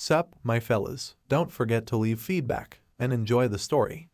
Sup, my fellas, don't forget to leave feedback, and enjoy the story.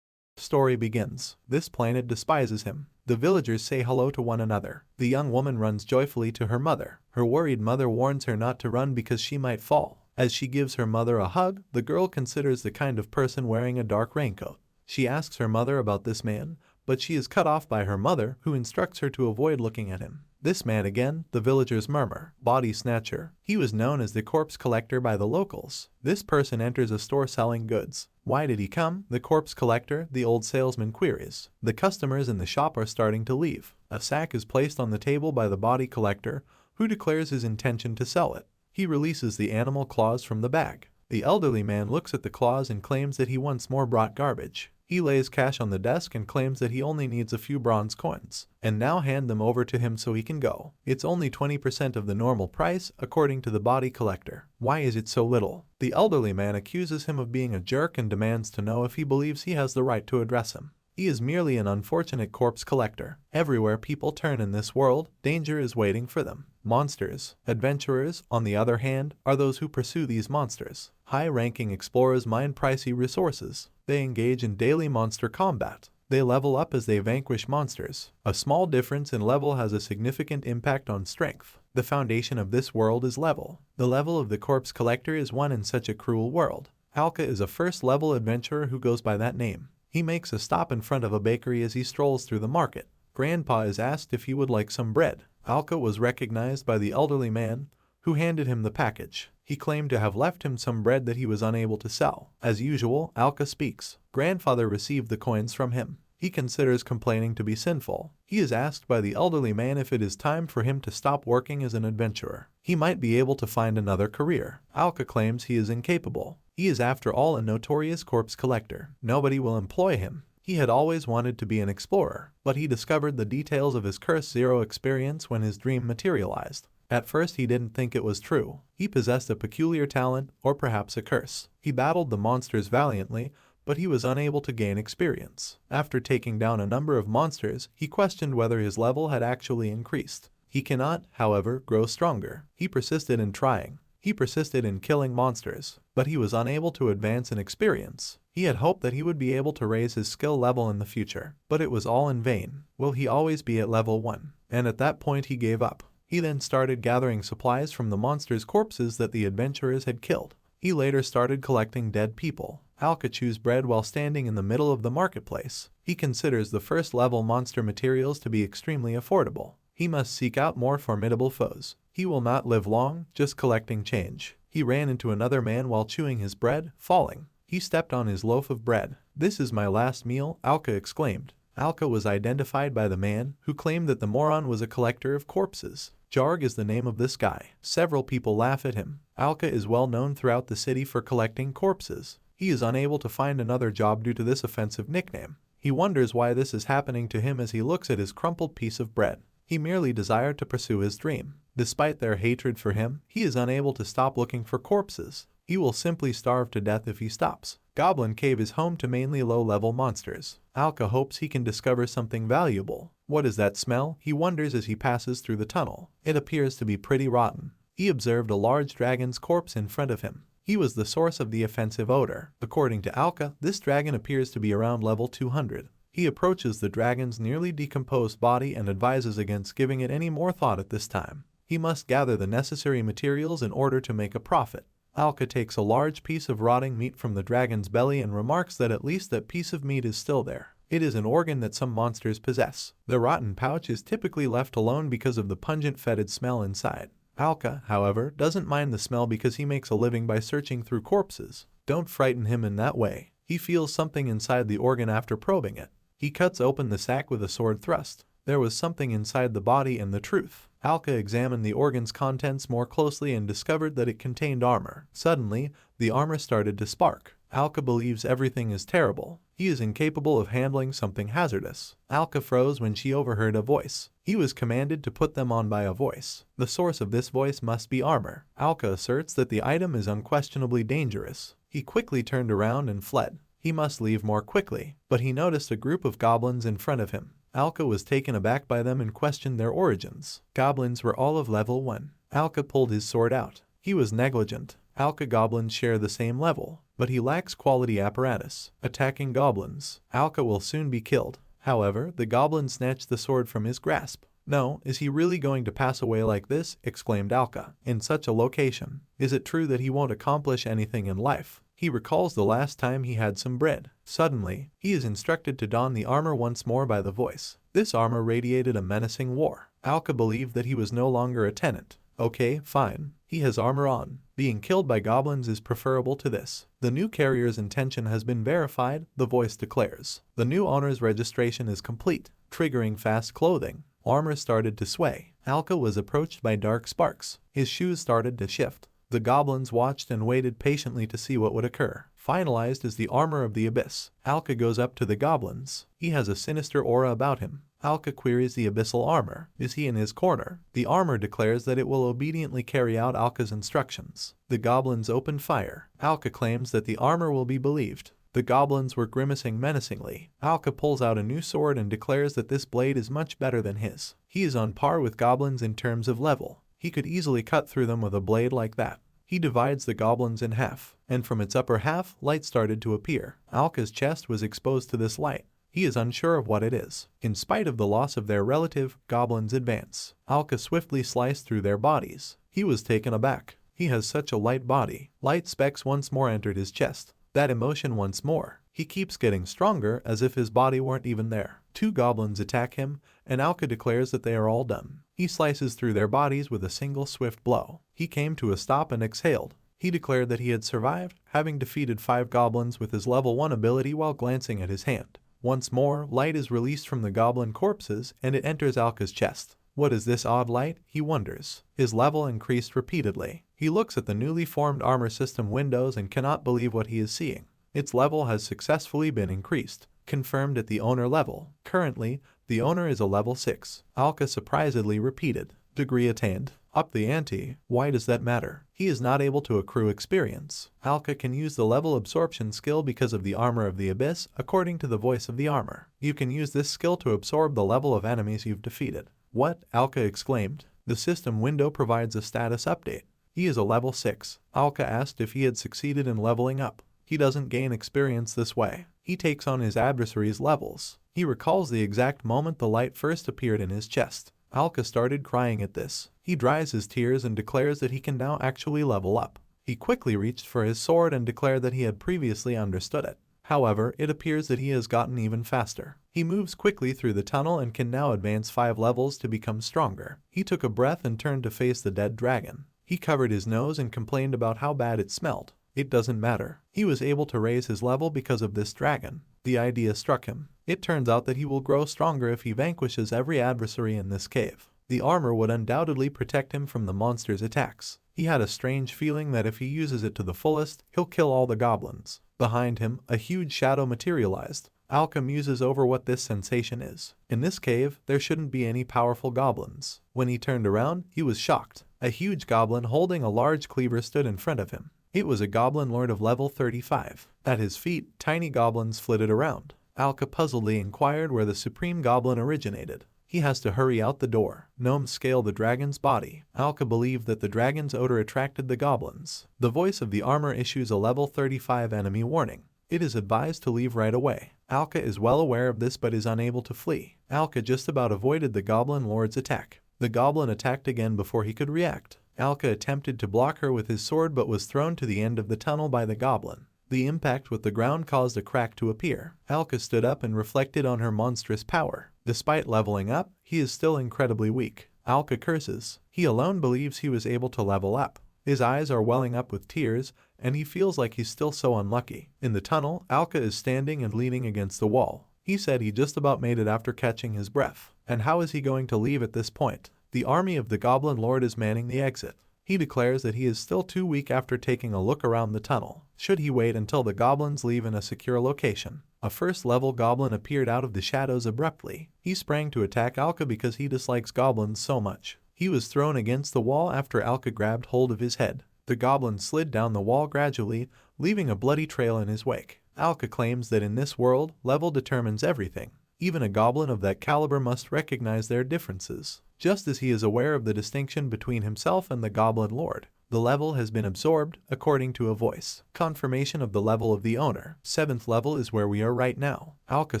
Story begins. This planet despises him. The villagers say hello to one another. The young woman runs joyfully to her mother. Her worried mother warns her not to run because she might fall. As she gives her mother a hug, the girl considers the kind of person wearing a dark raincoat. She asks her mother about this man, but she is cut off by her mother, who instructs her to avoid looking at him. This man again, the villagers murmur. Body snatcher. He was known as the corpse collector by the locals. This person enters a store selling goods. Why did he come? The corpse collector, the old salesman queries. The customers in the shop are starting to leave. A sack is placed on the table by the body collector, who declares his intention to sell it. He releases the animal claws from the bag. The elderly man looks at the claws and claims that he once more brought garbage. He lays cash on the desk and claims that he only needs a few bronze coins, and now hand them over to him so he can go. It's only 20% of the normal price, according to the body collector. Why is it so little? The elderly man accuses him of being a jerk and demands to know if he believes he has the right to address him. He is merely an unfortunate corpse collector. Everywhere people turn in this world, danger is waiting for them. Monsters. Adventurers, on the other hand, are those who pursue these monsters. High-ranking explorers mine pricey resources. They engage in daily monster combat. They level up as they vanquish monsters. A small difference in level has a significant impact on strength. The foundation of this world is level. The level of the corpse collector is one in such a cruel world. Alca is a first-level adventurer who goes by that name. He makes a stop in front of a bakery as he strolls through the market. Grandpa is asked if he would like some bread. Alca was recognized by the elderly man, who handed him the package. He claimed to have left him some bread that he was unable to sell. As usual, Alca speaks. Grandfather received the coins from him. He considers complaining to be sinful. He is asked by the elderly man if it is time for him to stop working as an adventurer. He might be able to find another career. Alca claims he is incapable. He is after all a notorious corpse collector. Nobody will employ him. He had always wanted to be an explorer, but he discovered the details of his Curse Zero experience when his dream materialized. At first he didn't think it was true. He possessed a peculiar talent, or perhaps a curse. He battled the monsters valiantly, but he was unable to gain experience. After taking down a number of monsters, he questioned whether his level had actually increased. He cannot, however, grow stronger. He persisted in trying. He persisted in killing monsters, but he was unable to advance in experience. He had hoped that he would be able to raise his skill level in the future, but it was all in vain. Will he always be at level 1? And at that point he gave up. He then started gathering supplies from the monsters' corpses that the adventurers had killed. He later started collecting dead people. Alca chews bread while standing in the middle of the marketplace. He considers the first-level monster materials to be extremely affordable. He must seek out more formidable foes. He will not live long, just collecting change. He ran into another man while chewing his bread, falling. He stepped on his loaf of bread. "This is my last meal," Alca exclaimed. Alca was identified by the man, who claimed that the moron was a collector of corpses. Jarg is the name of this guy. Several people laugh at him. Alca is well known throughout the city for collecting corpses. He is unable to find another job due to this offensive nickname. He wonders why this is happening to him as he looks at his crumpled piece of bread. He merely desired to pursue his dream. Despite their hatred for him, he is unable to stop looking for corpses. He will simply starve to death if he stops. Goblin Cave is home to mainly low-level monsters. Alca hopes he can discover something valuable. What is that smell? He wonders as he passes through the tunnel. It appears to be pretty rotten. He observed a large dragon's corpse in front of him. He was the source of the offensive odor. According to Alca, this dragon appears to be around level 200. He approaches the dragon's nearly decomposed body and advises against giving it any more thought at this time. He must gather the necessary materials in order to make a profit. Alca takes a large piece of rotting meat from the dragon's belly and remarks that at least that piece of meat is still there. It is an organ that some monsters possess. The rotten pouch is typically left alone because of the pungent fetid smell inside. Alca, however, doesn't mind the smell because he makes a living by searching through corpses. Don't frighten him in that way. He feels something inside the organ after probing it. He cuts open the sack with a sword thrust. There was something inside the body and the truth. Alca examined the organ's contents more closely and discovered that it contained armor. Suddenly, the armor started to spark. Alca believes everything is terrible. He is incapable of handling something hazardous. Alca froze when she overheard a voice. He was commanded to put them on by a voice. The source of this voice must be armor. Alca asserts that the item is unquestionably dangerous. He quickly turned around and fled. He must leave more quickly, but he noticed a group of goblins in front of him. Alca was taken aback by them and questioned their origins. Goblins were all of level 1. Alca pulled his sword out. He was negligent. Alca goblins share the same level, but he lacks quality apparatus. Attacking goblins. Alca will soon be killed. However, the goblin snatched the sword from his grasp. No, is he really going to pass away like this? Exclaimed Alca. In such a location, is it true that he won't accomplish anything in life? He recalls the last time he had some bread. Suddenly, he is instructed to don the armor once more by the voice. This armor radiated a menacing war. Alca believed that he was no longer a tenant. Okay, fine. He has armor on. Being killed by goblins is preferable to this. The new carrier's intention has been verified, the voice declares. The new owner's registration is complete, triggering fast clothing. Armor started to sway. Alca was approached by dark sparks. His shoes started to shift. The goblins watched and waited patiently to see what would occur. Finalized is the armor of the abyss. Alca goes up to the goblins. He has a sinister aura about him. Alca queries the abyssal armor. Is he in his corner? The armor declares that it will obediently carry out Alca's instructions. The goblins open fire. Alca claims that the armor will be believed. The goblins were grimacing menacingly. Alca pulls out a new sword and declares that this blade is much better than his. He is on par with goblins in terms of level. He could easily cut through them with a blade like that. He divides the goblins in half, and from its upper half, light started to appear. Alca's chest was exposed to this light. He is unsure of what it is. In spite of the loss of their relative, goblins advance. Alca swiftly sliced through their bodies. He was taken aback. He has such a light body. Light specks once more entered his chest. That emotion once more. He keeps getting stronger as if his body weren't even there. Two goblins attack him, and Alca declares that they are all done. He slices through their bodies with a single swift blow. He came to a stop and exhaled. He declared that he had survived, having defeated 5 goblins with his level 1 ability while glancing at his hand. Once more, light is released from the goblin corpses, and it enters Alca's chest. What is this odd light? He wonders. His level increased repeatedly. He looks at the newly formed armor system windows and cannot believe what he is seeing. Its level has successfully been increased. Confirmed at the owner level. Currently, the owner is a level 6. Alca surprisedly repeated. Degree attained. Up the ante. Why does that matter? He is not able to accrue experience. Alca can use the level absorption skill because of the armor of the abyss, according to the voice of the armor. You can use this skill to absorb the level of enemies you've defeated. What? Alca exclaimed. The system window provides a status update. He is a level 6. Alca asked if he had succeeded in leveling up. He doesn't gain experience this way. He takes on his adversary's levels. He recalls the exact moment the light first appeared in his chest. Alca started crying at this. He dries his tears and declares that he can now actually level up. He quickly reached for his sword and declared that he had previously understood it. However, it appears that he has gotten even faster. He moves quickly through the tunnel and can now advance 5 levels to become stronger. He took a breath and turned to face the dead dragon. He covered his nose and complained about how bad it smelled. It doesn't matter. He was able to raise his level because of this dragon. The idea struck him. It turns out that he will grow stronger if he vanquishes every adversary in this cave. The armor would undoubtedly protect him from the monster's attacks. He had a strange feeling that if he uses it to the fullest, he'll kill all the goblins. Behind him, a huge shadow materialized. Alca muses over what this sensation is. In this cave, there shouldn't be any powerful goblins. When he turned around, he was shocked. A huge goblin holding a large cleaver stood in front of him. It was a goblin lord of level 35. At his feet, tiny goblins flitted around. Alca puzzledly inquired where the supreme goblin originated. He has to hurry out the door. Gnomes scale the dragon's body. Alca believed that the dragon's odor attracted the goblins. The voice of the armor issues a level 35 enemy warning. It is advised to leave right away. Alca is well aware of this but is unable to flee. Alca just about avoided the goblin lord's attack. The goblin attacked again before he could react. Alca attempted to block her with his sword but was thrown to the end of the tunnel by the goblin. The impact with the ground caused a crack to appear. Alca stood up and reflected on her monstrous power. Despite leveling up, he is still incredibly weak. Alca curses. He alone believes he was able to level up. His eyes are welling up with tears, and he feels like he's still so unlucky. In the tunnel, Alca is standing and leaning against the wall. He said he just about made it after catching his breath. And how is he going to leave at this point? The army of the Goblin Lord is manning the exit. He declares that he is still too weak after taking a look around the tunnel. Should he wait until the goblins leave in a secure location? A first-level goblin appeared out of the shadows abruptly. He sprang to attack Alca because he dislikes goblins so much. He was thrown against the wall after Alca grabbed hold of his head. The goblin slid down the wall gradually, leaving a bloody trail in his wake. Alca claims that in this world, level determines everything. Even a goblin of that caliber must recognize their differences. Just as he is aware of the distinction between himself and the Goblin Lord, The level has been absorbed, according to a voice. Confirmation of the level of the owner. 7th level is where we are right now. Alca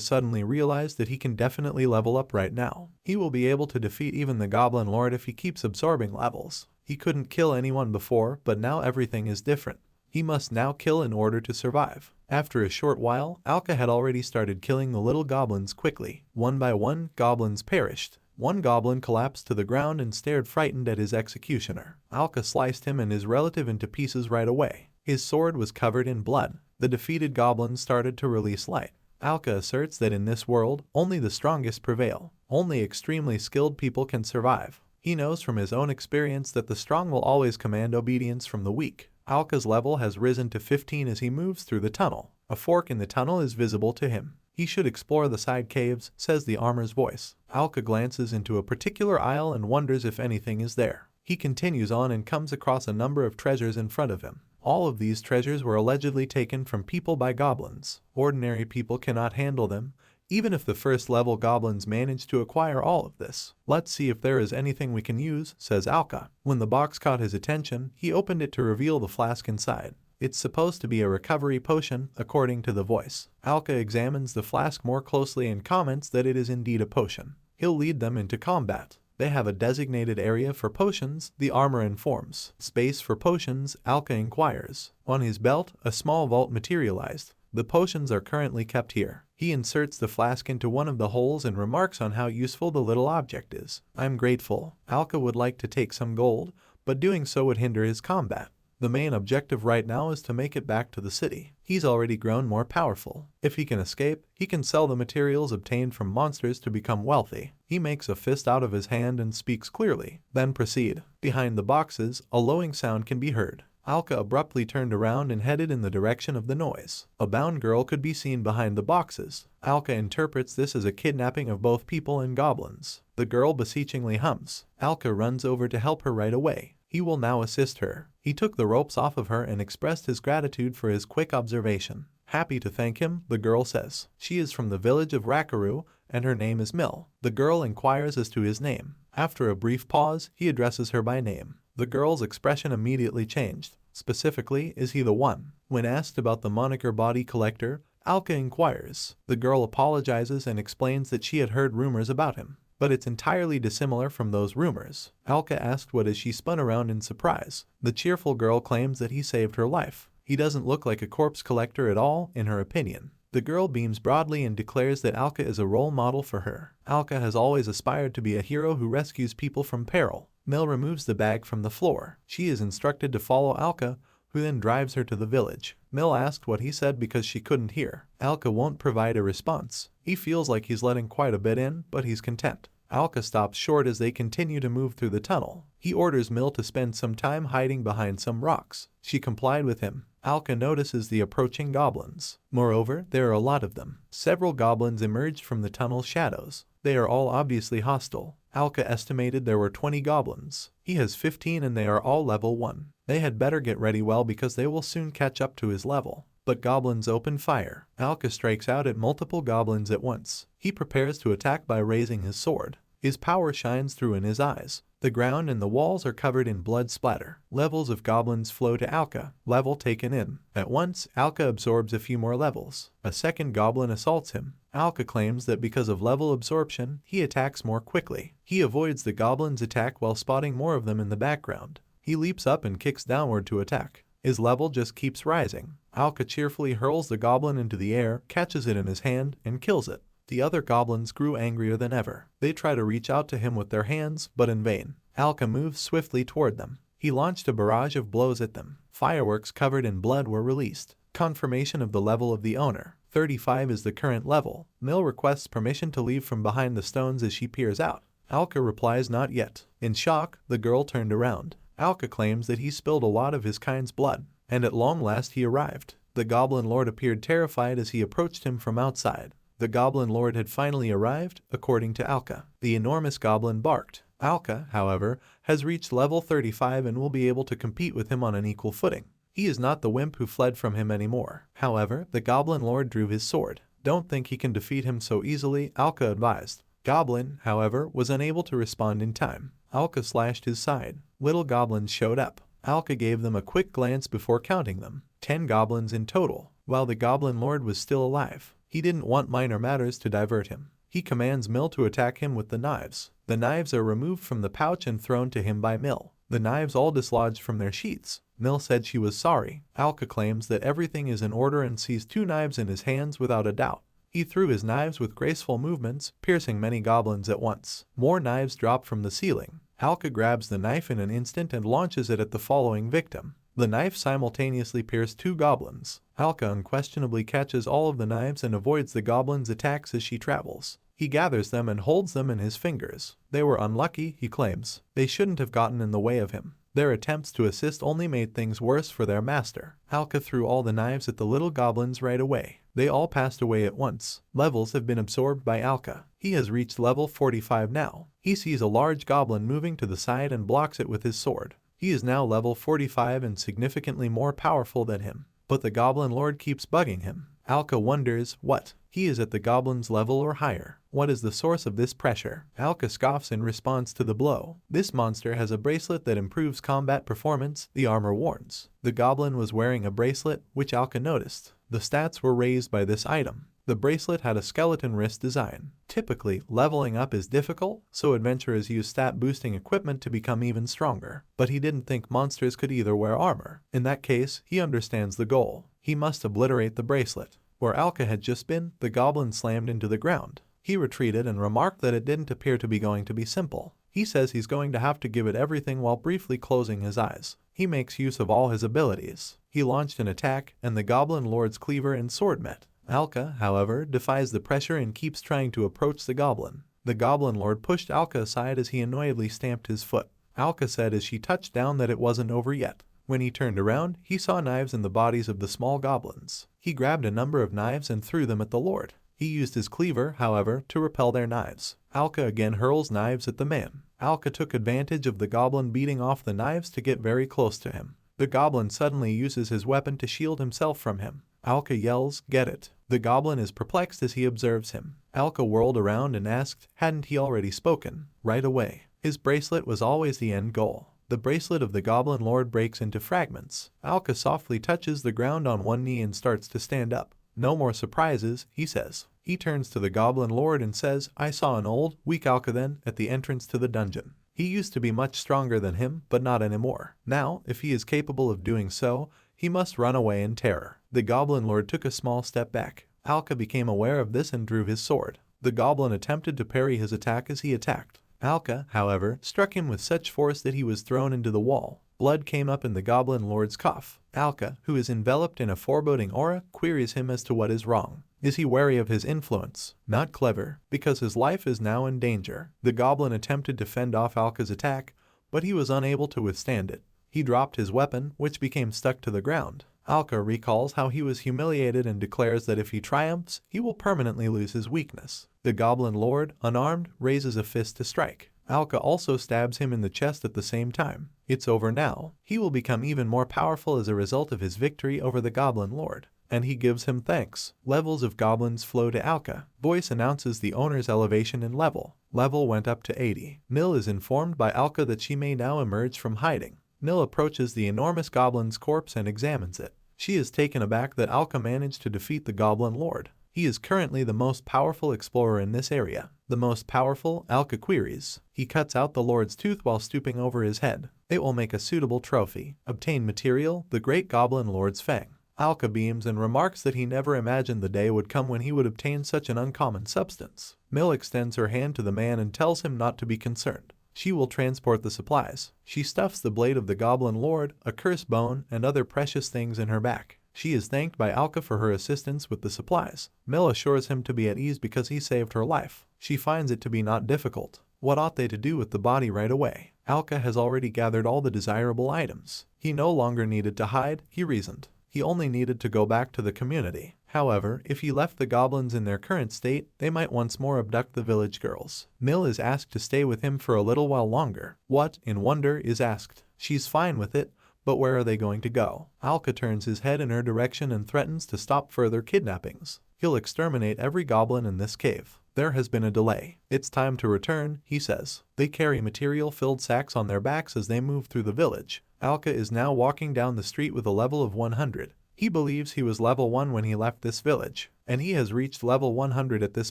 suddenly realized that he can definitely level up right now. He will be able to defeat even the Goblin Lord if he keeps absorbing levels. He couldn't kill anyone before, but now everything is different. He must now kill in order to survive. After a short while, Alca had already started killing the little goblins quickly. One by one, goblins perished. One goblin collapsed to the ground and stared frightened at his executioner. Alca sliced him and his relative into pieces right away. His sword was covered in blood. The defeated goblins started to release light. Alca asserts that in this world, only the strongest prevail. Only extremely skilled people can survive. He knows from his own experience that the strong will always command obedience from the weak. Alca's level has risen to 15 as he moves through the tunnel. A fork in the tunnel is visible to him. He should explore the side caves, says the armor's voice. Alca glances into a particular aisle and wonders if anything is there. He continues on and comes across a number of treasures in front of him. All of these treasures were allegedly taken from people by goblins. Ordinary people cannot handle them, even if the first level goblins manage to acquire all of this. Let's see if there is anything we can use, says Alca. When the box caught his attention, he opened it to reveal the flask inside. It's supposed to be a recovery potion, according to the voice. Alca examines the flask more closely and comments that it is indeed a potion. He'll lead them into combat. They have a designated area for potions, the armor informs. Space for potions, Alca inquires. On his belt, a small vault materialized. The potions are currently kept here. He inserts the flask into one of the holes and remarks on how useful the little object is. I'm grateful. Alca would like to take some gold, but doing so would hinder his combat. The main objective right now is to make it back to the city. He's already grown more powerful. If he can escape, he can sell the materials obtained from monsters to become wealthy. He makes a fist out of his hand and speaks clearly. Then proceed. Behind the boxes, a lowing sound can be heard. Alca abruptly turned around and headed in the direction of the noise. A bound girl could be seen behind the boxes. Alca interprets this as a kidnapping of both people and goblins. The girl beseechingly hums. Alca runs over to help her right away. He will now assist her. He took the ropes off of her and expressed his gratitude for his quick observation. Happy to thank him, the girl says. She is from the village of Rakaru, and her name is Mill. The girl inquires as to his name. After a brief pause, he addresses her by name. The girl's expression immediately changed. Specifically, is he the one? When asked about the moniker Body Collector, Alca inquires. The girl apologizes and explains that she had heard rumors about him, but it's entirely dissimilar from those rumors. Alca asked what as she spun around in surprise. The cheerful girl claims that he saved her life. He doesn't look like a corpse collector at all, in her opinion. The girl beams broadly and declares that Alca is a role model for her. Alca has always aspired to be a hero who rescues people from peril. Mill removes the bag from the floor. She is instructed to follow Alca, who then drives her to the village. Mill asked what he said because she couldn't hear. Alca won't provide a response. He feels like he's letting quite a bit in, but he's content. Alca stops short as they continue to move through the tunnel. He orders Mill to spend some time hiding behind some rocks. She complied with him. Alca notices the approaching goblins. Moreover, there are a lot of them. Several goblins emerged from the tunnel's shadows. They are all obviously hostile. Alca estimated there were 20 goblins. He has 15 and they are all level 1. They had better get ready well because they will soon catch up to his level. But goblins open fire. Alca strikes out at multiple goblins at once. He prepares to attack by raising his sword. His power shines through in his eyes. The ground and the walls are covered in blood splatter. Levels of goblins flow to Alca. Level taken in. At once, Alca absorbs a few more levels. A second goblin assaults him. Alca claims that because of level absorption, he attacks more quickly. He avoids the goblin's attack while spotting more of them in the background. He leaps up and kicks downward to attack. His level just keeps rising. Alca cheerfully hurls the goblin into the air, catches it in his hand, and kills it. The other goblins grew angrier than ever. They try to reach out to him with their hands, but in vain. Alca moves swiftly toward them. He launched a barrage of blows at them. Fireworks covered in blood were released. Confirmation of the level of the owner. 35 is the current level. Mill requests permission to leave from behind the stones as she peers out. Alca replies not yet. In shock, the girl turned around. Alca claims that he spilled a lot of his kind's blood, and at long last he arrived. The Goblin Lord appeared terrified as he approached him from outside. The Goblin Lord had finally arrived, according to Alca. The enormous goblin barked. Alca, however, has reached level 35 and will be able to compete with him on an equal footing. He is not the wimp who fled from him anymore. However, the Goblin Lord drew his sword. Don't think he can defeat him so easily, Alca advised. Goblin, however, was unable to respond in time. Alca slashed his side. Little goblins showed up. Alca gave them a quick glance before counting them. 10 goblins in total. While the Goblin Lord was still alive, he didn't want minor matters to divert him. He commands Mill to attack him with the knives. The knives are removed from the pouch and thrown to him by Mill. The knives all dislodged from their sheaths. Mill said she was sorry. Alca claims that everything is in order and sees 2 knives in his hands without a doubt. He threw his knives with graceful movements, piercing many goblins at once. More knives drop from the ceiling. Alca grabs the knife in an instant and launches it at the following victim. The knife simultaneously pierced 2 goblins. Alca unquestionably catches all of the knives and avoids the goblins' attacks as she travels. He gathers them and holds them in his fingers. They were unlucky, he claims. They shouldn't have gotten in the way of him. Their attempts to assist only made things worse for their master. Alca threw all the knives at the little goblins right away. They all passed away at once. Levels have been absorbed by Alca. He has reached level 45 now. He sees a large goblin moving to the side and blocks it with his sword. He is now level 45 and significantly more powerful than him. But the Goblin Lord keeps bugging him. Alca wonders, what? He is at the goblin's level or higher. What is the source of this pressure? Alca scoffs in response to the blow. This monster has a bracelet that improves combat performance, the armor warns. The goblin was wearing a bracelet, which Alca noticed. The stats were raised by this item. The bracelet had a skeleton wrist design. Typically, leveling up is difficult, so adventurers use stat-boosting equipment to become even stronger. But he didn't think monsters could either wear armor. In that case, he understands the goal. He must obliterate the bracelet. Where Alca had just been, the goblin slammed into the ground. He retreated and remarked that it didn't appear to be going to be simple. He says he's going to have to give it everything while briefly closing his eyes. He makes use of all his abilities. He launched an attack, and the Goblin Lord's cleaver and sword met. Alca, however, defies the pressure and keeps trying to approach the goblin. The Goblin Lord pushed Alca aside as he annoyedly stamped his foot. Alca said as she touched down that it wasn't over yet. When he turned around, he saw knives in the bodies of the small goblins. He grabbed a number of knives and threw them at the Lord. He used his cleaver, however, to repel their knives. Alca again hurls knives at the man. Alca took advantage of the goblin beating off the knives to get very close to him. The goblin suddenly uses his weapon to shield himself from him. Alca yells, "Get it." The goblin is perplexed as he observes him. Alca whirled around and asked, hadn't he already spoken? Right away. His bracelet was always the end goal. The bracelet of the Goblin Lord breaks into fragments. Alca softly touches the ground on one knee and starts to stand up. No more surprises, he says. He turns to the Goblin Lord and says, I saw an old, weak Alca then, at the entrance to the dungeon. He used to be much stronger than him, but not anymore. Now, if he is capable of doing so, he must run away in terror. The Goblin Lord took a small step back. Alca became aware of this and drew his sword. The goblin attempted to parry his attack as he attacked. Alca, however, struck him with such force that he was thrown into the wall. Blood came up in the Goblin Lord's cough. Alca, who is enveloped in a foreboding aura, queries him as to what is wrong. Is he wary of his influence? Not clever, because his life is now in danger. The goblin attempted to fend off Alca's attack, but he was unable to withstand it. He dropped his weapon, which became stuck to the ground. Alca recalls how he was humiliated and declares that if he triumphs, he will permanently lose his weakness. The Goblin Lord, unarmed, raises a fist to strike. Alca also stabs him in the chest at the same time. It's over now. He will become even more powerful as a result of his victory over the Goblin Lord. And he gives him thanks. Levels of goblins flow to Alca. Voice announces the owner's elevation in level. Level went up to 80. Nil is informed by Alca that she may now emerge from hiding. Nil approaches the enormous goblin's corpse and examines it. She is taken aback that Alca managed to defeat the Goblin Lord. He is currently the most powerful explorer in this area. The most powerful, Alca queries. He cuts out the Lord's tooth while stooping over his head. It will make a suitable trophy. Obtain material, the great Goblin Lord's fang. Alca beams and remarks that he never imagined the day would come when he would obtain such an uncommon substance. Mill extends her hand to the man and tells him not to be concerned. She will transport the supplies. She stuffs the blade of the Goblin Lord, a cursed bone, and other precious things in her back. She is thanked by Alca for her assistance with the supplies. Mill assures him to be at ease because he saved her life. She finds it to be not difficult. What ought they to do with the body right away? Alca has already gathered all the desirable items. He no longer needed to hide, he reasoned. He only needed to go back to the community. However, if he left the goblins in their current state, they might once more abduct the village girls. Mill is asked to stay with him for a little while longer. What, in wonder, is asked. She's fine with it, but where are they going to go? Alca turns his head in her direction and threatens to stop further kidnappings. He'll exterminate every goblin in this cave. There has been a delay. It's time to return, he says. They carry material-filled sacks on their backs as they move through the village. Alca is now walking down the street with a level of 100. He believes he was level 1 when he left this village, and he has reached level 100 at this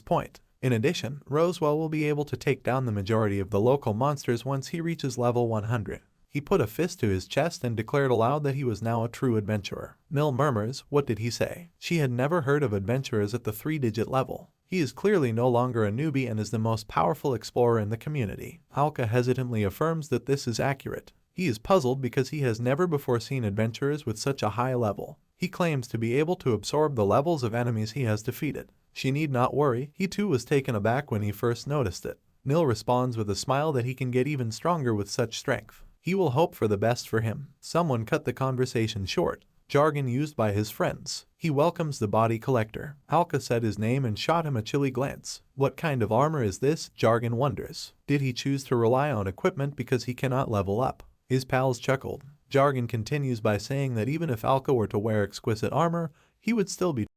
point. In addition, Roswell will be able to take down the majority of the local monsters once he reaches level 100. He put a fist to his chest and declared aloud that he was now a true adventurer. Nil murmurs, what did he say? She had never heard of adventurers at the 3-digit level. He is clearly no longer a newbie and is the most powerful explorer in the community. Alca hesitantly affirms that this is accurate. He is puzzled because he has never before seen adventurers with such a high level. He claims to be able to absorb the levels of enemies he has defeated. She need not worry, he too was taken aback when he first noticed it. Nil responds with a smile that he can get even stronger with such strength. He will hope for the best for him. Someone cut the conversation short. Jargon used by his friends. He welcomes the body collector. Alca said his name and shot him a chilly glance. What kind of armor is this? Jargon wonders. Did he choose to rely on equipment because he cannot level up? His pals chuckled. Jargon continues by saying that even if Alca were to wear exquisite armor, he would still be.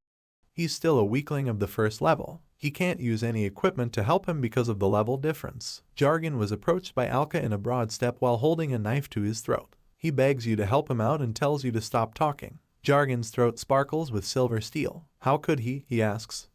He's still a weakling of the first level. He can't use any equipment to help him because of the level difference. Jargon was approached by Alca in a broad step while holding a knife to his throat. He begs you to help him out and tells you to stop talking. Jargon's throat sparkles with silver steel. How could he asks.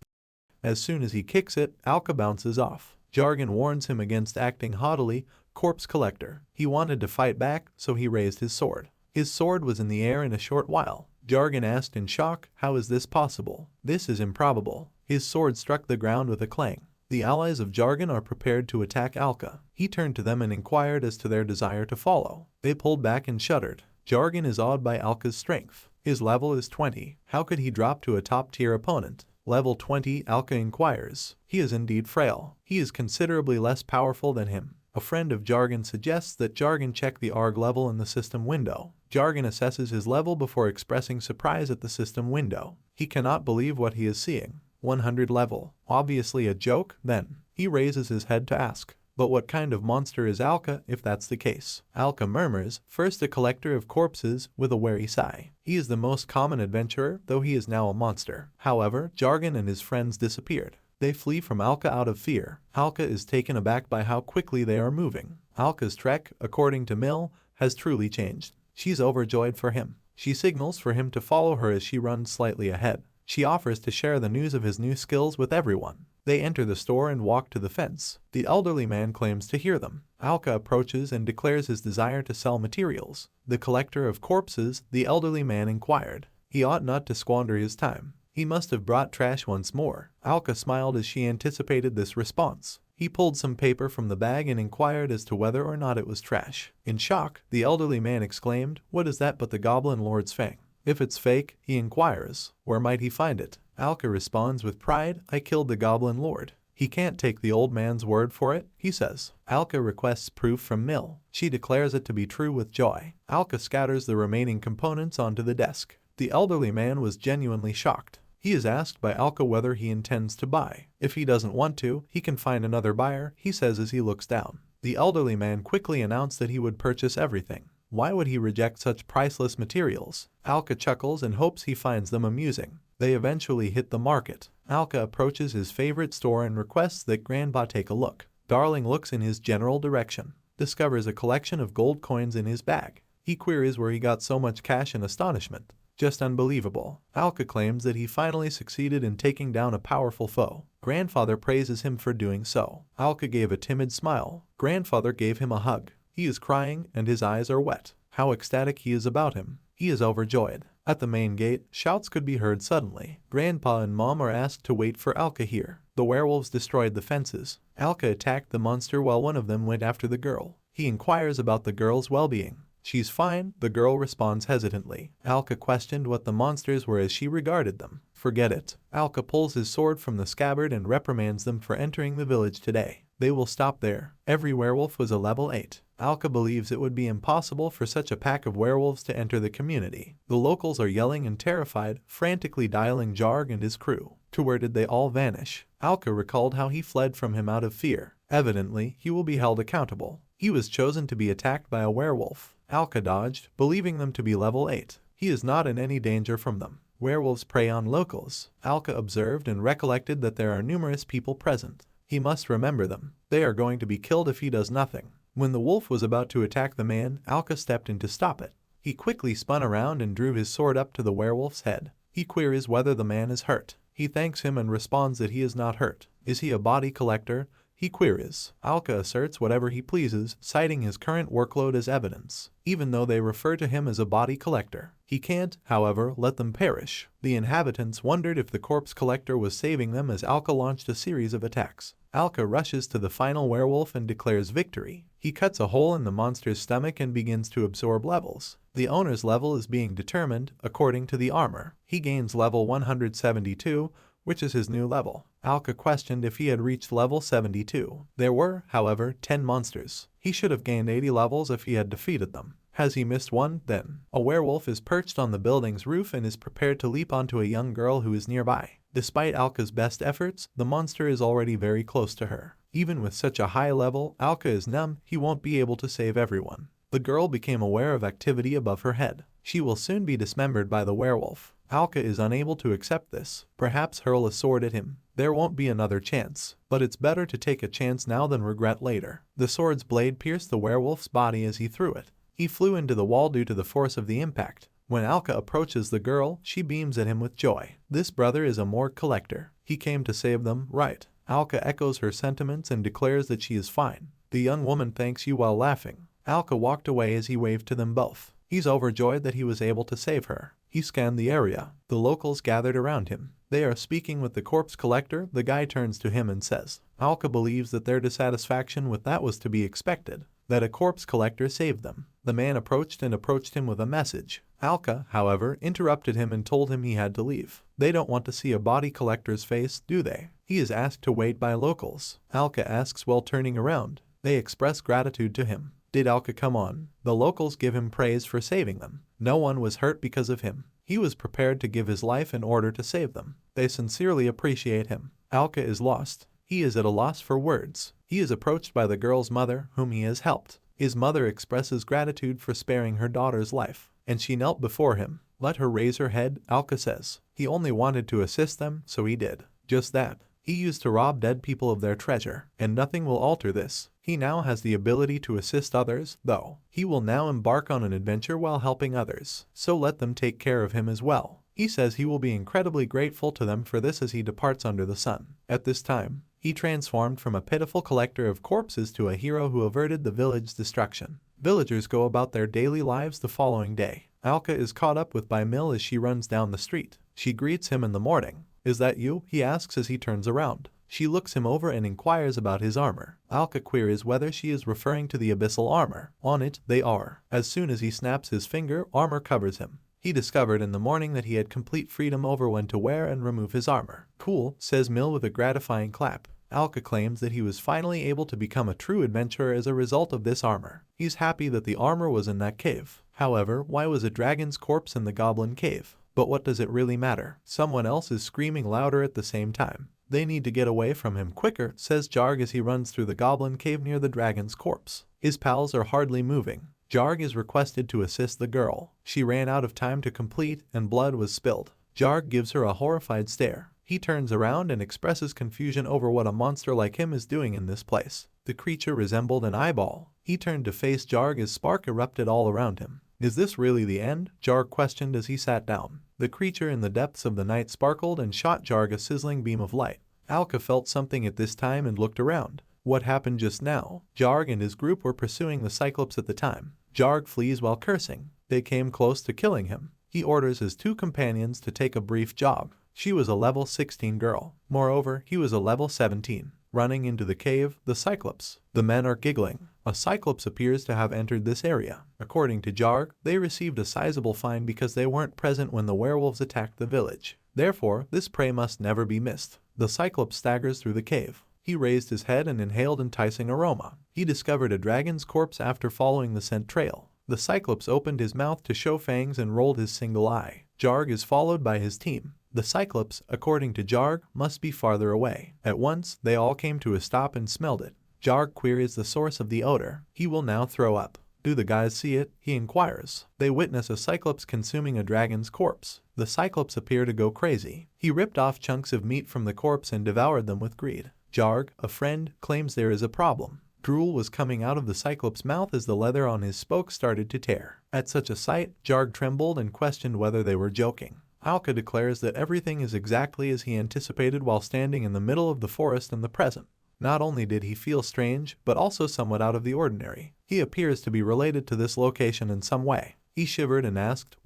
As soon as he kicks it, Alca bounces off. Jargon warns him against acting haughtily. Corpse collector. He wanted to fight back, so he raised his sword. His sword was in the air in a short while. Jargon asked in shock, how is this possible? This is improbable. His sword struck the ground with a clang. The allies of Jargon are prepared to attack Alca. He turned to them and inquired as to their desire to follow. They pulled back and shuddered. Jargon is awed by Alca's strength. His level is 20. How could he drop to a top-tier opponent? Level 20, Alca inquires. He is indeed frail. He is considerably less powerful than him. A friend of Jargon suggests that Jargon check the ARG level in the system window. Jargon assesses his level before expressing surprise at the system window. He cannot believe what he is seeing. 100 level. Obviously a joke, then. He raises his head to ask. But what kind of monster is Alca if that's the case? Alca murmurs, first a collector of corpses, with a wary sigh. He is the most common adventurer, though he is now a monster. However, Jargon and his friends disappeared. They flee from Alca out of fear. Alca is taken aback by how quickly they are moving. Alca's trek, according to Mill, has truly changed. She's overjoyed for him. She signals for him to follow her as she runs slightly ahead. She offers to share the news of his new skills with everyone. They enter the store and walk to the fence. The elderly man claims to hear them. Alca approaches and declares his desire to sell materials. The collector of corpses, the elderly man inquired. He ought not to squander his time. He must have brought trash once more. Alca smiled as she anticipated this response. He pulled some paper from the bag and inquired as to whether or not it was trash. In shock, the elderly man exclaimed, what is that but the Goblin Lord's fang? If it's fake, he inquires, where might he find it? Alca responds with pride, I killed the Goblin Lord. He can't take the old man's word for it, he says. Alca requests proof from Mill. She declares it to be true with joy. Alca scatters the remaining components onto the desk. The elderly man was genuinely shocked. He is asked by Alca whether he intends to buy. If he doesn't want to, he can find another buyer, he says as he looks down. The elderly man quickly announced that he would purchase everything. Why would he reject such priceless materials? Alca chuckles and hopes he finds them amusing. They eventually hit the market. Alca approaches his favorite store and requests that Grandpa take a look. Darling looks in his general direction, discovers a collection of gold coins in his bag. He queries where he got so much cash in astonishment. Just unbelievable. Alca claims that he finally succeeded in taking down a powerful foe. Grandfather praises him for doing so. Alca gave a timid smile. Grandfather gave him a hug. He is crying and his eyes are wet. How ecstatic he is about him. He is overjoyed. At the main gate, shouts could be heard suddenly. Grandpa and Mom are asked to wait for Alca here. The werewolves destroyed the fences. Alca attacked the monster while one of them went after the girl. He inquires about the girl's well-being. She's fine, the girl responds hesitantly. Alca questioned what the monsters were as she regarded them. Forget it. Alca pulls his sword from the scabbard and reprimands them for entering the village today. They will stop there. Every werewolf was a level 8. Alca believes it would be impossible for such a pack of werewolves to enter the community. The locals are yelling and terrified, frantically dialing Jarg and his crew. To where did they all vanish? Alca recalled how he fled from him out of fear. Evidently, he will be held accountable. He was chosen to be attacked by a werewolf. Alca dodged, believing them to be level 8. He is not in any danger from them. Werewolves prey on locals. Alca observed and recollected that there are numerous people present. He must remember them. They are going to be killed if he does nothing. When the wolf was about to attack the man, Alca stepped in to stop it. He quickly spun around and drew his sword up to the werewolf's head. He queries whether the man is hurt. He thanks him and responds that he is not hurt. Is he a body collector? He queries. Alca asserts whatever he pleases, citing his current workload as evidence. Even though they refer to him as a body collector, he can't, however, let them perish. The inhabitants wondered if the corpse collector was saving them as Alca launched a series of attacks. Alca rushes to the final werewolf and declares victory. He cuts a hole in the monster's stomach and begins to absorb levels. The owner's level is being determined according to the armor. He gains level 172, which is his new level. Alca questioned if he had reached level 72. There were, however, 10 monsters. He should have gained 80 levels if he had defeated them. Has he missed one, then? A werewolf is perched on the building's roof and is prepared to leap onto a young girl who is nearby. Despite Alca's best efforts, the monster is already very close to her. Even with such a high level, Alca is numb. He won't be able to save everyone. The girl became aware of activity above her head. She will soon be dismembered by the werewolf. Alca is unable to accept this. Perhaps hurl a sword at him. There won't be another chance. But it's better to take a chance now than regret later. The sword's blade pierced the werewolf's body as he threw it. He flew into the wall due to the force of the impact. When Alca approaches the girl, she beams at him with joy. This brother is a morgue collector. He came to save them, right? Alca echoes her sentiments and declares that she is fine. The young woman thanks you while laughing. Alca walked away as he waved to them both. He's overjoyed that he was able to save her. He scanned the area. The locals gathered around him. They are speaking with the corpse collector. The guy turns to him and says, Alca believes that their dissatisfaction with that was to be expected, that a corpse collector saved them. The man approached him with a message. Alca, however, interrupted him and told him he had to leave. They don't want to see a body collector's face, do they? He is asked to wait by locals. Alca asks while turning around. They express gratitude to him. Did Alca come on? The locals give him praise for saving them. No one was hurt because of him. He was prepared to give his life in order to save them. They sincerely appreciate him. Alca is lost. He is at a loss for words. He is approached by the girl's mother, whom he has helped. His mother expresses gratitude for sparing her daughter's life, and she knelt before him. Let her raise her head, Alca says. He only wanted to assist them, so he did. Just that. He used to rob dead people of their treasure, and nothing will alter this. He now has the ability to assist others, though. He will now embark on an adventure while helping others, so let them take care of him as well. He says he will be incredibly grateful to them for this as he departs under the sun. At this time, he transformed from a pitiful collector of corpses to a hero who averted the village's destruction. Villagers go about their daily lives the following day. Alca is caught up with by Mill as she runs down the street. She greets him in the morning. Is that you? He asks as he turns around. She looks him over and inquires about his armor. Alca queries whether she is referring to the Abyssal armor. On it, they are. As soon as he snaps his finger, armor covers him. He discovered in the morning that he had complete freedom over when to wear and remove his armor. Cool, says Mill with a gratifying clap. Alca claims that he was finally able to become a true adventurer as a result of this armor. He's happy that the armor was in that cave. However, why was a dragon's corpse in the goblin cave? But what does it really matter? Someone else is screaming louder at the same time. They need to get away from him quicker, says Jarg as he runs through the goblin cave near the dragon's corpse. His pals are hardly moving. Jarg is requested to assist the girl. She ran out of time to complete, and blood was spilled. Jarg gives her a horrified stare. He turns around and expresses confusion over what a monster like him is doing in this place. The creature resembled an eyeball. He turned to face Jarg as spark erupted all around him. Is this really the end? Jarg questioned as he sat down. The creature in the depths of the night sparkled and shot Jarg a sizzling beam of light. Alca felt something at this time and looked around. What happened just now? Jarg and his group were pursuing the Cyclops at the time. Jarg flees while cursing. They came close to killing him. He orders his two companions to take a brief jog. She was a level 16 girl. Moreover, he was a level 17. Running into the cave, the Cyclops. The men are giggling. A Cyclops appears to have entered this area. According to Jarg, they received a sizable fine because they weren't present when the werewolves attacked the village. Therefore, this prey must never be missed. The Cyclops staggers through the cave. He raised his head and inhaled enticing aroma. He discovered a dragon's corpse after following the scent trail. The Cyclops opened his mouth to show fangs and rolled his single eye. Jarg is followed by his team. The Cyclops, according to Jarg, must be farther away. At once, they all came to a stop and smelled it. Jarg queries the source of the odor. He will now throw up. Do the guys see it? He inquires. They witness a Cyclops consuming a dragon's corpse. The Cyclops appear to go crazy. He ripped off chunks of meat from the corpse and devoured them with greed. Jarg, a friend, claims there is a problem. Drool was coming out of the Cyclops' mouth as the leather on his spokes started to tear. At such a sight, Jarg trembled and questioned whether they were joking. Alca declares that everything is exactly as he anticipated while standing in the middle of the forest in the present. Not only did he feel strange, but also somewhat out of the ordinary. He appears to be related to this location in some way. He shivered and asked,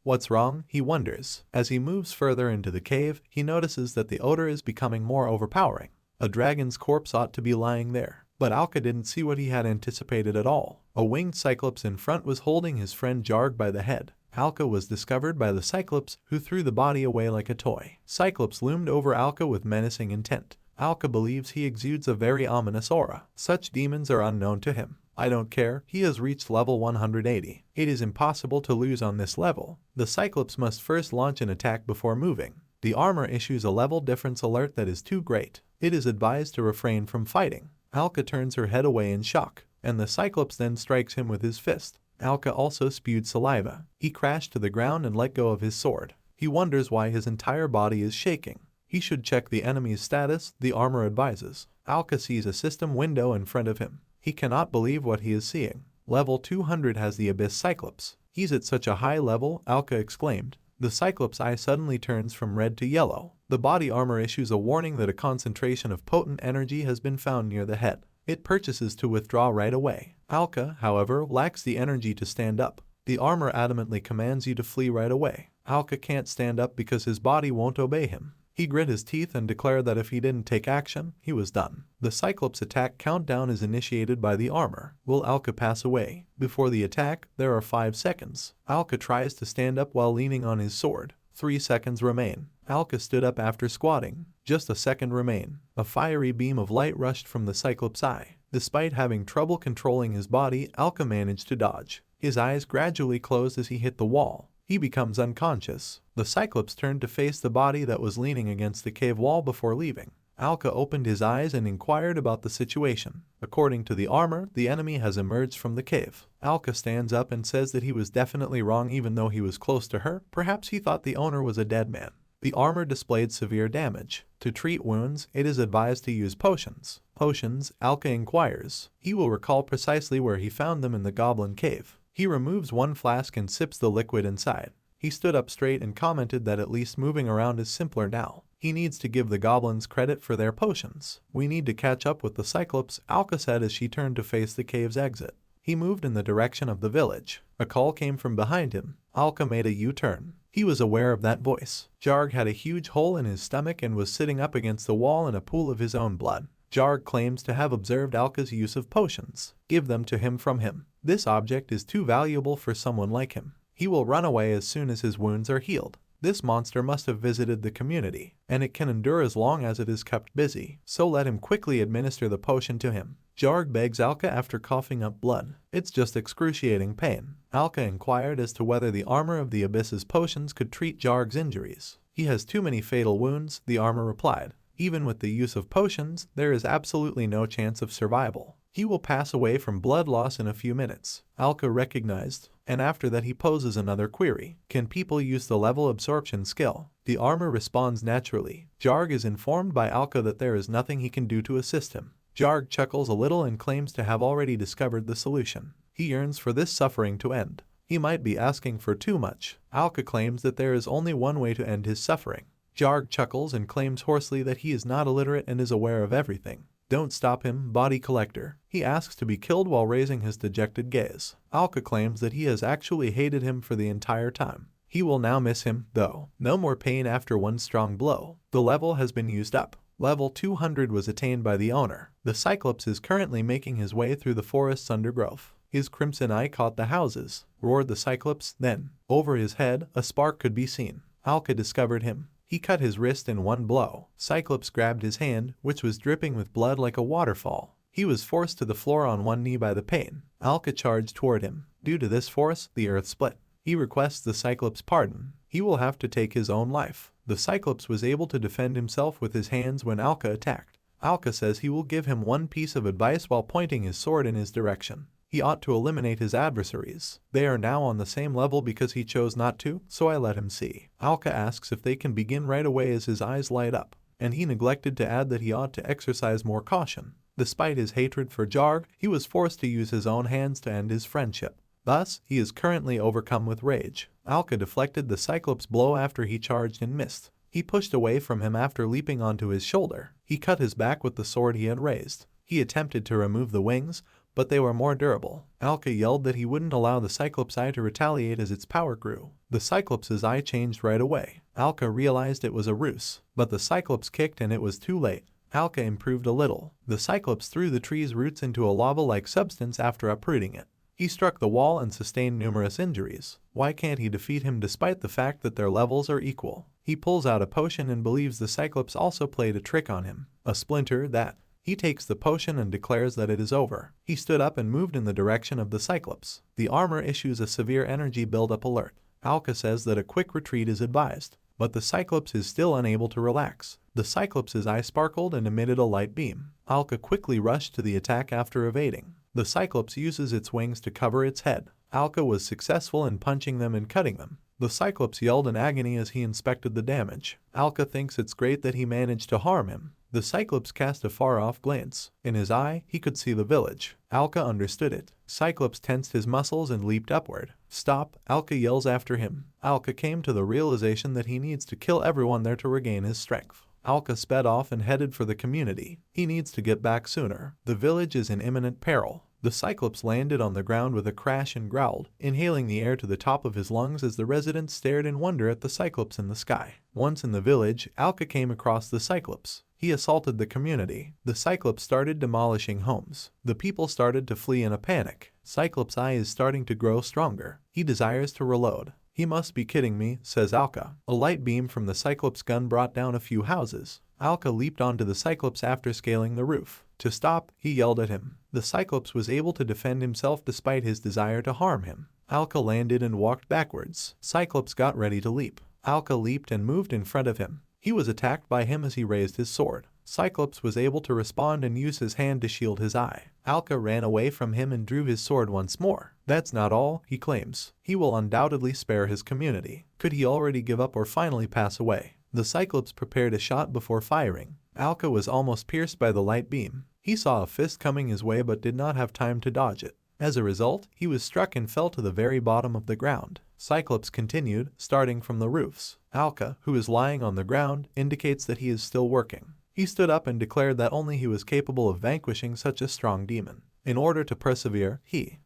What's wrong? He wonders. As he moves further into the cave, he notices that the odor is becoming more overpowering. A dragon's corpse ought to be lying there. But Alca didn't see what he had anticipated at all. A winged Cyclops in front was holding his friend Jarg by the head. Alca was discovered by the Cyclops, who threw the body away like a toy. Cyclops loomed over Alca with menacing intent. Alca believes he exudes a very ominous aura. Such demons are unknown to him. I don't care, he has reached level 180. It is impossible to lose on this level. The Cyclops must first launch an attack before moving. The armor issues a level difference alert that is too great. It is advised to refrain from fighting. Alca turns her head away in shock, and the Cyclops then strikes him with his fist. Alca also spewed saliva. He crashed to the ground and let go of his sword. He wonders why his entire body is shaking. He should check the enemy's status, the armor advises. Alca sees a system window in front of him. He cannot believe what he is seeing. Level 200 has the Abyss Cyclops. He's at such a high level, Alca exclaimed. The Cyclops' eye suddenly turns from red to yellow. The body armor issues a warning that a concentration of potent energy has been found near the head. It purchases to withdraw right away. Alca, however, lacks the energy to stand up. The armor adamantly commands you to flee right away. Alca can't stand up because his body won't obey him. He grit his teeth and declared that if he didn't take action, he was done. The Cyclops attack countdown is initiated by the armor. Will Alca pass away? Before the attack, there are 5 seconds. Alca tries to stand up while leaning on his sword. 3 seconds remain. Alca stood up after squatting. Just a second remain. A fiery beam of light rushed from the Cyclops' eye. Despite having trouble controlling his body, Alca managed to dodge. His eyes gradually closed as he hit the wall. He becomes unconscious. The Cyclops turned to face the body that was leaning against the cave wall before leaving. Alca opened his eyes and inquired about the situation. According to the armor, the enemy has emerged from the cave. Alca stands up and says that he was definitely wrong even though he was close to her. Perhaps he thought the owner was a dead man. The armor displayed severe damage. To treat wounds, it is advised to use potions. Potions, Alca inquires. He will recall precisely where he found them in the goblin cave. He removes one flask and sips the liquid inside. He stood up straight and commented that at least moving around is simpler now. He needs to give the goblins credit for their potions. We need to catch up with the Cyclops, Alca said as she turned to face the cave's exit. He moved in the direction of the village. A call came from behind him. Alca made a U-turn. He was aware of that voice. Jarg had a huge hole in his stomach and was sitting up against the wall in a pool of his own blood. Jarg claims to have observed Alca's use of potions. Give them to him from him. This object is too valuable for someone like him. He will run away as soon as his wounds are healed. This monster must have visited the community, and it can endure as long as it is kept busy, so let him quickly administer the potion to him. Jarg begs Alca after coughing up blood. It's just excruciating pain. Alca inquired as to whether the armor of the Abyss's potions could treat Jarg's injuries. He has too many fatal wounds, the armor replied. Even with the use of potions, there is absolutely no chance of survival. He will pass away from blood loss in a few minutes. Alca recognized, and after that he poses another query. Can people use the level absorption skill? The armor responds naturally. Jarg is informed by Alca that there is nothing he can do to assist him. Jarg chuckles a little and claims to have already discovered the solution. He yearns for this suffering to end. He might be asking for too much. Alca claims that there is only one way to end his suffering. Jarg chuckles and claims hoarsely that he is not illiterate and is aware of everything. Don't stop him, body collector. He asks to be killed while raising his dejected gaze. Alca claims that he has actually hated him for the entire time. He will now miss him, though. No more pain after one strong blow. The level has been used up. Level 200 was attained by the owner. The Cyclops is currently making his way through the forest's undergrowth. His crimson eye caught the houses, roared the Cyclops. Then, over his head, a spark could be seen. Alca discovered him. He cut his wrist in one blow. Cyclops grabbed his hand, which was dripping with blood like a waterfall. He was forced to the floor on one knee by the pain. Alca charged toward him. Due to this force, the earth split. He requests the Cyclops' pardon. He will have to take his own life. The Cyclops was able to defend himself with his hands when Alca attacked. Alca says he will give him one piece of advice while pointing his sword in his direction. He ought to eliminate his adversaries. They are now on the same level because he chose not to, so I let him see. Alca asks if they can begin right away as his eyes light up, and he neglected to add that he ought to exercise more caution. Despite his hatred for Jarg, he was forced to use his own hands to end his friendship. Thus, he is currently overcome with rage. Alca deflected the Cyclops' blow after he charged and missed. He pushed away from him after leaping onto his shoulder. He cut his back with the sword he had raised. He attempted to remove the wings, but they were more durable. Alca yelled that he wouldn't allow the Cyclops' eye to retaliate as its power grew. The Cyclops' eye changed right away. Alca realized it was a ruse, but the Cyclops kicked and it was too late. Alca improved a little. The Cyclops threw the tree's roots into a lava-like substance after uprooting it. He struck the wall and sustained numerous injuries. Why can't he defeat him despite the fact that their levels are equal? He pulls out a potion and believes the Cyclops also played a trick on him. A splinter that. He takes the potion and declares that it is over. He stood up and moved in the direction of the Cyclops. The armor issues a severe energy buildup alert. Alca says that a quick retreat is advised, but the Cyclops is still unable to relax. The Cyclops' eye sparkled and emitted a light beam. Alca quickly rushed to the attack after evading. The Cyclops uses its wings to cover its head. Alca was successful in punching them and cutting them. The Cyclops yelled in agony as he inspected the damage. Alca thinks it's great that he managed to harm him. The Cyclops cast a far-off glance. In his eye, he could see the village. Alca understood it. Cyclops tensed his muscles and leaped upward. Stop, Alca yells after him. Alca came to the realization that he needs to kill everyone there to regain his strength. Alca sped off and headed for the community. He needs to get back sooner. The village is in imminent peril. The Cyclops landed on the ground with a crash and growled, inhaling the air to the top of his lungs as the residents stared in wonder at the Cyclops in the sky. Once in the village, Alca came across the Cyclops. He assaulted the community. The Cyclops started demolishing homes. The people started to flee in a panic. Cyclops' eye is starting to grow stronger. He desires to reload. He must be kidding me, says Alca. A light beam from the Cyclops' gun brought down a few houses. Alca leaped onto the Cyclops after scaling the roof. To stop, he yelled at him. The Cyclops was able to defend himself despite his desire to harm him. Alca landed and walked backwards. Cyclops got ready to leap. Alca leaped and moved in front of him. He was attacked by him as he raised his sword. Cyclops was able to respond and use his hand to shield his eye. Alca ran away from him and drew his sword once more. That's not all, he claims. He will undoubtedly spare his community. Could he already give up or finally pass away? The Cyclops prepared a shot before firing. Alca was almost pierced by the light beam. He saw a fist coming his way but did not have time to dodge it. As a result, he was struck and fell to the very bottom of the ground. Cyclops continued, starting from the roofs. Alca, who is lying on the ground, indicates that he is still working. He stood up and declared that only he was capable of vanquishing such a strong demon. In order to persevere,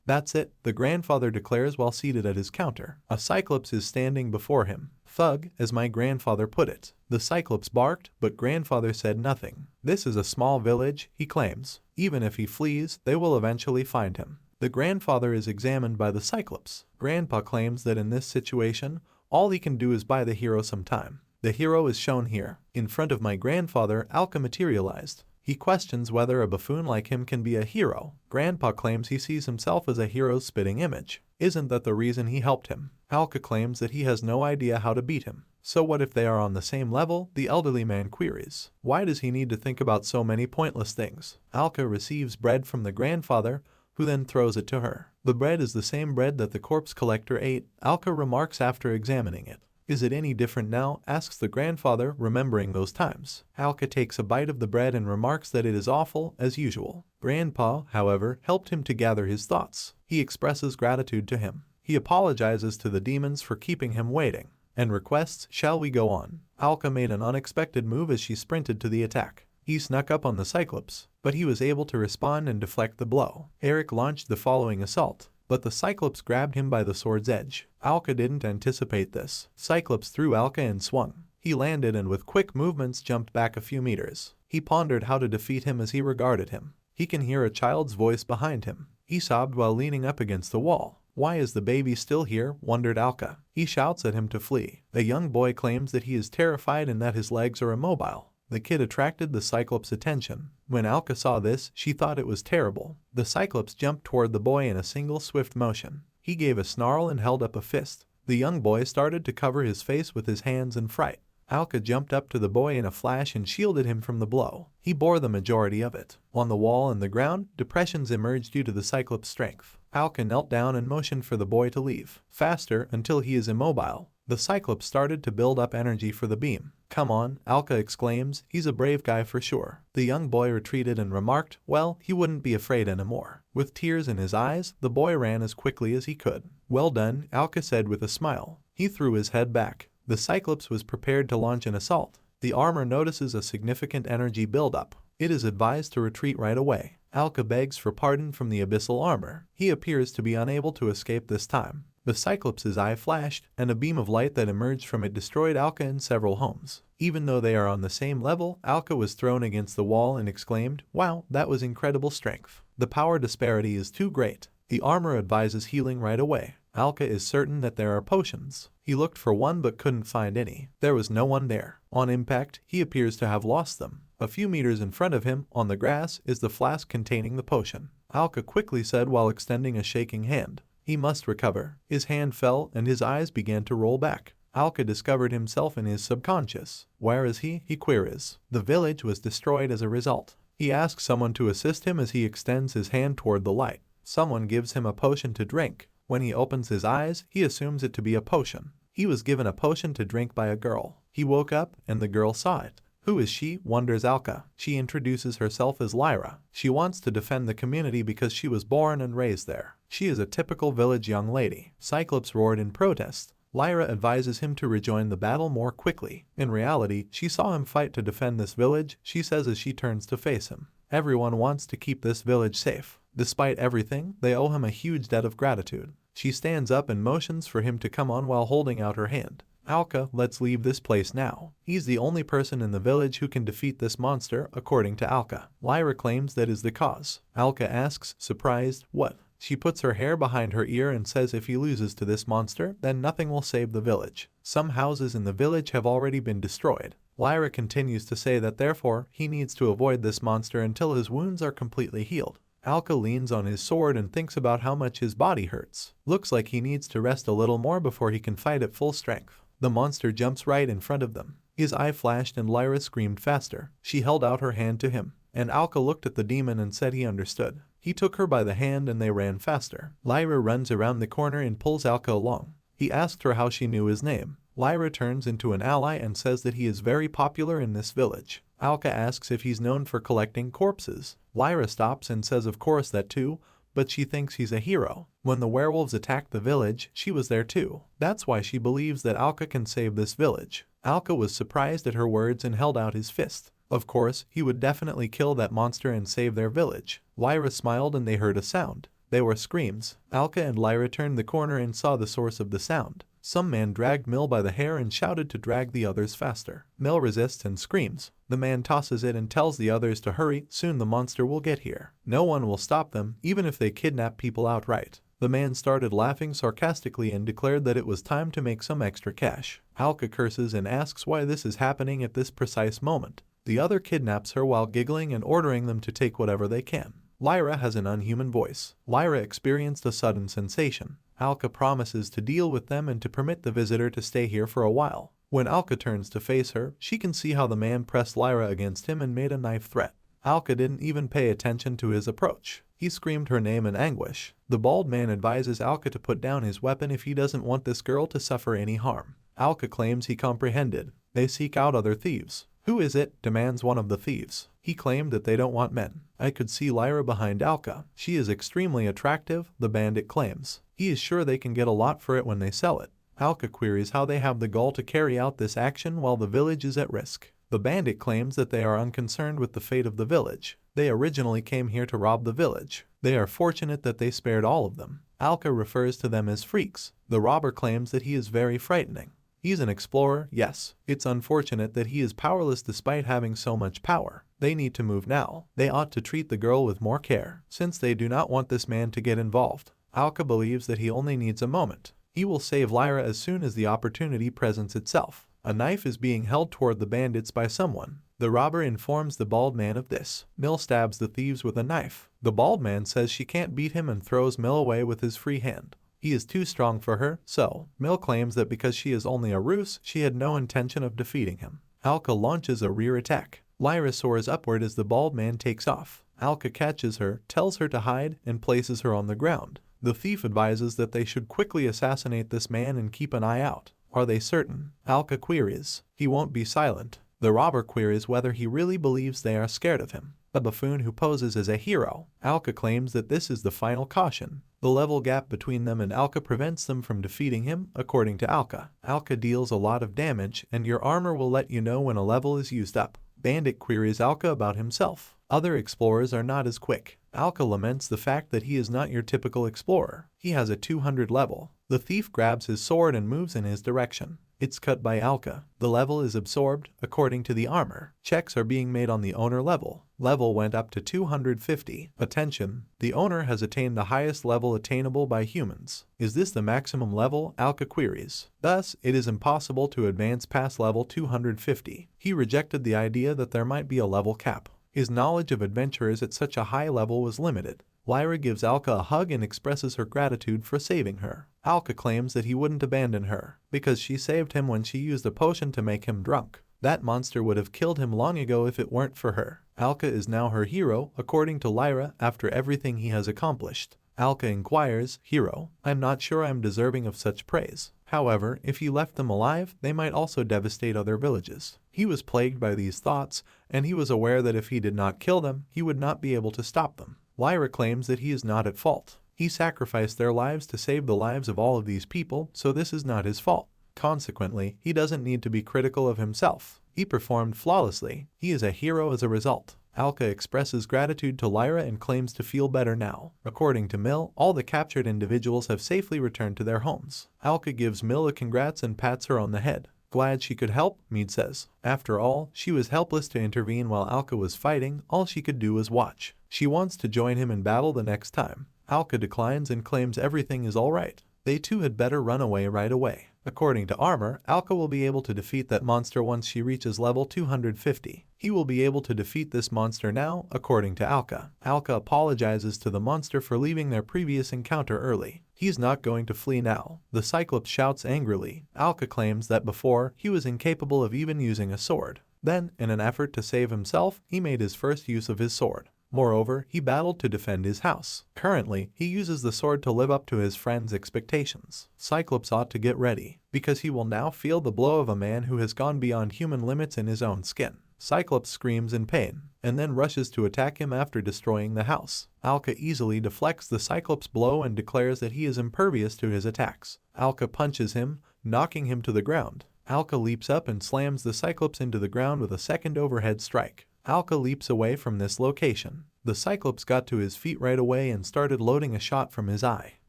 that's it, the grandfather declares while seated at his counter. A Cyclops is standing before him. Thug, as my grandfather put it. The Cyclops barked, but grandfather said nothing. This is a small village, he claims. Even if he flees, they will eventually find him. The grandfather is examined by the Cyclops. Grandpa claims that in this situation, all he can do is buy the hero some time. The hero is shown here. In front of my grandfather, Alca materialized. He questions whether a buffoon like him can be a hero. Grandpa claims he sees himself as a hero's spitting image. Isn't that the reason he helped him? Alca claims that he has no idea how to beat him. So what if they are on the same level? The elderly man queries. Why does he need to think about so many pointless things? Alca receives bread from the grandfather, who then throws it to her. The bread is the same bread that the corpse collector ate, Alca remarks after examining it. Is it any different now? Asks the grandfather, remembering those times. Alca takes a bite of the bread and remarks that it is awful, as usual. Grandpa, however, helped him to gather his thoughts. He expresses gratitude to him. He apologizes to the demons for keeping him waiting, and requests, shall we go on? Alca made an unexpected move as she sprinted to the attack. He snuck up on the Cyclops, but he was able to respond and deflect the blow. Eric launched the following assault, but the Cyclops grabbed him by the sword's edge. Alca didn't anticipate this. Cyclops threw Alca and swung. He landed and with quick movements jumped back a few meters. He pondered how to defeat him as he regarded him. He can hear a child's voice behind him. He sobbed while leaning up against the wall. Why is the baby still here? Wondered Alca. He shouts at him to flee. The young boy claims that he is terrified and that his legs are immobile. The kid attracted the Cyclops' attention. When Alca saw this, she thought it was terrible. The Cyclops jumped toward the boy in a single swift motion. He gave a snarl and held up a fist. The young boy started to cover his face with his hands in fright. Alca jumped up to the boy in a flash and shielded him from the blow. He bore the majority of it. On the wall and the ground, depressions emerged due to the Cyclops' strength. Alca knelt down and motioned for the boy to leave. Faster, until he is immobile. The Cyclops started to build up energy for the beam. "Come on," Alca exclaims, "he's a brave guy for sure." The young boy retreated and remarked, well, he wouldn't be afraid anymore. With tears in his eyes, the boy ran as quickly as he could. "Well done," Alca said with a smile. He threw his head back. The Cyclops was prepared to launch an assault. The armor notices a significant energy buildup. It is advised to retreat right away. Alca begs for pardon from the Abyssal armor. He appears to be unable to escape this time. The Cyclops' eye flashed, and a beam of light that emerged from it destroyed Alca in several homes. Even though they are on the same level, Alca was thrown against the wall and exclaimed, "Wow, that was incredible strength. The power disparity is too great." The armor advises healing right away. Alca is certain that there are potions. He looked for one but couldn't find any. There was no one there. On impact, he appears to have lost them. A few meters in front of him, on the grass, is the flask containing the potion. Alca quickly said while extending a shaking hand, "He must recover." His hand fell and his eyes began to roll back. Alca discovered himself in his subconscious. Where is he? He queries. The village was destroyed as a result. He asks someone to assist him as he extends his hand toward the light. Someone gives him a potion to drink. When he opens his eyes, he assumes it to be a potion. He was given a potion to drink by a girl. He woke up, and the girl saw it. Who is she? Wonders Alca. She introduces herself as Lyra. She wants to defend the community because she was born and raised there. She is a typical village young lady. Cyclops roared in protest. Lyra advises him to rejoin the battle more quickly. In reality, she saw him fight to defend this village, she says as she turns to face him. Everyone wants to keep this village safe. Despite everything, they owe him a huge debt of gratitude. She stands up and motions for him to come on while holding out her hand. "Alca, let's leave this place now. He's the only person in the village who can defeat this monster," according to Alca. Lyra claims that is the cause. Alca asks, surprised, "What?" She puts her hair behind her ear and says if he loses to this monster, then nothing will save the village. Some houses in the village have already been destroyed. Lyra continues to say that therefore, he needs to avoid this monster until his wounds are completely healed. Alca leans on his sword and thinks about how much his body hurts. Looks like he needs to rest a little more before he can fight at full strength. The monster jumps right in front of them. His eye flashed and Lyra screamed faster. She held out her hand to him, and Alca looked at the demon and said he understood. He took her by the hand and they ran faster. Lyra runs around the corner and pulls Alca along. He asked her how she knew his name. Lyra turns into an ally and says that he is very popular in this village. Alca asks if he's known for collecting corpses. Lyra stops and says of course that too, but she thinks he's a hero. When the werewolves attacked the village, she was there too. That's why she believes that Alca can save this village. Alca was surprised at her words and held out his fist. Of course, he would definitely kill that monster and save their village. Lyra smiled and they heard a sound. They were screams. Alca and Lyra turned the corner and saw the source of the sound. Some man dragged Mill by the hair and shouted to drag the others faster. Mill resists and screams. The man tosses it and tells the others to hurry, soon the monster will get here. No one will stop them, even if they kidnap people outright. The man started laughing sarcastically and declared that it was time to make some extra cash. Alca curses and asks why this is happening at this precise moment. The other kidnaps her while giggling and ordering them to take whatever they can. Lyra has an unhuman voice. Lyra experienced a sudden sensation. Alca promises to deal with them and to permit the visitor to stay here for a while. When Alca turns to face her, she can see how the man pressed Lyra against him and made a knife threat. Alca didn't even pay attention to his approach. He screamed her name in anguish. The bald man advises Alca to put down his weapon if he doesn't want this girl to suffer any harm. Alca claims he comprehended. They seek out other thieves. "Who is it?" demands one of the thieves. He claimed that they don't want men. I could see Lyra behind Alca. She is extremely attractive, the bandit claims. He is sure they can get a lot for it when they sell it. Alca queries how they have the gall to carry out this action while the village is at risk. The bandit claims that they are unconcerned with the fate of the village. They originally came here to rob the village. They are fortunate that they spared all of them. Alca refers to them as freaks. The robber claims that he is very frightening. He's an explorer, yes. It's unfortunate that he is powerless despite having so much power. They need to move now. They ought to treat the girl with more care, since they do not want this man to get involved. Alca believes that he only needs a moment. He will save Lyra as soon as the opportunity presents itself. A knife is being held toward the bandits by someone. The robber informs the bald man of this. Mill stabs the thieves with a knife. The bald man says she can't beat him and throws Mill away with his free hand. He is too strong for her, so Mill claims that because she is only a ruse, she had no intention of defeating him. Alca launches a rear attack. Lyra soars upward as the bald man takes off. Alca catches her, tells her to hide, and places her on the ground. The thief advises that they should quickly assassinate this man and keep an eye out. Are they certain? Alca queries. He won't be silent. The robber queries whether he really believes they are scared of him. A buffoon who poses as a hero. Alca claims that this is the final caution. The level gap between them and Alca prevents them from defeating him, according to Alca. Alca deals a lot of damage, and your armor will let you know when a level is used up. Bandit queries Alca about himself. Other explorers are not as quick. Alca laments the fact that he is not your typical explorer. He has a 200 level. The thief grabs his sword and moves in his direction. It's cut by Alca. The level is absorbed, according to the armor. Checks are being made on the owner level. Level went up to 250. Attention! The owner has attained the highest level attainable by humans. Is this the maximum level? Alca queries. Thus, it is impossible to advance past level 250. He rejected the idea that there might be a level cap. His knowledge of adventurers at such a high level was limited. Lyra gives Alca a hug and expresses her gratitude for saving her. Alca claims that he wouldn't abandon her, because she saved him when she used a potion to make him drunk. That monster would have killed him long ago if it weren't for her. Alca is now her hero, according to Lyra, after everything he has accomplished. Alca inquires, "Hero, I'm not sure I'm deserving of such praise. However, if you left them alive, they might also devastate other villages." He was plagued by these thoughts, and he was aware that if he did not kill them, he would not be able to stop them. Lyra claims that he is not at fault. He sacrificed their lives to save the lives of all of these people, so this is not his fault. Consequently, he doesn't need to be critical of himself. He performed flawlessly. He is a hero as a result. Alca expresses gratitude to Lyra and claims to feel better now. According to Mill, all the captured individuals have safely returned to their homes. Alca gives Mill a congrats and pats her on the head. Glad she could help, Mead says. After all, she was helpless to intervene while Alca was fighting. All she could do was watch. She wants to join him in battle the next time. Alca declines and claims everything is alright. They too had better run away right away. According to armor, Alca will be able to defeat that monster once she reaches level 250. He will be able to defeat this monster now, according to Alca. Alca apologizes to the monster for leaving their previous encounter early. He's not going to flee now. The Cyclops shouts angrily. Alca claims that before, he was incapable of even using a sword. Then, in an effort to save himself, he made his first use of his sword. Moreover, he battled to defend his house. Currently, he uses the sword to live up to his friend's expectations. Cyclops ought to get ready, because he will now feel the blow of a man who has gone beyond human limits in his own skin. Cyclops screams in pain, and then rushes to attack him after destroying the house. Alca easily deflects the Cyclops' blow and declares that he is impervious to his attacks. Alca punches him, knocking him to the ground. Alca leaps up and slams the Cyclops into the ground with a second overhead strike. Alca leaps away from this location. The Cyclops got to his feet right away and started loading a shot from his eye.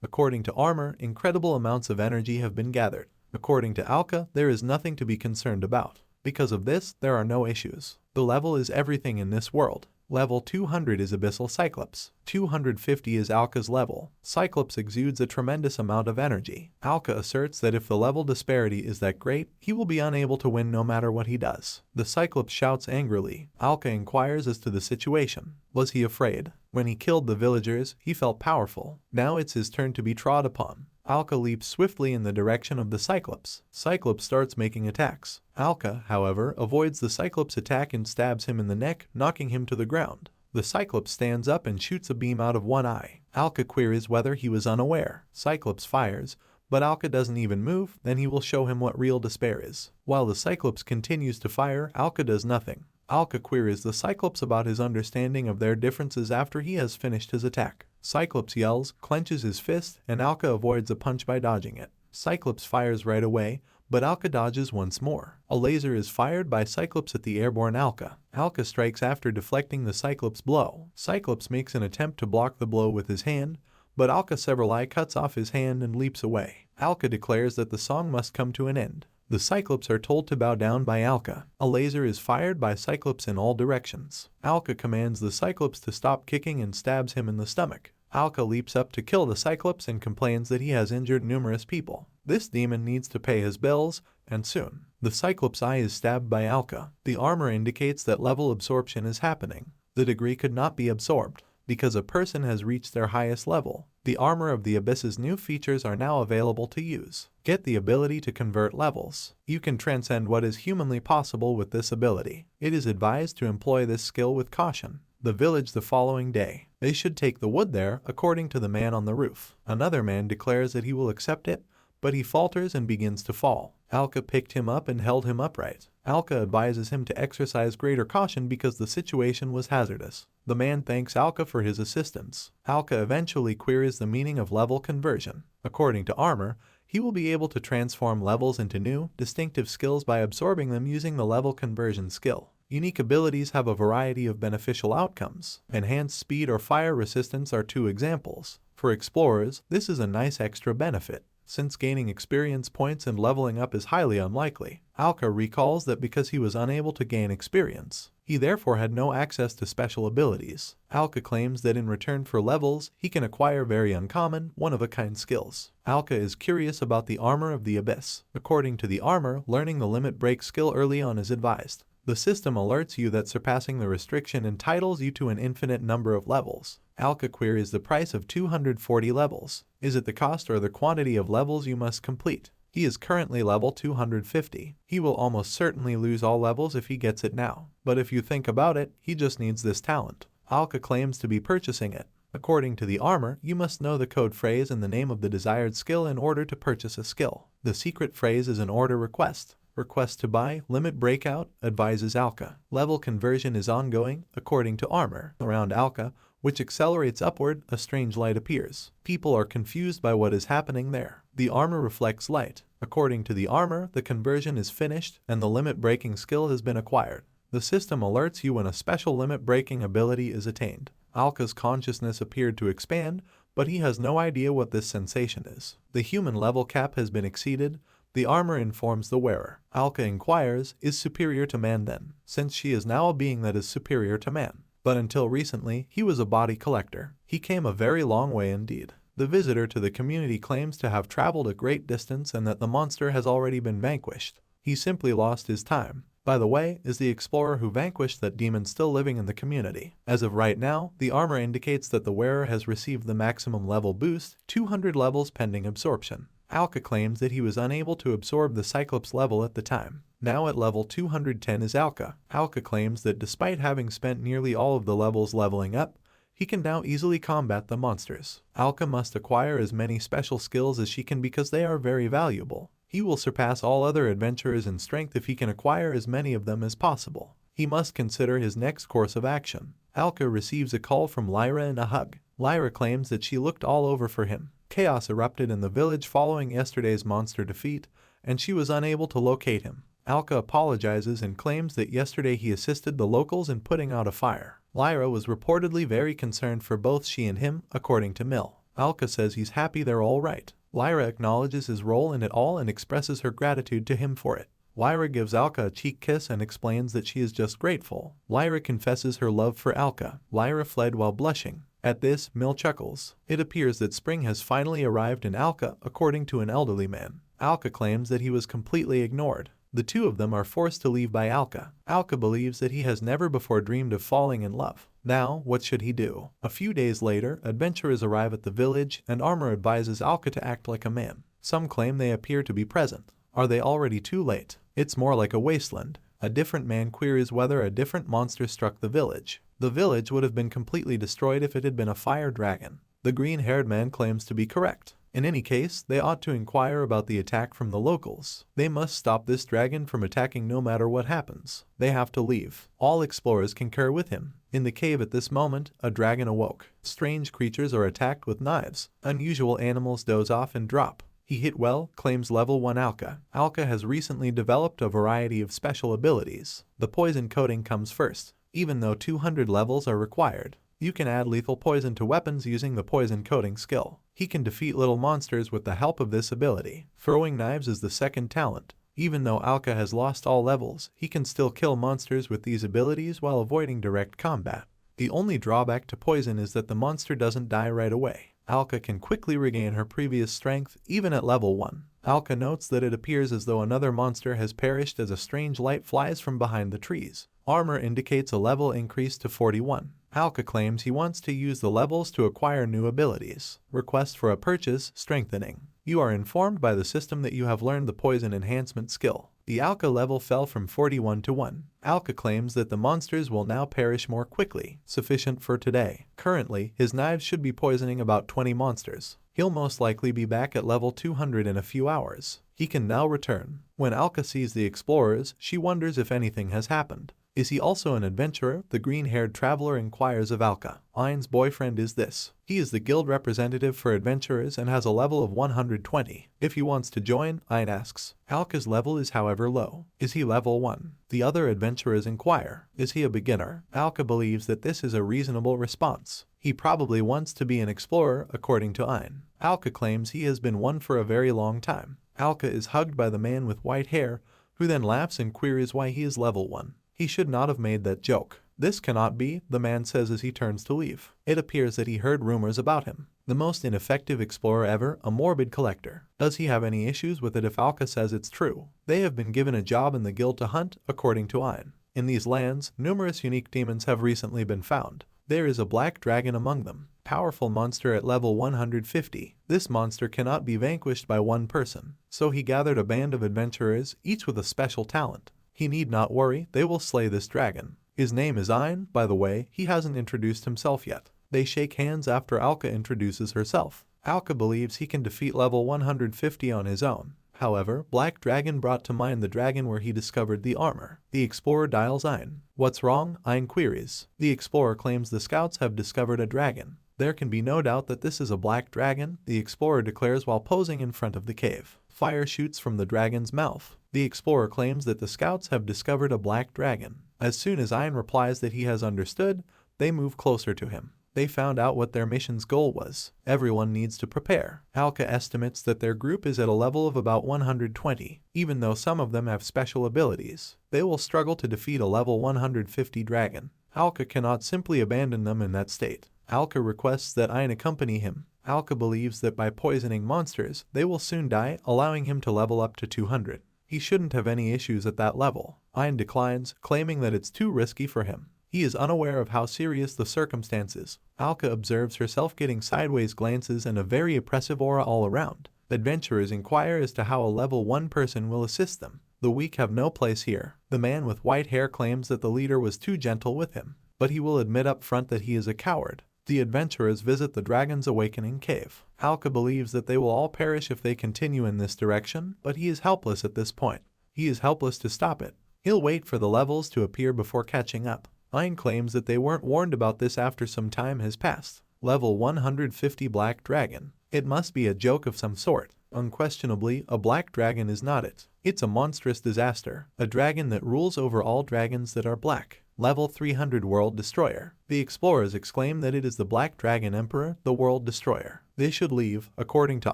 According to armor, incredible amounts of energy have been gathered. According to Alca, there is nothing to be concerned about. Because of this, there are no issues. The level is everything in this world. Level 200 is Abyssal Cyclops. 250 is Alca's level. Cyclops exudes a tremendous amount of energy. Alca asserts that if the level disparity is that great, he will be unable to win no matter what he does. The Cyclops shouts angrily. Alca inquires as to the situation. Was he afraid? When he killed the villagers, he felt powerful. Now it's his turn to be trod upon. Alca leaps swiftly in the direction of the Cyclops. Cyclops starts making attacks. Alca, however, avoids the Cyclops' attack and stabs him in the neck, knocking him to the ground. The Cyclops stands up and shoots a beam out of one eye. Alca queries whether he was unaware. Cyclops fires, but Alca doesn't even move, then he will show him what real despair is. While the Cyclops continues to fire, Alca does nothing. Alca queries the Cyclops about his understanding of their differences after he has finished his attack. Cyclops yells, clenches his fist, and Alca avoids a punch by dodging it. Cyclops fires right away, but Alca dodges once more. A laser is fired by Cyclops at the airborne Alca. Alca strikes after deflecting the Cyclops' blow. Cyclops makes an attempt to block the blow with his hand, but Alca severally cuts off his hand and leaps away. Alca declares that the song must come to an end. The Cyclops are told to bow down by Alca. A laser is fired by Cyclops in all directions. Alca commands the Cyclops to stop kicking and stabs him in the stomach. Alca leaps up to kill the Cyclops and complains that he has injured numerous people. This demon needs to pay his bills, and soon. The Cyclops' eye is stabbed by Alca. The armor indicates that level absorption is happening. The degree could not be absorbed, because a person has reached their highest level. The armor of the Abyss's new features are now available to use. Get the ability to convert levels. You can transcend what is humanly possible with this ability. It is advised to employ this skill with caution. The village the following day. They should take the wood there, according to the man on the roof. Another man declares that he will accept it, but he falters and begins to fall. Alca picked him up and held him upright. Alca advises him to exercise greater caution because the situation was hazardous. The man thanks Alca for his assistance. Alca eventually queries the meaning of level conversion. According to Armor, he will be able to transform levels into new, distinctive skills by absorbing them using the level conversion skill. Unique abilities have a variety of beneficial outcomes. Enhanced speed or fire resistance are two examples. For explorers, this is a nice extra benefit, since gaining experience points and leveling up is highly unlikely. Alca recalls that because he was unable to gain experience, he therefore had no access to special abilities. Alca claims that in return for levels, he can acquire very uncommon, one-of-a-kind skills. Alca is curious about the armor of the Abyss. According to the armor, learning the limit break skill early on is advised. The system alerts you that surpassing the restriction entitles you to an infinite number of levels. Alca queries the price of 240 levels. Is it the cost or the quantity of levels you must complete? He is currently level 250. He will almost certainly lose all levels if he gets it now. But if you think about it, he just needs this talent. Alca claims to be purchasing it. According to the armor, you must know the code phrase and the name of the desired skill in order to purchase a skill. The secret phrase is an order request. Request to buy, limit breakout, advises Alca. Level conversion is ongoing, according to Armor. Around Alca, which accelerates upward, a strange light appears. People are confused by what is happening there. The armor reflects light. According to the armor, the conversion is finished and the limit breaking skill has been acquired. The system alerts you when a special limit breaking ability is attained. Alca's consciousness appeared to expand, but he has no idea what this sensation is. The human level cap has been exceeded. The armor informs the wearer. Alca inquires, is superior to man then, since she is now a being that is superior to man. But until recently, he was a body collector. He came a very long way indeed. The visitor to the community claims to have traveled a great distance and that the monster has already been vanquished. He simply lost his time. By the way, is the explorer who vanquished that demon still living in the community? As of right now, the armor indicates that the wearer has received the maximum level boost, 200 levels pending absorption. Alca claims that he was unable to absorb the Cyclops level at the time. Now at level 210 is Alca. Alca claims that despite having spent nearly all of the levels leveling up, he can now easily combat the monsters. Alca must acquire as many special skills as she can because they are very valuable. He will surpass all other adventurers in strength if he can acquire as many of them as possible. He must consider his next course of action. Alca receives a call from Lyra and a hug. Lyra claims that she looked all over for him. Chaos erupted in the village following yesterday's monster defeat, and she was unable to locate him. Alca apologizes and claims that yesterday he assisted the locals in putting out a fire. Lyra was reportedly very concerned for both she and him, according to Mill. Alca says he's happy they're all right. Lyra acknowledges his role in it all and expresses her gratitude to him for it. Lyra gives Alca a cheek kiss and explains that she is just grateful. Lyra confesses her love for Alca. Lyra fled while blushing. At this, Mill chuckles. It appears that spring has finally arrived in Alca, according to an elderly man. Alca claims that he was completely ignored. The two of them are forced to leave by Alca. Alca believes that he has never before dreamed of falling in love. Now, what should he do? A few days later, adventurers arrive at the village, and Armor advises Alca to act like a man. Some claim they appear to be present. Are they already too late? It's more like a wasteland. A different man queries whether a different monster struck the village. The village would have been completely destroyed if it had been a fire dragon. The green-haired man claims to be correct. In any case, they ought to inquire about the attack from the locals. They must stop this dragon from attacking no matter what happens. They have to leave. All explorers concur with him. In the cave at this moment, a dragon awoke. Strange creatures are attacked with knives. Unusual animals doze off and drop. He hit well, claims level 1 Alca. Alca has recently developed a variety of special abilities. The poison coating comes first. Even though 200 levels are required, you can add lethal poison to weapons using the poison coating skill. He can defeat little monsters with the help of this ability. Throwing knives is the second talent. Even though Alca has lost all levels, he can still kill monsters with these abilities while avoiding direct combat. The only drawback to poison is that the monster doesn't die right away. Alca can quickly regain her previous strength even at level 1. Alca notes that it appears as though another monster has perished as a strange light flies from behind the trees. Armor indicates a level increase to 41. Alca claims he wants to use the levels to acquire new abilities. Request for a purchase, strengthening. You are informed by the system that you have learned the poison enhancement skill. The Alca level fell from 41 to 1. Alca claims that the monsters will now perish more quickly, sufficient for today. Currently, his knives should be poisoning about 20 monsters. He'll most likely be back at level 200 in a few hours. He can now return. When Alca sees the explorers, she wonders if anything has happened. Is he also an adventurer? The green-haired traveler inquires of Alca. Ain's boyfriend is this. He is the guild representative for adventurers and has a level of 120. If he wants to join, Ain asks. Alca's level is however low. Is he level 1? The other adventurers inquire. Is he a beginner? Alca believes that this is a reasonable response. He probably wants to be an explorer, according to Ain. Alca claims he has been one for a very long time. Alca is hugged by the man with white hair, who then laughs and queries why he is level 1. He should not have made that joke. This cannot be, the man says as he turns to leave. It appears that he heard rumors about him. The most ineffective explorer ever, a morbid collector. Does he have any issues with it if Alca says it's true? They have been given a job in the guild to hunt, according to Ain. In these lands, numerous unique demons have recently been found. There is a black dragon among them. Powerful monster at level 150. This monster cannot be vanquished by one person. So he gathered a band of adventurers, each with a special talent. He need not worry, they will slay this dragon. His name is Ain, by the way, he hasn't introduced himself yet. They shake hands after Alca introduces herself. Alca believes he can defeat level 150 on his own. However, Black Dragon brought to mind the dragon where he discovered the armor. The explorer dials Ain. What's wrong? Ain queries. The explorer claims the scouts have discovered a dragon. There can be no doubt that this is a black dragon, the explorer declares while posing in front of the cave. Fire shoots from the dragon's mouth. The explorer claims that the scouts have discovered a black dragon. As soon as Ain replies that he has understood, they move closer to him. They found out what their mission's goal was. Everyone needs to prepare. Alca estimates that their group is at a level of about 120, even though some of them have special abilities. They will struggle to defeat a level 150 dragon. Alca cannot simply abandon them in that state. Alca requests that Ain accompany him. Alca believes that by poisoning monsters, they will soon die, allowing him to level up to 200. He shouldn't have any issues at that level. Ain declines, claiming that it's too risky for him. He is unaware of how serious the circumstances. Alca observes herself getting sideways glances and a very oppressive aura all around. Adventurers inquire as to how a level 1 person will assist them. The weak have no place here. The man with white hair claims that the leader was too gentle with him, but he will admit up front that he is a coward. The adventurers visit the Dragon's Awakening cave. Alca believes that they will all perish if they continue in this direction, but he is helpless at this point. He is helpless to stop it. He'll wait for the levels to appear before catching up. Ain claims that they weren't warned about this after some time has passed. Level 150 Black Dragon. It must be a joke of some sort. Unquestionably, a black dragon is not it. It's a monstrous disaster. A dragon that rules over all dragons that are black. Level 300 World Destroyer. The explorers exclaim that it is the Black Dragon Emperor, the World Destroyer. They should leave, according to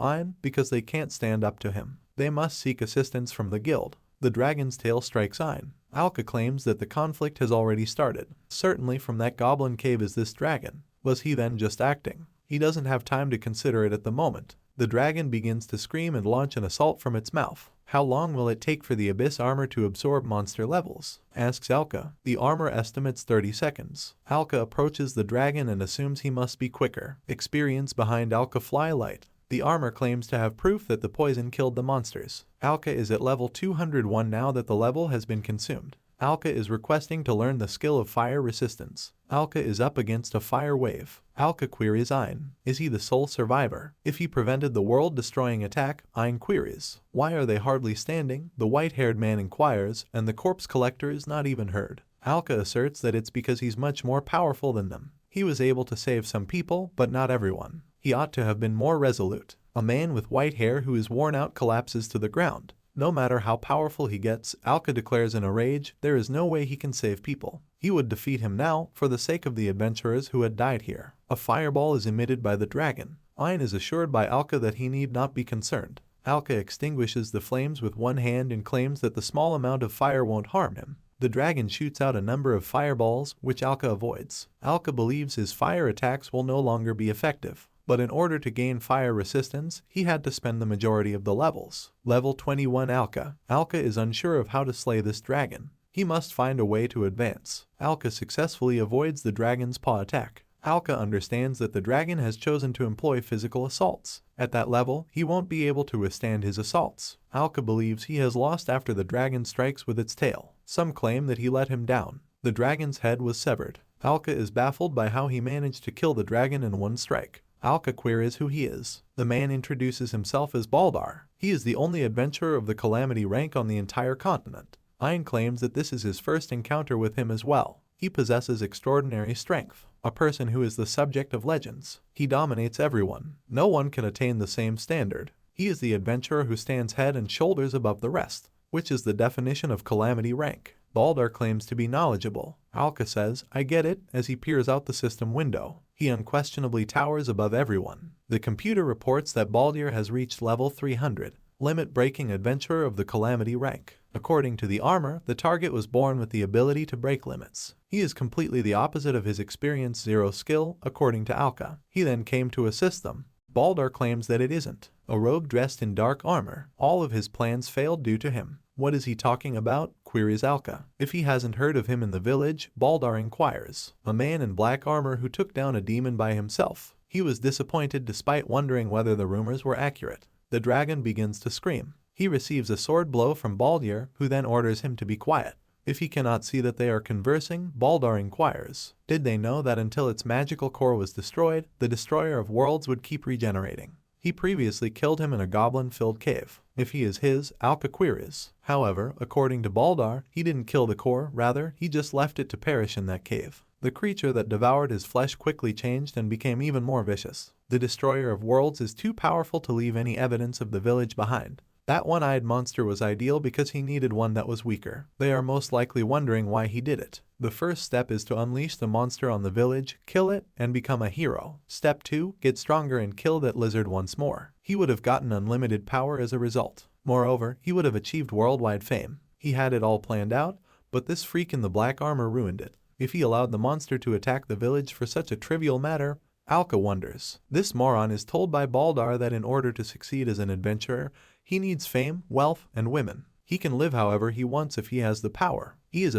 Ain, because they can't stand up to him. They must seek assistance from the guild. The dragon's tail strikes Ain. Alca claims that the conflict has already started. Certainly from that goblin cave is this dragon. Was he then just acting? He doesn't have time to consider it at the moment. The dragon begins to scream and launch an assault from its mouth. How long will it take for the abyss armor to absorb monster levels? Asks Alca. The armor estimates 30 seconds. Alca approaches the dragon and assumes he must be quicker. Experience behind Alca fly light. The armor claims to have proof that the poison killed the monsters. Alca is at level 201 now that the level has been consumed. Alca is requesting to learn the skill of fire resistance. Alca is up against a fire wave. Alca queries Ain. Is he the sole survivor? If he prevented the world-destroying attack, Ain queries. Why are they hardly standing? The white-haired man inquires, and the corpse collector is not even heard. Alca asserts that it's because he's much more powerful than them. He was able to save some people, but not everyone. He ought to have been more resolute. A man with white hair who is worn out collapses to the ground. No matter how powerful he gets, Alca declares in a rage, there is no way he can save people. He would defeat him now, for the sake of the adventurers who had died here. A fireball is emitted by the dragon. Ain is assured by Alca that he need not be concerned. Alca extinguishes the flames with one hand and claims that the small amount of fire won't harm him. The dragon shoots out a number of fireballs, which Alca avoids. Alca believes his fire attacks will no longer be effective. But in order to gain fire resistance, he had to spend the majority of the levels. Level 21 Alca. Alca is unsure of how to slay this dragon. He must find a way to advance. Alca successfully avoids the dragon's paw attack. Alca understands that the dragon has chosen to employ physical assaults. At that level, he won't be able to withstand his assaults. Alca believes he has lost after the dragon strikes with its tail. Some claim that he let him down. The dragon's head was severed. Alca is baffled by how he managed to kill the dragon in one strike. Alca queries who he is. The man introduces himself as Baldar. He is the only adventurer of the Calamity rank on the entire continent. Ein claims that this is his first encounter with him as well. He possesses extraordinary strength, a person who is the subject of legends. He dominates everyone. No one can attain the same standard. He is the adventurer who stands head and shoulders above the rest, which is the definition of Calamity rank. Baldar claims to be knowledgeable. Alca says, "I get it," as he peers out the system window. He unquestionably towers above everyone. The computer reports that Baldar has reached level 300, limit-breaking adventurer of the Calamity rank. According to the armor, the target was born with the ability to break limits. He is completely the opposite of his experience 0 skill, according to Alca. He then came to assist them. Baldar claims that it isn't. A rogue dressed in dark armor. All of his plans failed due to him. What is he talking about? Queries Alca. If he hasn't heard of him in the village, Baldar inquires. A man in black armor who took down a demon by himself. He was disappointed despite wondering whether the rumors were accurate. The dragon begins to scream. He receives a sword blow from Baldar, who then orders him to be quiet. If he cannot see that they are conversing, Baldar inquires. Did they know that until its magical core was destroyed, the destroyer of worlds would keep regenerating? He previously killed him in a goblin-filled cave. If he is his, Alca queries. However, according to Baldar, he didn't kill the core, rather, he just left it to perish in that cave. The creature that devoured his flesh quickly changed and became even more vicious. The destroyer of worlds is too powerful to leave any evidence of the village behind. That one-eyed monster was ideal because he needed one that was weaker. They are most likely wondering why he did it. The first step is to unleash the monster on the village, kill it, and become a hero. Step 2, get stronger and kill that lizard once more. He would have gotten unlimited power as a result. Moreover, he would have achieved worldwide fame. He had it all planned out, but this freak in the black armor ruined it. If he allowed the monster to attack the village for such a trivial matter, Alca wonders. This moron is told by Baldar that in order to succeed as an adventurer, he needs fame, wealth, and women. He can live however he wants if he has the power. He is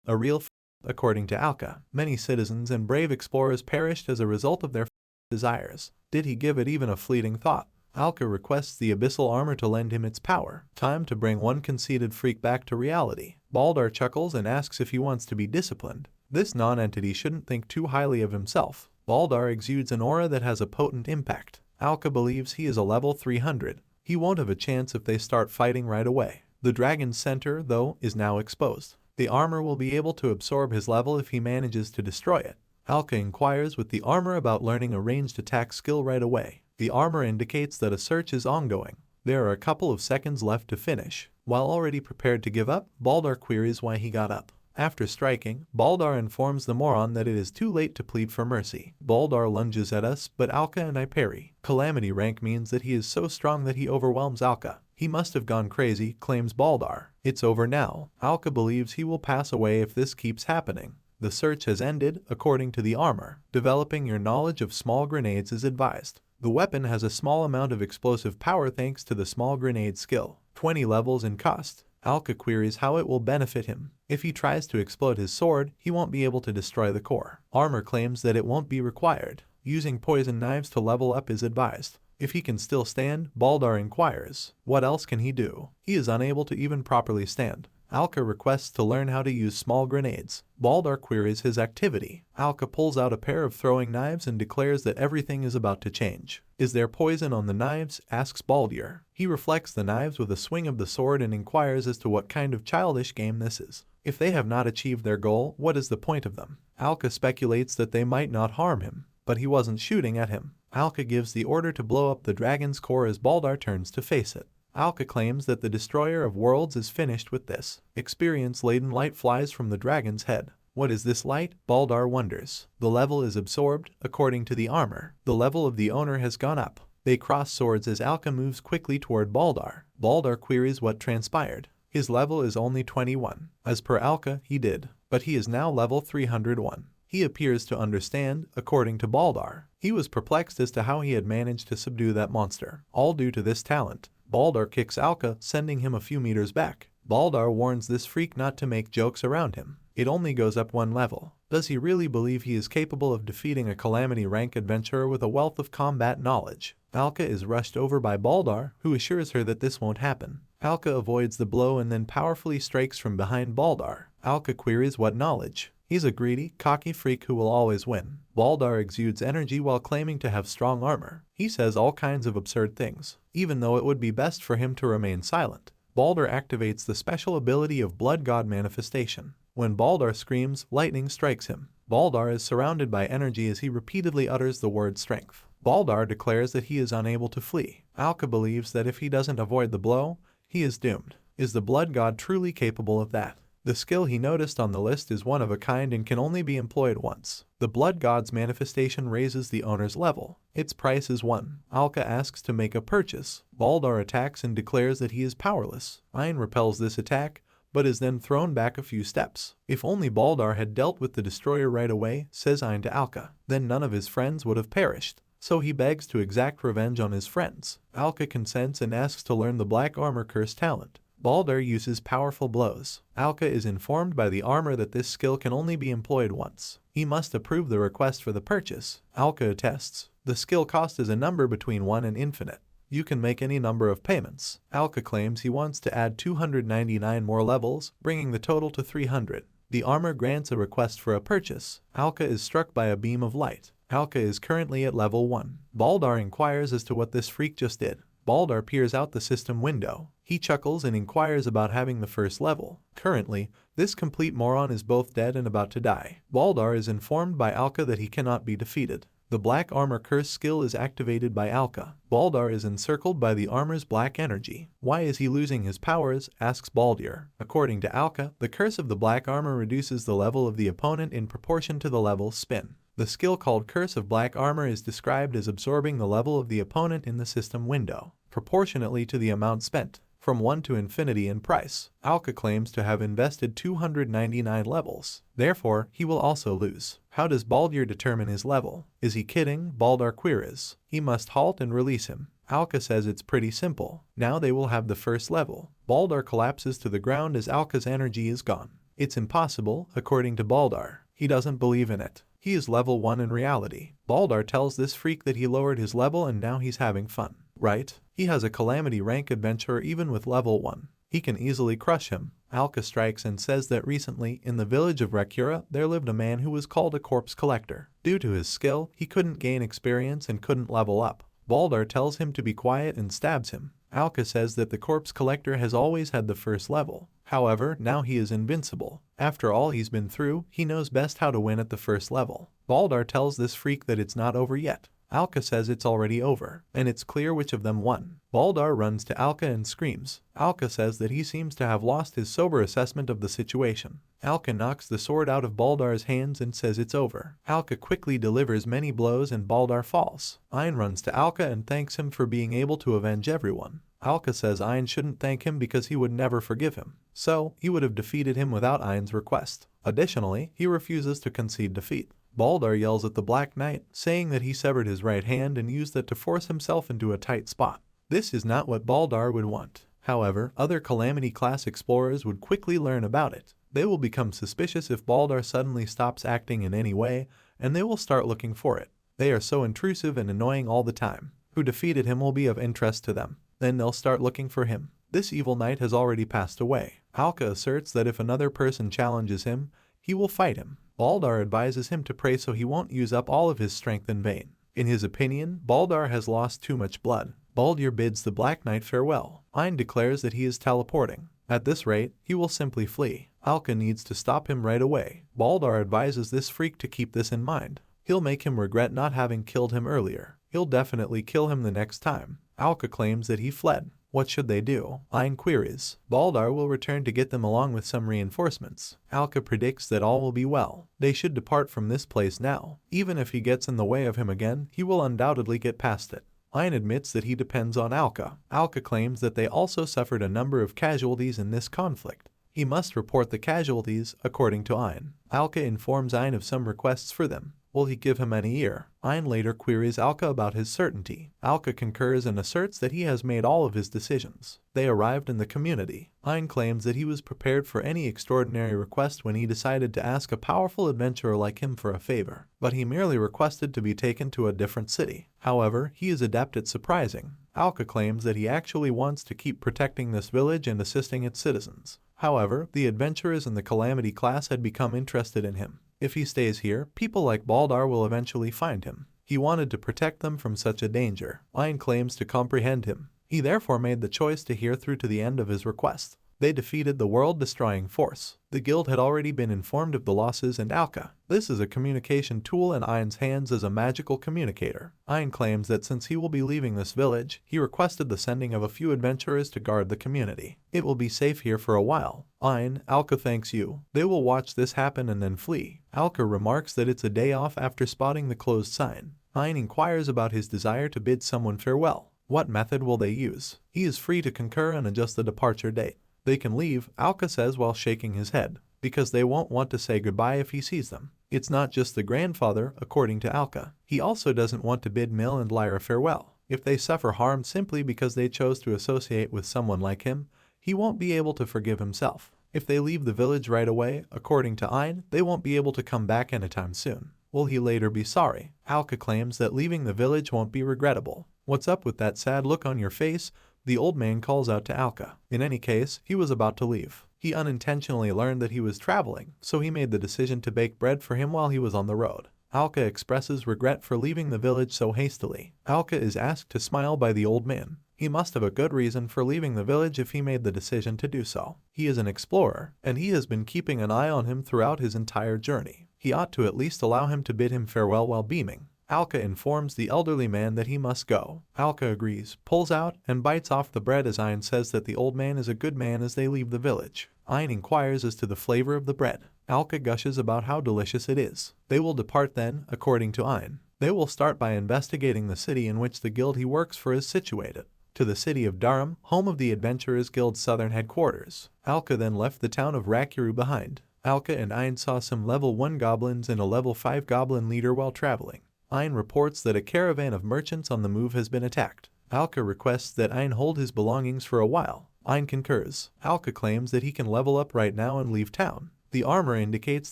a real according to Alca. Many citizens and brave explorers perished as a result of their desires. Did he give it even a fleeting thought? Alca requests the Abyssal armor to lend him its power. Time to bring one conceited freak back to reality. Baldar chuckles and asks if he wants to be disciplined. This non-entity shouldn't think too highly of himself. Baldar exudes an aura that has a potent impact. Alca believes he is a level 300. He won't have a chance if they start fighting right away. The dragon's center, though, is now exposed. The armor will be able to absorb his level if he manages to destroy it. Alca inquires with the armor about learning a ranged attack skill right away. The armor indicates that a search is ongoing. There are a couple of seconds left to finish. While already prepared to give up, Baldar queries why he got up. After striking, Baldar informs the moron that it is too late to plead for mercy. Baldar lunges at us, but Alca and I parry. Calamity rank means that he is so strong that he overwhelms Alca. He must have gone crazy, claims Baldar. It's over now. Alca believes he will pass away if this keeps happening. The search has ended, according to the armor. Developing your knowledge of small grenades is advised. The weapon has a small amount of explosive power thanks to the small grenade skill. 20 levels in cost. Alca queries how it will benefit him. If he tries to explode his sword, he won't be able to destroy the core. Armor claims that it won't be required. Using poison knives to level up is advised. If he can still stand, Baldar inquires. What else can he do? He is unable to even properly stand. Alca requests to learn how to use small grenades. Baldar queries his activity. Alca pulls out a pair of throwing knives and declares that everything is about to change. Is there poison on the knives? Asks Baldar. He reflects the knives with a swing of the sword and inquires as to what kind of childish game this is. If they have not achieved their goal, what is the point of them? Alca speculates that they might not harm him, but he wasn't shooting at him. Alca gives the order to blow up the dragon's core as Baldar turns to face it. Alca claims that the destroyer of worlds is finished with this. Experience-laden light flies from the dragon's head. What is this light? Baldar wonders. The level is absorbed, according to the armor. The level of the owner has gone up. They cross swords as Alca moves quickly toward Baldar. Baldar queries what transpired. His level is only 21. As per Alca, he did. But he is now level 301. He appears to understand, according to Baldar. He was perplexed as to how he had managed to subdue that monster. All due to this talent. Baldar kicks Alca, sending him a few meters back. Baldar warns this freak not to make jokes around him. It only goes up one level. Does he really believe he is capable of defeating a Calamity rank adventurer with a wealth of combat knowledge? Alca is rushed over by Baldar, who assures her that this won't happen. Alca avoids the blow and then powerfully strikes from behind Baldar. Alca queries what knowledge. He's a greedy, cocky freak who will always win. Baldar exudes energy while claiming to have strong armor. He says all kinds of absurd things, even though it would be best for him to remain silent. Baldar activates the special ability of Blood God Manifestation. When Baldar screams, lightning strikes him. Baldar is surrounded by energy as he repeatedly utters the word strength. Baldar declares that he is unable to flee. Alca believes that if he doesn't avoid the blow, he is doomed. Is the Blood God truly capable of that? The skill he noticed on the list is one of a kind and can only be employed once. The Blood God's manifestation raises the owner's level. Its price is 1. Alca asks to make a purchase. Baldar attacks and declares that he is powerless. Ein repels this attack, but is then thrown back a few steps. If only Baldar had dealt with the destroyer right away, says Ein to Alca, then none of his friends would have perished. So he begs to exact revenge on his friends. Alca consents and asks to learn the Black Armor Curse talent. Baldar uses powerful blows. Alca is informed by the armor that this skill can only be employed once. He must approve the request for the purchase. Alca attests. The skill cost is a number between 1 and infinite. You can make any number of payments. Alca claims he wants to add 299 more levels, bringing the total to 300. The armor grants a request for a purchase. Alca is struck by a beam of light. Alca is currently at level 1. Baldar inquires as to what this freak just did. Baldar peers out the system window. He chuckles and inquires about having the first level. Currently, this complete moron is both dead and about to die. Baldar is informed by Alca that he cannot be defeated. The Black Armor Curse skill is activated by Alca. Baldar is encircled by the armor's black energy. Why is he losing his powers? Asks Baldir. According to Alca, the curse of the black armor reduces the level of the opponent in proportion to the level's spin. The skill called Curse of Black Armor is described as absorbing the level of the opponent in the system window, proportionately to the amount spent, from 1 to infinity in price. Alca claims to have invested 299 levels. Therefore, he will also lose. How does Baldir determine his level? Is he kidding? Baldar queries. He must halt and release him. Alca says it's pretty simple. Now they will have the first level. Baldar collapses to the ground as Alca's energy is gone. It's impossible, according to Baldar. He doesn't believe in it. He is level 1 in reality. Baldar tells this freak that he lowered his level and now he's having fun. Right? He has a Calamity rank adventurer even with level 1. He can easily crush him. Alca strikes and says that recently, in the village of Rakura, there lived a man who was called a corpse collector. Due to his skill, he couldn't gain experience and couldn't level up. Baldar tells him to be quiet and stabs him. Alca says that the corpse collector has always had the first level. However, now he is invincible. After all he's been through, he knows best how to win at the first level. Baldar tells this freak that it's not over yet. Alca says it's already over, and it's clear which of them won. Baldar runs to Alca and screams. Alca says that he seems to have lost his sober assessment of the situation. Alca knocks the sword out of Baldar's hands and says it's over. Alca quickly delivers many blows and Baldar falls. Ein runs to Alca and thanks him for being able to avenge everyone. Alca says Ein shouldn't thank him because he would never forgive him. So, he would have defeated him without Ein's request. Additionally, he refuses to concede defeat. Baldar yells at the Black Knight, saying that he severed his right hand and used that to force himself into a tight spot. This is not what Baldar would want. However, other Calamity class explorers would quickly learn about it. They will become suspicious if Baldar suddenly stops acting in any way, and they will start looking for it. They are so intrusive and annoying all the time. Who defeated him will be of interest to them. Then they'll start looking for him. This evil knight has already passed away. Alca asserts that if another person challenges him, he will fight him. Baldar advises him to pray so he won't use up all of his strength in vain. In his opinion, Baldar has lost too much blood. Baldir bids the Black Knight farewell. Ein declares that he is teleporting. At this rate, he will simply flee. Alca needs to stop him right away. Baldar advises this freak to keep this in mind. He'll make him regret not having killed him earlier. He'll definitely kill him the next time. Alca claims that he fled. What should they do? Ein queries. Baldar will return to get them along with some reinforcements. Alca predicts that all will be well. They should depart from this place now. Even if he gets in the way of him again, he will undoubtedly get past it. Ein admits that he depends on Alca. Alca claims that they also suffered a number of casualties in this conflict. He must report the casualties, according to Ein. Alca informs Ein of some requests for them. Will he give him any ear? Ein later queries Alca about his certainty. Alca concurs and asserts that he has made all of his decisions. They arrived in the community. Ein claims that he was prepared for any extraordinary request when he decided to ask a powerful adventurer like him for a favor, but he merely requested to be taken to a different city. However, he is adept at surprising. Alca claims that he actually wants to keep protecting this village and assisting its citizens. However, the adventurers in the Calamity class had become interested in him. If he stays here, people like Baldar will eventually find him. He wanted to protect them from such a danger. Ein claims to comprehend him. He therefore made the choice to hear through to the end of his request. They defeated the world-destroying force. The guild had already been informed of the losses and Alca. This is a communication tool in Ein's hands as a magical communicator. Ein claims that since he will be leaving this village, he requested the sending of a few adventurers to guard the community. It will be safe here for a while. Ein, Alca thanks you. They will watch this happen and then flee. Alca remarks that it's a day off after spotting the closed sign. Ein inquires about his desire to bid someone farewell. What method will they use? He is free to concur and adjust the departure date. They can leave, Alca says while shaking his head, because they won't want to say goodbye if he sees them. It's not just the grandfather, according to Alca. He also doesn't want to bid Mill and Lyra farewell. If they suffer harm simply because they chose to associate with someone like him, he won't be able to forgive himself. If they leave the village right away, according to Ein, they won't be able to come back anytime soon. Will he later be sorry? Alca claims that leaving the village won't be regrettable. What's up with that sad look on your face? The old man calls out to Alca. In any case, he was about to leave. He unintentionally learned that he was traveling, so he made the decision to bake bread for him while he was on the road. Alca expresses regret for leaving the village so hastily. Alca is asked to smile by the old man. He must have a good reason for leaving the village if he made the decision to do so. He is an explorer, and he has been keeping an eye on him throughout his entire journey. He ought to at least allow him to bid him farewell while beaming. Alca informs the elderly man that he must go. Alca agrees, pulls out, and bites off the bread as Ein says that the old man is a good man as they leave the village. Ein inquires as to the flavor of the bread. Alca gushes about how delicious it is. They will depart then, according to Ein. They will start by investigating the city in which the guild he works for is situated. To the city of Darham, home of the Adventurers Guild's southern headquarters. Alca then left the town of Rakuru behind. Alca and Ein saw some level 1 goblins and a level 5 goblin leader while traveling. Ein reports that a caravan of merchants on the move has been attacked. Alca requests that Ein hold his belongings for a while. Ein concurs. Alca claims that he can level up right now and leave town. The armor indicates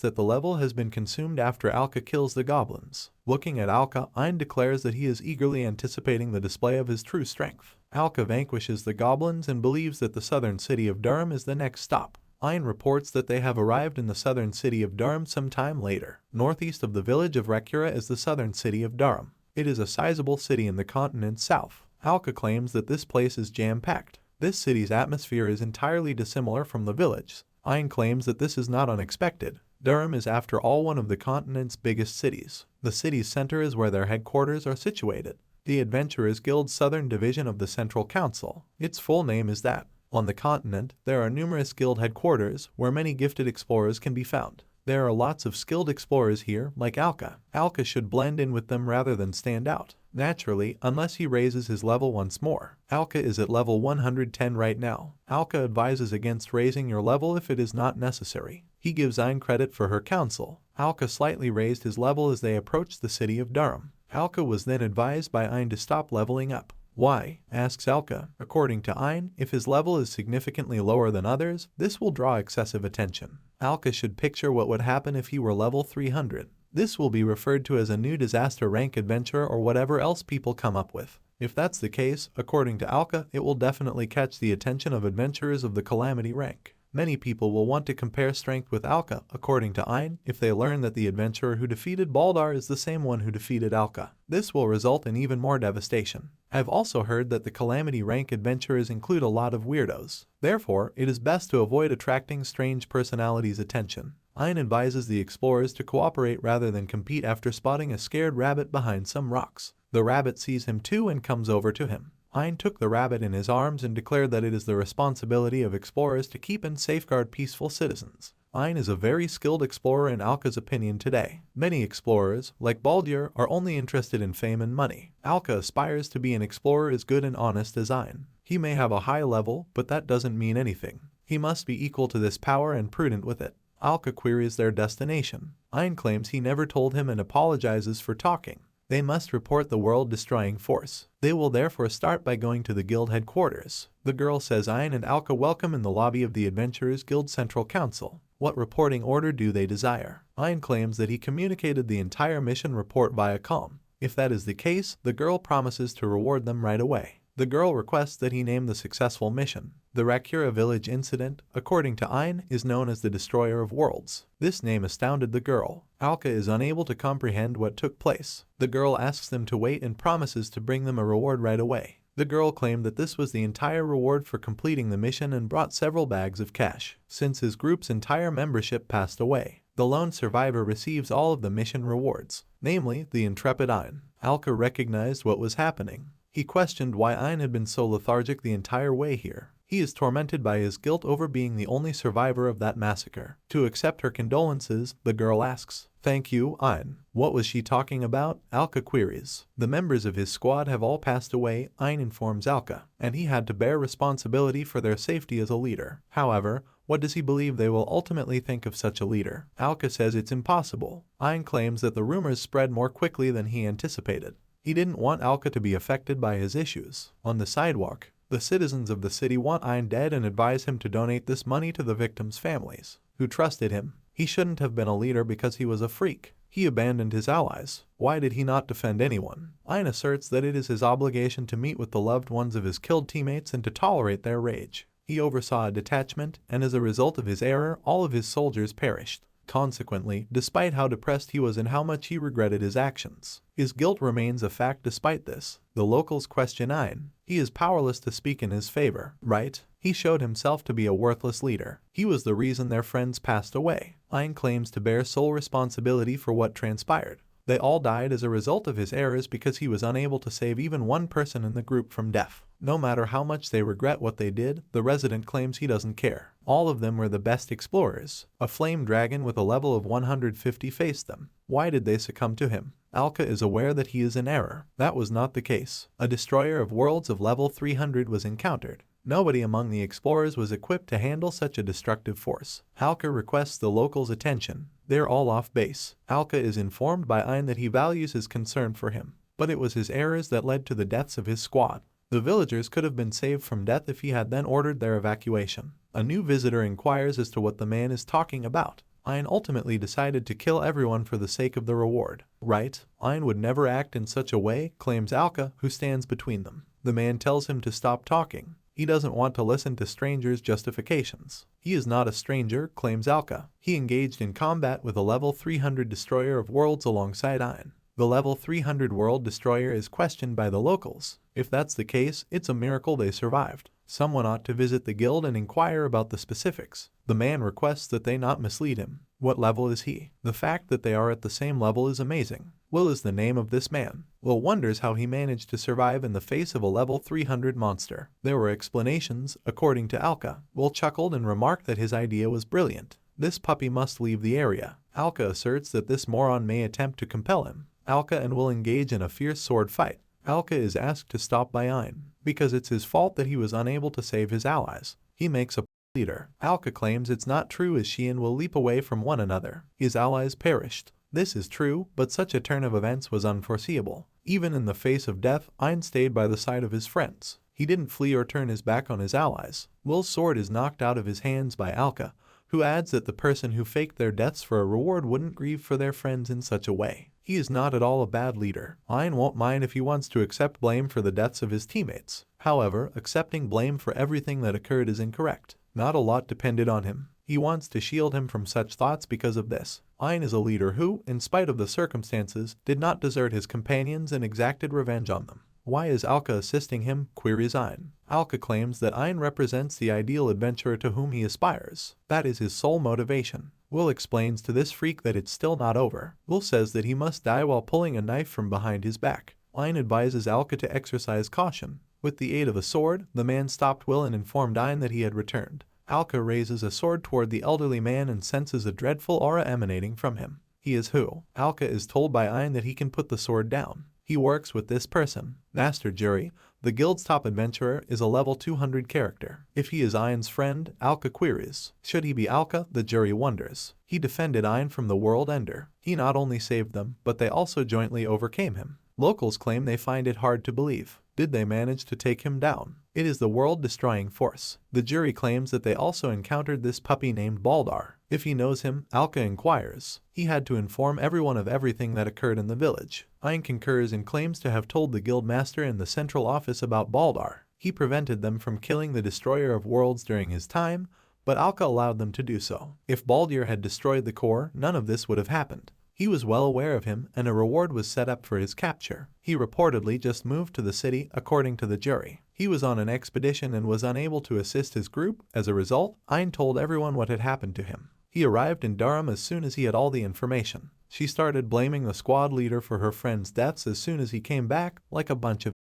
that the level has been consumed after Alca kills the goblins. Looking at Alca, Ein declares that he is eagerly anticipating the display of his true strength. Alca vanquishes the goblins and believes that the southern city of Darham is the next stop. Ein reports that they have arrived in the southern city of Darham some time later. Northeast of the village of Rakura is the southern city of Darham. It is a sizable city in the continent's south. Alca claims that this place is jam-packed. This city's atmosphere is entirely dissimilar from the village. Ein claims that this is not unexpected. Darham is after all one of the continent's biggest cities. The city's center is where their headquarters are situated. The Adventurers Guild's southern division of the Central Council. Its full name is that. On the continent, there are numerous guild headquarters where many gifted explorers can be found. There are lots of skilled explorers here, like Alca. Alca should blend in with them rather than stand out. Naturally, unless he raises his level once more. Alca is at level 110 right now. Alca advises against raising your level if it is not necessary. He gives Ein credit for her counsel. Alca slightly raised his level as they approached the city of Darham. Alca was then advised by Ein to stop leveling up. Why? Asks Alca. According to Ein, if his level is significantly lower than others, this will draw excessive attention. Alca should picture what would happen if he were level 300. This will be referred to as a new disaster rank adventure or whatever else people come up with. If that's the case, according to Alca, it will definitely catch the attention of adventurers of the Calamity rank. Many people will want to compare strength with Alca, according to Ein, if they learn that the adventurer who defeated Baldar is the same one who defeated Alca. This will result in even more devastation. I've also heard that the Calamity rank adventurers include a lot of weirdos. Therefore, it is best to avoid attracting strange personalities' attention. Ein advises the explorers to cooperate rather than compete after spotting a scared rabbit behind some rocks. The rabbit sees him too and comes over to him. Ein took the rabbit in his arms and declared that it is the responsibility of explorers to keep and safeguard peaceful citizens. Ein is a very skilled explorer in Alca's opinion today. Many explorers, like Baldur, are only interested in fame and money. Alca aspires to be an explorer as good and honest as Ein. He may have a high level, but that doesn't mean anything. He must be equal to this power and prudent with it. Alca queries their destination. Ein claims he never told him and apologizes for talking. They must report the world-destroying force. They will therefore start by going to the guild headquarters. The girl says Ein and Alca welcome in the lobby of the Adventurers Guild Central Council. What reporting order do they desire? Ein claims that he communicated the entire mission report via calm. If that is the case, the girl promises to reward them right away. The girl requests that he name the successful mission. The Rakura village incident, according to Ein, is known as the Destroyer of Worlds. This name astounded the girl. Alca is unable to comprehend what took place. The girl asks them to wait and promises to bring them a reward right away. The girl claimed that this was the entire reward for completing the mission and brought several bags of cash. Since his group's entire membership passed away, the lone survivor receives all of the mission rewards, namely the intrepid Ein. Alca recognized what was happening. He questioned why Ein had been so lethargic the entire way here. He is tormented by his guilt over being the only survivor of that massacre. To accept her condolences, the girl asks, "Thank you, Ein." What was she talking about? Alca queries. The members of his squad have all passed away, Ein informs Alca, and he had to bear responsibility for their safety as a leader. However, what does he believe they will ultimately think of such a leader? Alca says it's impossible. Ein claims that the rumors spread more quickly than he anticipated. He didn't want Alca to be affected by his issues. On the sidewalk, the citizens of the city want Ein dead and advise him to donate this money to the victims' families, who trusted him. He shouldn't have been a leader because he was a freak. He abandoned his allies. Why did he not defend anyone? Ein asserts that it is his obligation to meet with the loved ones of his killed teammates and to tolerate their rage. He oversaw a detachment, and as a result of his error, all of his soldiers perished. Consequently, despite how depressed he was and how much he regretted his actions, his guilt remains a fact despite this. The locals question Ein. He is powerless to speak in his favor, right? He showed himself to be a worthless leader. He was the reason their friends passed away. Ein claims to bear sole responsibility for what transpired. They all died as a result of his errors because he was unable to save even one person in the group from death. No matter how much they regret what they did, the resident claims he doesn't care. All of them were the best explorers. A flame dragon with a level of 150 faced them. Why did they succumb to him? Alca is aware that he is in error. That was not the case. A destroyer of worlds of level 300 was encountered. Nobody among the explorers was equipped to handle such a destructive force. Alca requests the locals' attention. They're all off base. Alca is informed by Ein that he values his concern for him, but it was his errors that led to the deaths of his squad. The villagers could have been saved from death if he had then ordered their evacuation. A new visitor inquires as to what the man is talking about. Ein ultimately decided to kill everyone for the sake of the reward. Right? Ein would never act in such a way, claims Alca, who stands between them. The man tells him to stop talking. He doesn't want to listen to strangers' justifications. He is not a stranger, claims Alca. He engaged in combat with a level 300 destroyer of worlds alongside Ein. The level 300 world destroyer is questioned by the locals. If that's the case, it's a miracle they survived. Someone ought to visit the guild and inquire about the specifics. The man requests that they not mislead him. What level is he? The fact that they are at the same level is amazing. Will is the name of this man. Will wonders how he managed to survive in the face of a level 300 monster. There were explanations, according to Alca. Will chuckled and remarked that his idea was brilliant. This puppy must leave the area. Alca asserts that this moron may attempt to compel him. Alca and Will engage in a fierce sword fight. Alca is asked to stop by Ein, because it's his fault that he was unable to save his allies. He makes a leader. Alca claims it's not true as she and Will leap away from one another. His allies perished. This is true, but such a turn of events was unforeseeable. Even in the face of death, Ein stayed by the side of his friends. He didn't flee or turn his back on his allies. Will's sword is knocked out of his hands by Alca, who adds that the person who faked their deaths for a reward wouldn't grieve for their friends in such a way. He is not at all a bad leader. Ein won't mind if he wants to accept blame for the deaths of his teammates. However, accepting blame for everything that occurred is incorrect. Not a lot depended on him. He wants to shield him from such thoughts because of this. Ein is a leader who, in spite of the circumstances, did not desert his companions and exacted revenge on them. Why is Alca assisting him? Queries Ein. Alca claims that Ein represents the ideal adventurer to whom he aspires. That is his sole motivation. Will explains to this freak that it's still not over. Will says that he must die while pulling a knife from behind his back. Ein advises Alca to exercise caution. With the aid of a sword, the man stopped Will and informed Ein that he had returned. Alca raises a sword toward the elderly man and senses a dreadful aura emanating from him. He is who? Alca is told by Ein that he can put the sword down. He works with this person. Master Jury, the guild's top adventurer, is a level 200 character. If he is Ein's friend, Alca queries. Should he be Alca? The jury wonders. He defended Ein from the world ender. He not only saved them, but they also jointly overcame him. Locals claim they find it hard to believe. Did they manage to take him down? It is the world-destroying force. The jury claims that they also encountered this puppy named Baldar. If he knows him, Alca inquires. He had to inform everyone of everything that occurred in the village. Ayn concurs and claims to have told the guild master in the central office about Baldar. He prevented them from killing the destroyer of worlds during his time, but Alca allowed them to do so. If Baldur had destroyed the core, none of this would have happened. He was well aware of him, and a reward was set up for his capture. He reportedly just moved to the city, according to the jury. He was on an expedition and was unable to assist his group. As a result, Ayn told everyone what had happened to him. He arrived in Darham as soon as he had all the information. She started blaming the squad leader for her friend's deaths as soon as he came back, like a bunch of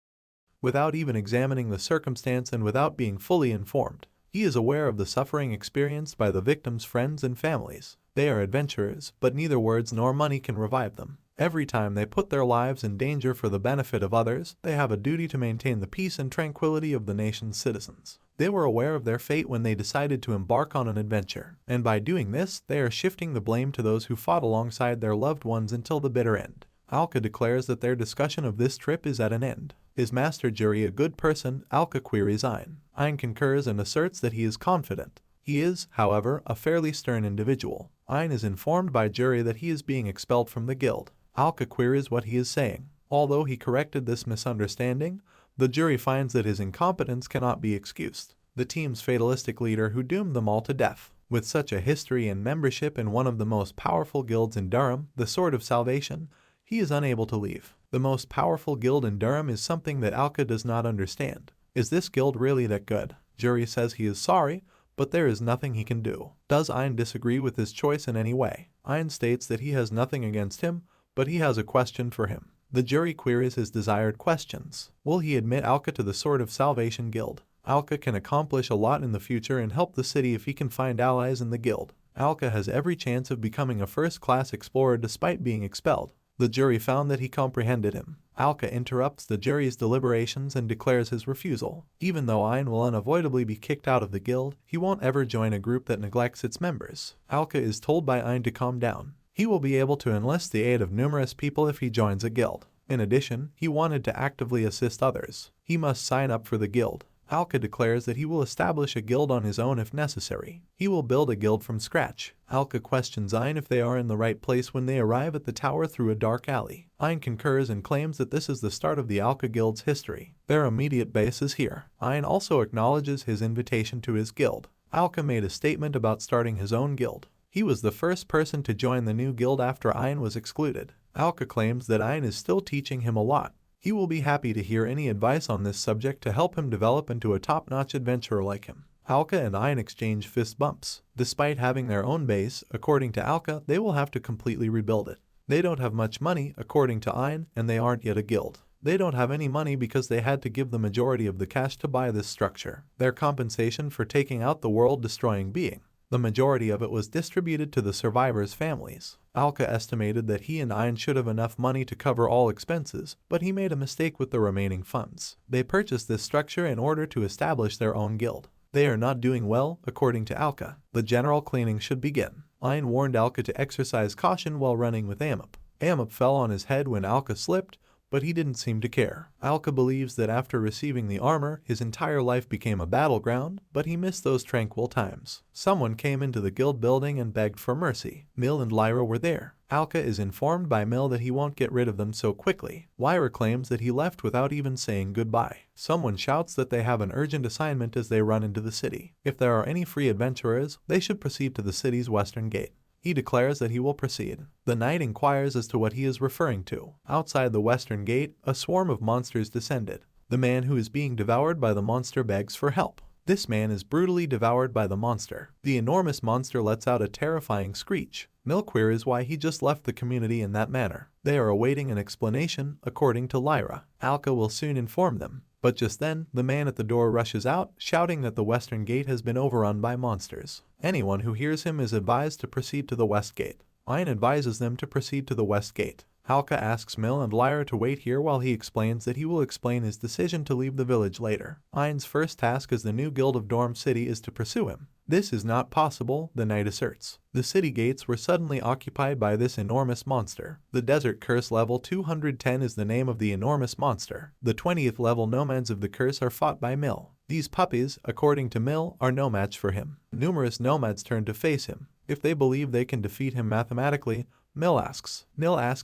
without even examining the circumstance and without being fully informed. He is aware of the suffering experienced by the victims' friends and families. They are adventurers, but neither words nor money can revive them. Every time they put their lives in danger for the benefit of others, they have a duty to maintain the peace and tranquility of the nation's citizens. They were aware of their fate when they decided to embark on an adventure, and by doing this, they are shifting the blame to those who fought alongside their loved ones until the bitter end. Alca declares that their discussion of this trip is at an end. Is Master Jury a good person? Alca queries Ayn. Ayn concurs and asserts that he is confident. He is, however, a fairly stern individual. Ayn is informed by Jury that he is being expelled from the guild. Alca queries what he is saying. Although he corrected this misunderstanding, the jury finds that his incompetence cannot be excused. The team's fatalistic leader who doomed them all to death. With such a history and membership in one of the most powerful guilds in Darham, the Sword of Salvation, he is unable to leave. The most powerful guild in Darham is something that Alca does not understand. Is this guild really that good? Jury says he is sorry, but there is nothing he can do. Does Ayn disagree with his choice in any way? Ayn states that he has nothing against him, but he has a question for him. The jury queries his desired questions. Will he admit Alca to the Sword of Salvation Guild? Alca can accomplish a lot in the future and help the city if he can find allies in the guild. Alca has every chance of becoming a first-class explorer despite being expelled. The jury found that he comprehended him. Alca interrupts the jury's deliberations and declares his refusal. Even though Ayn will unavoidably be kicked out of the guild, he won't ever join a group that neglects its members. Alca is told by Ayn to calm down. He will be able to enlist the aid of numerous people if he joins a guild. In addition, he wanted to actively assist others. He must sign up for the guild. Alca declares that he will establish a guild on his own if necessary. He will build a guild from scratch. Alca questions Ayn if they are in the right place when they arrive at the tower through a dark alley. Ayn concurs and claims that this is the start of the Alca guild's history. Their immediate base is here. Ayn also acknowledges his invitation to his guild. Alca made a statement about starting his own guild. He was the first person to join the new guild after Ayn was excluded. Alca claims that Ayn is still teaching him a lot. He will be happy to hear any advice on this subject to help him develop into a top-notch adventurer like him. Alca and Ayn exchange fist bumps. Despite having their own base, according to Alca, they will have to completely rebuild it. They don't have much money, according to Ayn, and they aren't yet a guild. They don't have any money because they had to give the majority of the cash to buy this structure. Their compensation for taking out the world-destroying being. The majority of it was distributed to the survivors' families. Alca estimated that he and Ayn should have enough money to cover all expenses, but he made a mistake with the remaining funds. They purchased this structure in order to establish their own guild. They are not doing well, according to Alca. The general cleaning should begin. Ayn warned Alca to exercise caution while running with Amip. Amip fell on his head when Alca slipped, but he didn't seem to care. Alca believes that after receiving the armor, his entire life became a battleground, but he missed those tranquil times. Someone came into the guild building and begged for mercy. Mill and Lyra were there. Alca is informed by Mill that he won't get rid of them so quickly. Lyra claims that he left without even saying goodbye. Someone shouts that they have an urgent assignment as they run into the city. If there are any free adventurers, they should proceed to the city's western gate. He declares that he will proceed. The knight inquires as to what he is referring to. Outside the western gate, a swarm of monsters descended. The man who is being devoured by the monster begs for help. This man is brutally devoured by the monster. The enormous monster lets out a terrifying screech. Mill queries why he just left the community in that manner. They are awaiting an explanation, according to Lyra. Alca will soon inform them. But just then, the man at the door rushes out, shouting that the western gate has been overrun by monsters. Anyone who hears him is advised to proceed to the west gate. Ayn advises them to proceed to the west gate. Alca asks Mill and Lyra to wait here while he explains that he will explain his decision to leave the village later. Ayn's first task as the new guild of Dorm City is to pursue him. This is not possible, the knight asserts. The city gates were suddenly occupied by this enormous monster. The Desert Curse level 210 is the name of the enormous monster. The 20th level nomads of the curse are fought by Mill. These puppies, according to Mill, are no match for him. Numerous nomads turn to face him. If they believe they can defeat him mathematically, Nil asks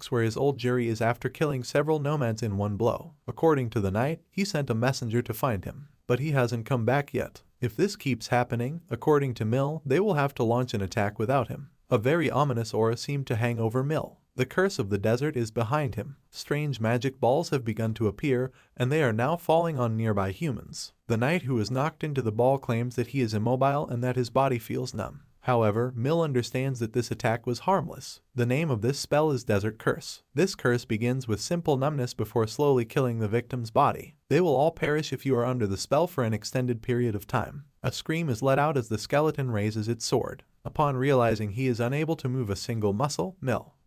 where his old jury is after killing several nomads in one blow. According to the knight, he sent a messenger to find him, but he hasn't come back yet. If this keeps happening, according to Mill, they will have to launch an attack without him. A very ominous aura seemed to hang over Mill. The curse of the desert is behind him. Strange magic balls have begun to appear, and they are now falling on nearby humans. The knight who is knocked into the ball claims that he is immobile and that his body feels numb. However, Mill understands that this attack was harmless. The name of this spell is Desert Curse. This curse begins with simple numbness before slowly killing the victim's body. They will all perish if you are under the spell for an extended period of time. A scream is let out as the skeleton raises its sword. Upon realizing he is unable to move a single muscle,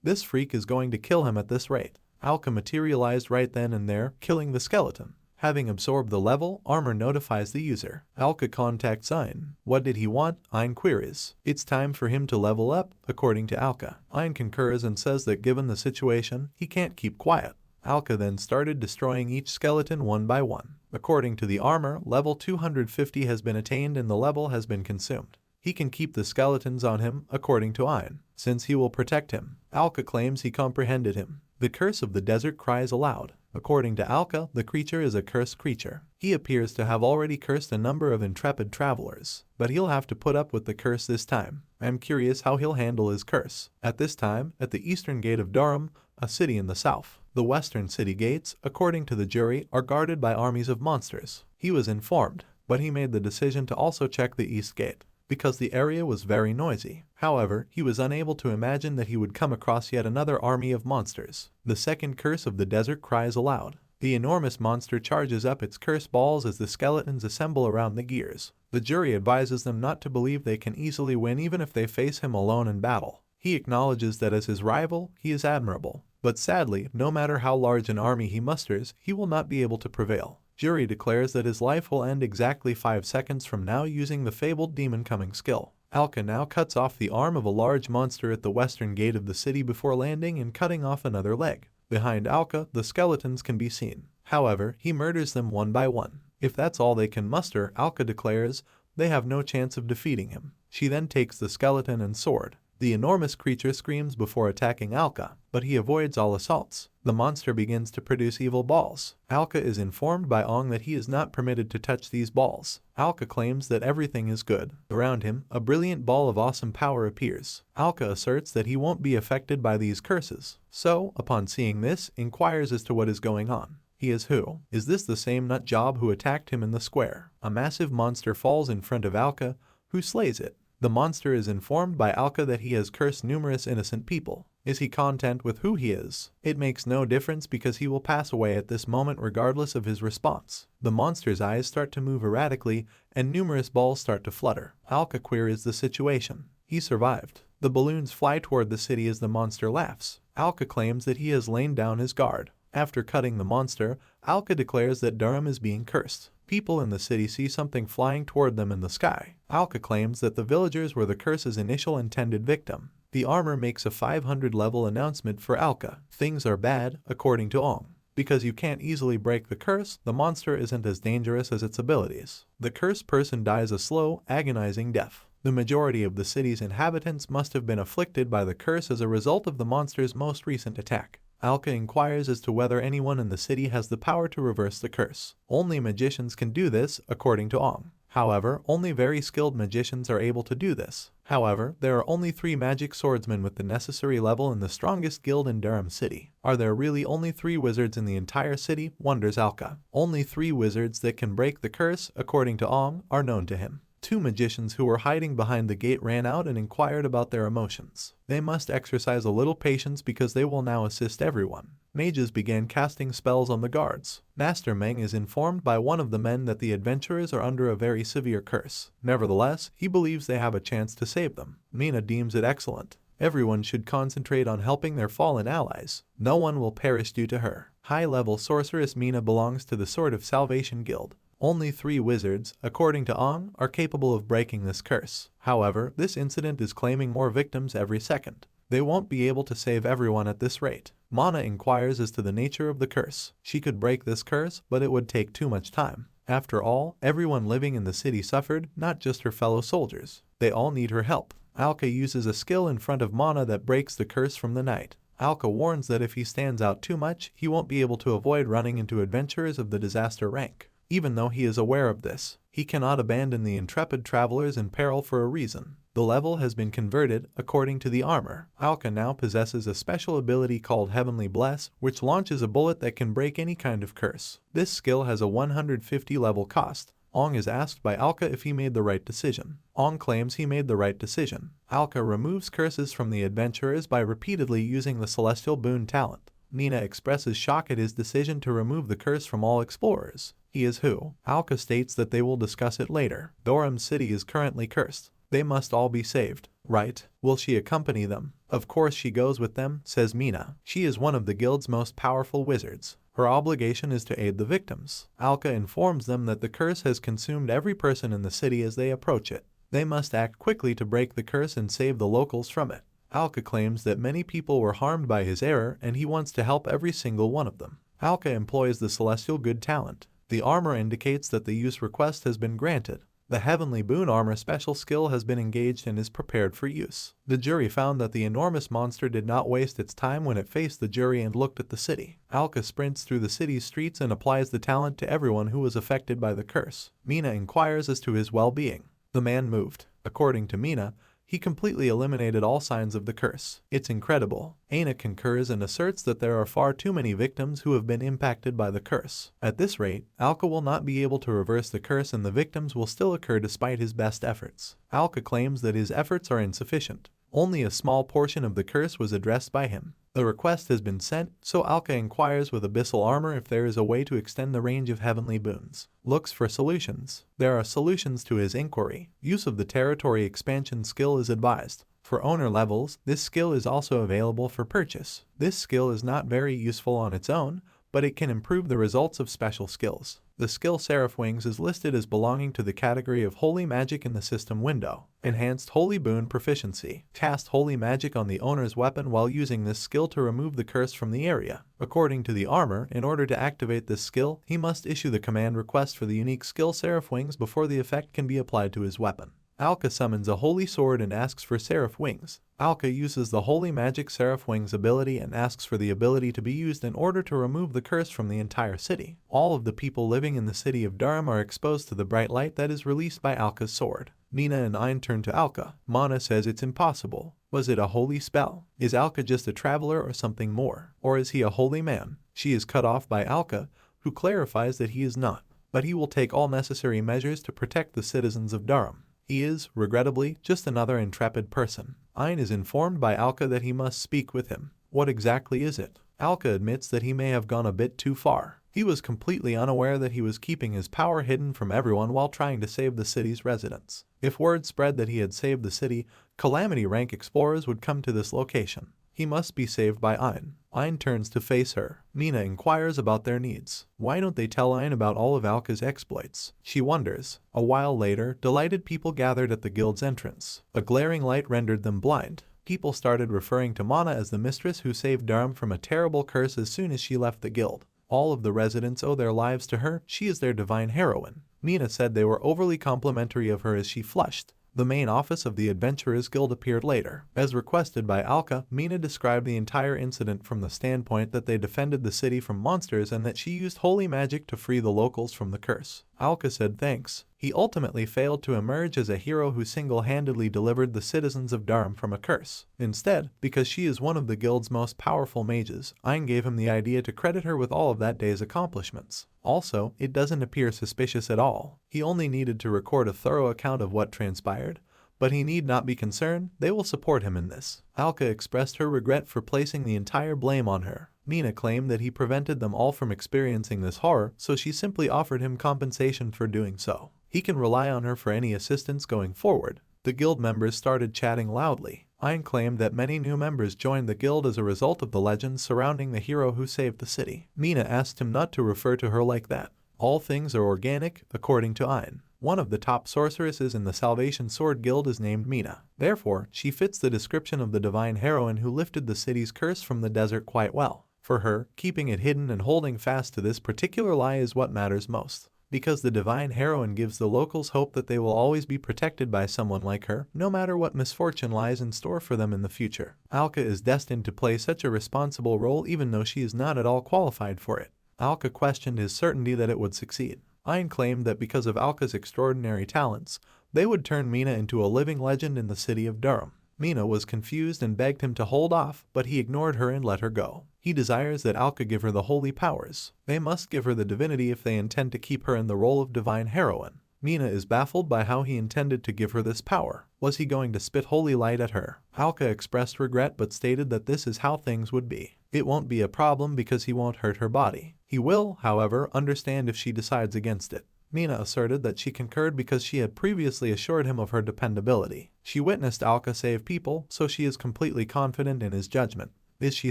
this freak is going to kill him at this rate. Alca materialized right then and there, killing the skeleton. Having absorbed the level, armor notifies the user. Alca contacts Ein. What did he want? Ein queries. It's time for him to level up, according to Alca. Ein concurs and says that given the situation, he can't keep quiet. Alca then started destroying each skeleton one by one. According to the armor, level 250 has been attained and the level has been consumed. He can keep the skeletons on him, according to Ein, since he will protect him. Alca claims he comprehended him. The curse of the desert cries aloud. According to Alca, the creature is a cursed creature. He appears to have already cursed a number of intrepid travelers, but he'll have to put up with the curse this time. I'm curious how he'll handle his curse. At this time, at the eastern gate of Darham, a city in the south, the western city gates, according to the jury, are guarded by armies of monsters. He was informed, but he made the decision to also check the east gate, because the area was very noisy. However, he was unable to imagine that he would come across yet another army of monsters. The second curse of the desert cries aloud. The enormous monster charges up its curse balls as the skeletons assemble around the gears. The jury advises them not to believe they can easily win even if they face him alone in battle. He acknowledges that as his rival, he is admirable. But sadly, no matter how large an army he musters, he will not be able to prevail. Jury declares that his life will end exactly 5 seconds from now using the fabled demon coming skill. Alca now cuts off the arm of a large monster at the western gate of the city before landing and cutting off another leg. Behind Alca, the skeletons can be seen. However, he murders them one by one. If that's all they can muster, Alca declares, they have no chance of defeating him. She then takes the skeleton and sword. The enormous creature screams before attacking Alca, but he avoids all assaults. The monster begins to produce evil balls. Alca is informed by Ong that he is not permitted to touch these balls. Alca claims that everything is good. Around him, a brilliant ball of awesome power appears. Alca asserts that he won't be affected by these curses. So, upon seeing this, inquires as to what is going on. He is who? Is this the same nut job who attacked him in the square? A massive monster falls in front of Alca, who slays it. The monster is informed by Alca that he has cursed numerous innocent people. Is he content with who he is? It makes no difference because he will pass away at this moment regardless of his response. The monster's eyes start to move erratically and numerous balls start to flutter. Alca queries the situation. He survived. The balloons fly toward the city as the monster laughs. Alca claims that he has lain down his guard. After cutting the monster, Alca declares that Darham is being cursed. People in the city see something flying toward them in the sky. Alca claims that the villagers were the curse's initial intended victim. The armor makes a 500 level announcement for Alca. Things are bad, according to Ong. Because you can't easily break the curse, the monster isn't as dangerous as its abilities. The cursed person dies a slow, agonizing death. The majority of the city's inhabitants must have been afflicted by the curse as a result of the monster's most recent attack. Alca inquires as to whether anyone in the city has the power to reverse the curse. Only magicians can do this, according to Ong. However, only very skilled magicians are able to do this. However, there are only 3 magic swordsmen with the necessary level in the strongest guild in Darham City. Are there really only 3 wizards in the entire city? Wonders Alca. Only 3 wizards that can break the curse, according to Ong, are known to him. 2 magicians who were hiding behind the gate ran out and inquired about their emotions. They must exercise a little patience because they will now assist everyone. Mages began casting spells on the guards. Master Meng is informed by one of the men that the adventurers are under a very severe curse. Nevertheless, he believes they have a chance to save them. Mina deems it excellent. Everyone should concentrate on helping their fallen allies. No one will perish due to her. High-level sorceress Mina belongs to the Sword of Salvation Guild. Only 3 wizards, according to Ong, are capable of breaking this curse. However, this incident is claiming more victims every second. They won't be able to save everyone at this rate. Mana inquires as to the nature of the curse. She could break this curse, but it would take too much time. After all, everyone living in the city suffered, not just her fellow soldiers. They all need her help. Alca uses a skill in front of Mana that breaks the curse from the night. Alca warns that if he stands out too much, he won't be able to avoid running into adventurers of the disaster rank. Even though he is aware of this, he cannot abandon the intrepid travelers in peril for a reason. The level has been converted, according to the armor. Alca now possesses a special ability called Heavenly Bless, which launches a bullet that can break any kind of curse. This skill has a 150 level cost. Ong is asked by Alca if he made the right decision. Ong claims he made the right decision. Alca removes curses from the adventurers by repeatedly using the Celestial Boon talent. Nina expresses shock at his decision to remove the curse from all explorers. He is who? Alca states that they will discuss it later. Darham's city is currently cursed. They must all be saved, right? Will she accompany them? Of course she goes with them, says Mina. She is one of the guild's most powerful wizards. Her obligation is to aid the victims. Alca informs them that the curse has consumed every person in the city as they approach it. They must act quickly to break the curse and save the locals from it. Alca claims that many people were harmed by his error and he wants to help every single one of them. Alca employs the Celestial Good talent. The armor indicates that the use request has been granted. The Heavenly Boon armor special skill has been engaged and is prepared for use. The jury found that the enormous monster did not waste its time when it faced the jury and looked at the city. Alca sprints through the city's streets and applies the talent to everyone who was affected by the curse. Mina inquires as to his well-being. The man moved. According to Mina, he completely eliminated all signs of the curse. It's incredible. Aina concurs and asserts that there are far too many victims who have been impacted by the curse. At this rate, Alca will not be able to reverse the curse and the victims will still occur despite his best efforts. Alca claims that his efforts are insufficient. Only a small portion of the curse was addressed by him. The request has been sent, so Alca inquires with Abyssal armor if there is a way to extend the range of heavenly boons. Looks for solutions. There are solutions to his inquiry. Use of the territory expansion skill is advised. For owner levels, this skill is also available for purchase. This skill is not very useful on its own, but it can improve the results of special skills. The skill Seraph Wings is listed as belonging to the category of Holy Magic in the system window. Enhanced Holy Boon Proficiency. Cast Holy Magic on the owner's weapon while using this skill to remove the curse from the area. According to the armor, in order to activate this skill, he must issue the command request for the unique skill Seraph Wings before the effect can be applied to his weapon. Alca summons a holy sword and asks for Seraph Wings. Alca uses the Holy Magic Seraph Wings ability and asks for the ability to be used in order to remove the curse from the entire city. All of the people living in the city of Darham are exposed to the bright light that is released by Alca's sword. Nina and Ayn turn to Alca. Mana says it's impossible. Was it a holy spell? Is Alca just a traveler or something more? Or is he a holy man? She is cut off by Alca, who clarifies that he is not, but he will take all necessary measures to protect the citizens of Darham. He is, regrettably, just another intrepid person. Ayn is informed by Alca that he must speak with him. What exactly is it? Alca admits that he may have gone a bit too far. He was completely unaware that he was keeping his power hidden from everyone while trying to save the city's residents. If word spread that he had saved the city, Calamity rank explorers would come to this location. He must be saved by Ayn. Ayn turns to face her. Mina inquires about their needs. Why don't they tell Ayn about all of Alca's exploits? She wonders. A while later, delighted people gathered at the guild's entrance. A glaring light rendered them blind. People started referring to Mana as the mistress who saved Darham from a terrible curse as soon as she left the guild. All of the residents owe their lives to her. She is their divine heroine. Mina said they were overly complimentary of her as she flushed. The main office of the Adventurers Guild appeared later. As requested by Alca, Mina described the entire incident from the standpoint that they defended the city from monsters and that she used holy magic to free the locals from the curse. Alca said thanks. He ultimately failed to emerge as a hero who single-handedly delivered the citizens of Darham from a curse. Instead, because she is one of the guild's most powerful mages, Ayn gave him the idea to credit her with all of that day's accomplishments. Also, it doesn't appear suspicious at all. He only needed to record a thorough account of what transpired, but he need not be concerned, they will support him in this. Alca expressed her regret for placing the entire blame on her. Mina claimed that he prevented them all from experiencing this horror, so she simply offered him compensation for doing so. He can rely on her for any assistance going forward. The guild members started chatting loudly. Ayn claimed that many new members joined the guild as a result of the legends surrounding the hero who saved the city. Mina asked him not to refer to her like that. All things are organic, according to Ein. One of the top sorceresses in the Salvation Sword Guild is named Mina. Therefore, she fits the description of the divine heroine who lifted the city's curse from the desert quite well. For her, keeping it hidden and holding fast to this particular lie is what matters most. Because the divine heroine gives the locals hope that they will always be protected by someone like her, no matter what misfortune lies in store for them in the future. Alca is destined to play such a responsible role even though she is not at all qualified for it. Alca questioned his certainty that it would succeed. Ein claimed that because of Alca's extraordinary talents, they would turn Mina into a living legend in the city of Darham. Mina was confused and begged him to hold off, but he ignored her and let her go. He desires that Alca give her the holy powers. They must give her the divinity if they intend to keep her in the role of divine heroine. Mina is baffled by how he intended to give her this power. Was he going to spit holy light at her? Alca expressed regret but stated that this is how things would be. It won't be a problem because he won't hurt her body. He will, however, understand if she decides against it. Mina asserted that she concurred because she had previously assured him of her dependability. She witnessed Alca save people, so she is completely confident in his judgment. Is she